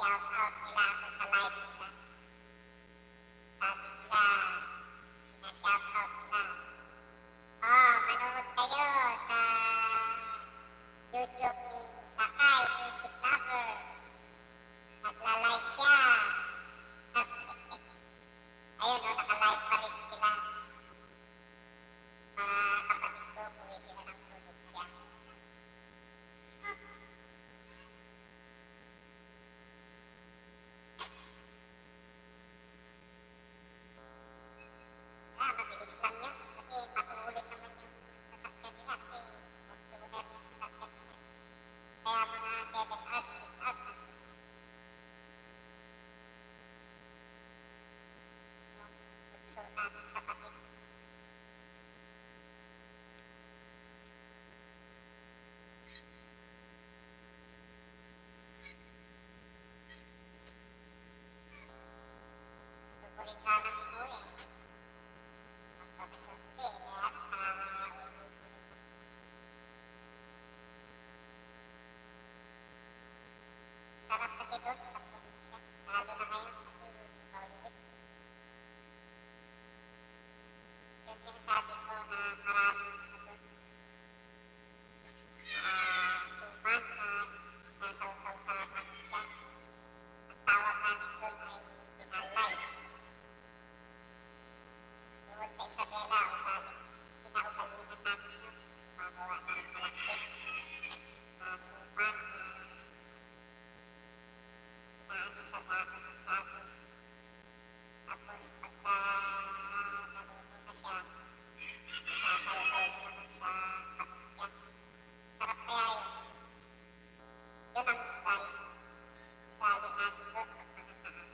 shout out nila ako sa live nila. Sabi nila, sinashout out nila. Oh, manood kayo sa YouTube ni Takay Music Lover. Nagla-live siya. Ayun o, naka-live pa rin sila. Mga kapatid ko, uwi sila ng probinsya. Mabilis lang yun. Kasi patuloy naman yung sasakyan nila. Kasi October yung sasakyan nila. Kaya mga 7 hours, 8 hours na. Yung bunso namin kapatid. Gusto ko rin sanang umuwi. Magpapasok ko at uwi ko. Sarap kasi doon sa probinsya. Lalo na ngayon kasi holiday. Yung sinasabi ko na maraming doon. Suman na sinasawsaw sa pamilya. Ang tawag namin doon ay pinalay. Doon sa Isabela, pinaugalihan namin yun. Magawa ng malaki na suman na inaano sa dami ng saging. Tapos pagka naluto na siya, isasawsaw mo naman sa pamilya. Sarap kaya yun. Yun ang ugali namin doon pag mga naan.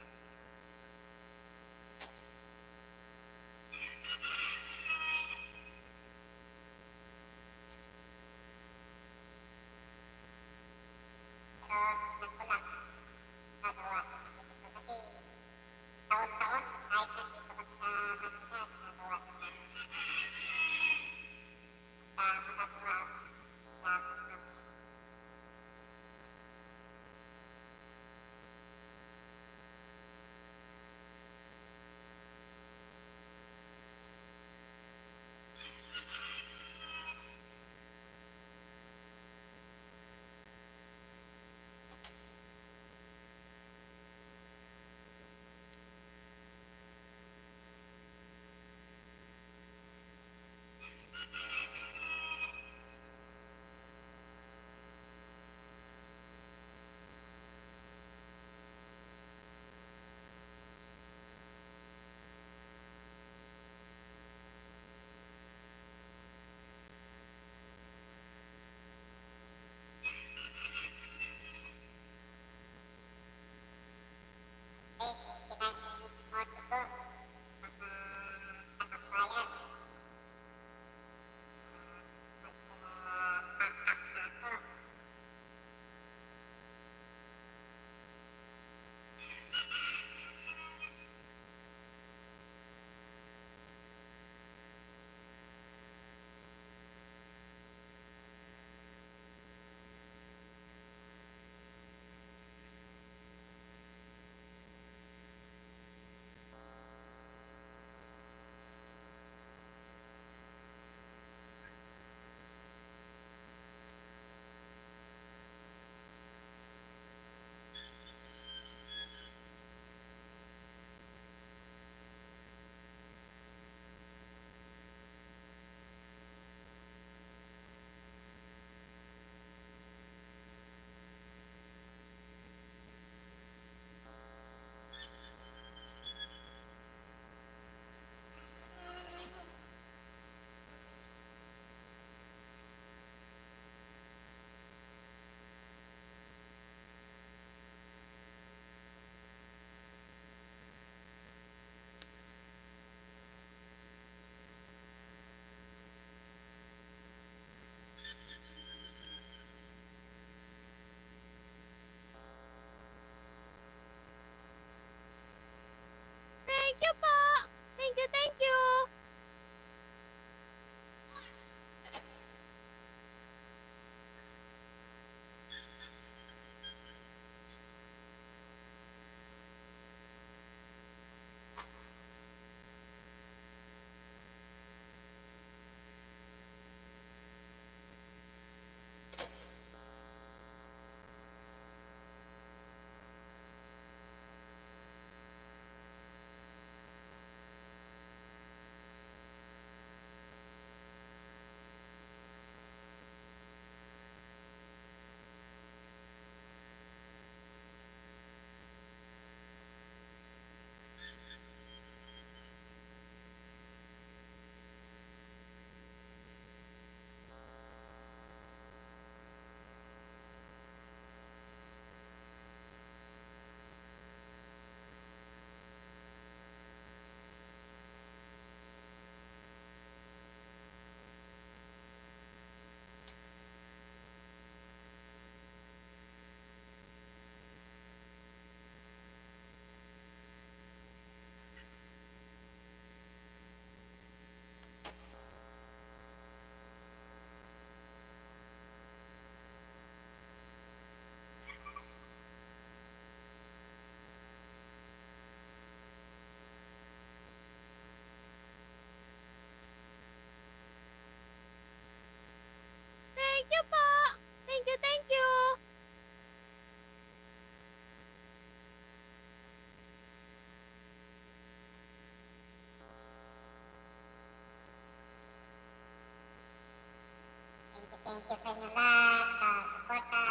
thank you sa inyo lahat sa suporta.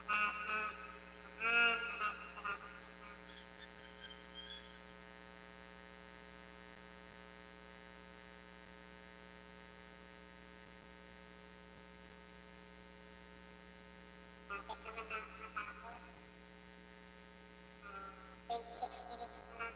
Lahat na maraming salamat. Lapit naman na matapos. 26 minutes na lang.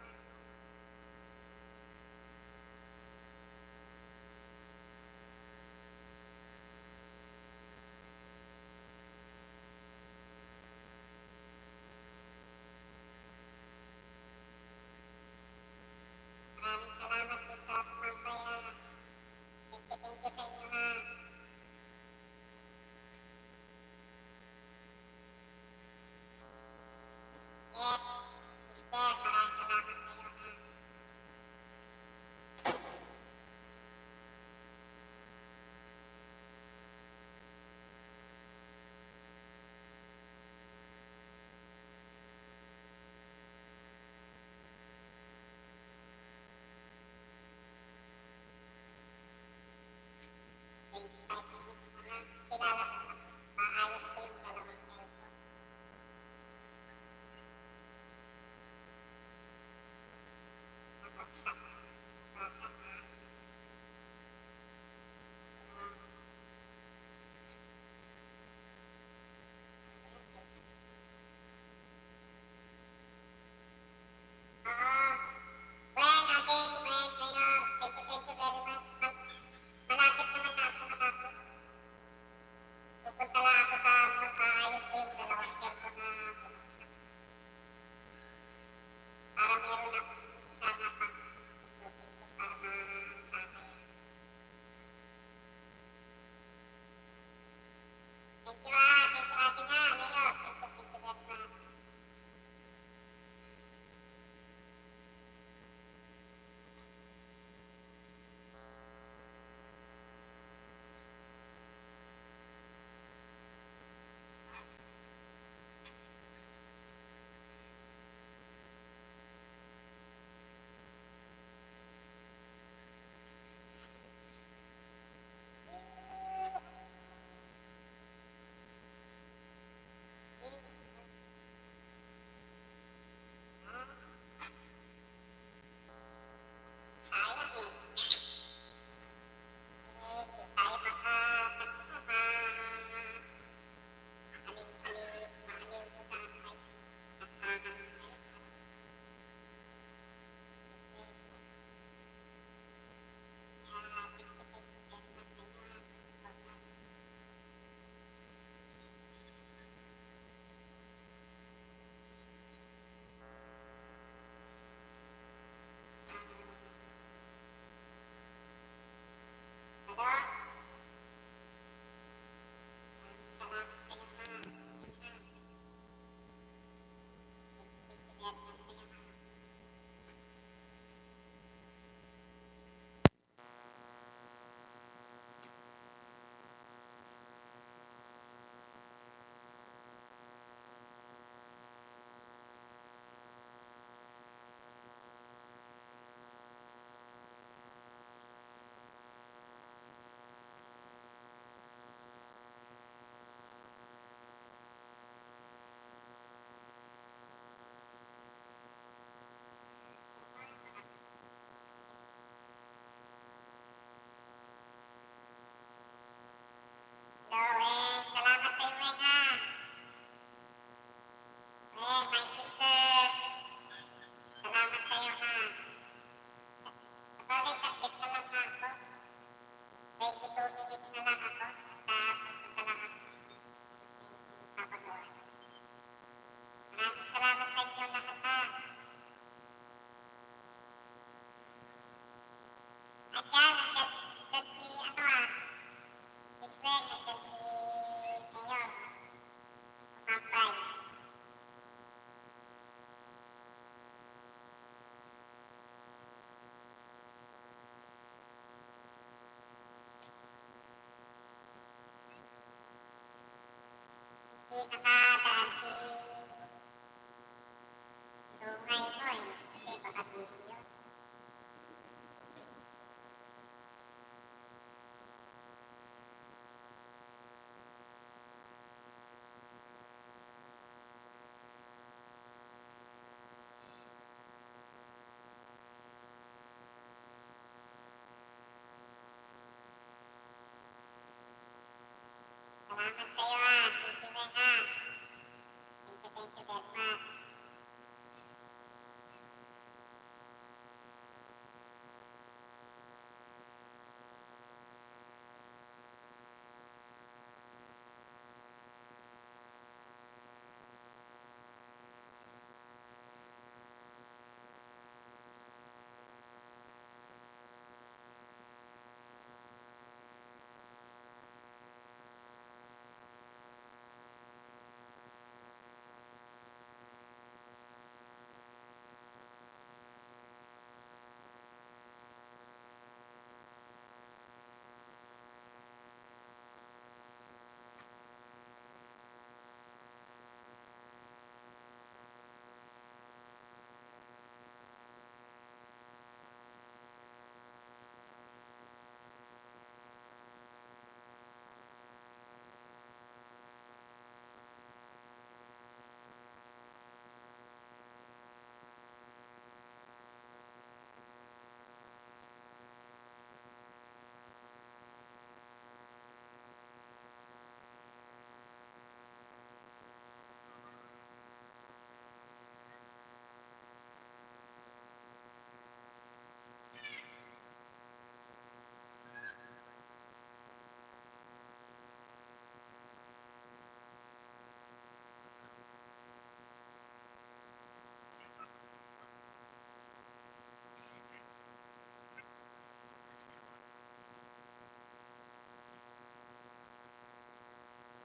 Maraming salamat din sa pumampaya. Thank you sa inyo na. Yep, sister, maraming salamat sa iyo na. Five minutes na lang. Sinalabas ako. Maayos ko yung dalawang cellphone. Nabagsak. Bakit na? When again, when, Mayor, thank you very much. Malapit naman na ako matapos. Pupunta lang ako sa maayos ko yung dalawang cellphone na bumagsak. Para meron ako isa na pang lupin ko para masama yun. Thank you ate nga, Mayor. Thank you very much. Sayang eh. Di tayo maalim ko sa akin. Hello, salamat sa iyo, Weng, ha. Weng, my sister. Salamat sa iyo, ha. Sabagay, saglit na lang na ako. 22 minutes na lang ako. Pupunta lang ako. May papagawa. Maraming salamat sa inyo lahat, ha. Nandyan si, si Sven, nandyan si Mayor. Kumampay. Hindi nakadaan si Sungay mo eh. Kasi baka busy yun. Salamat sa'yo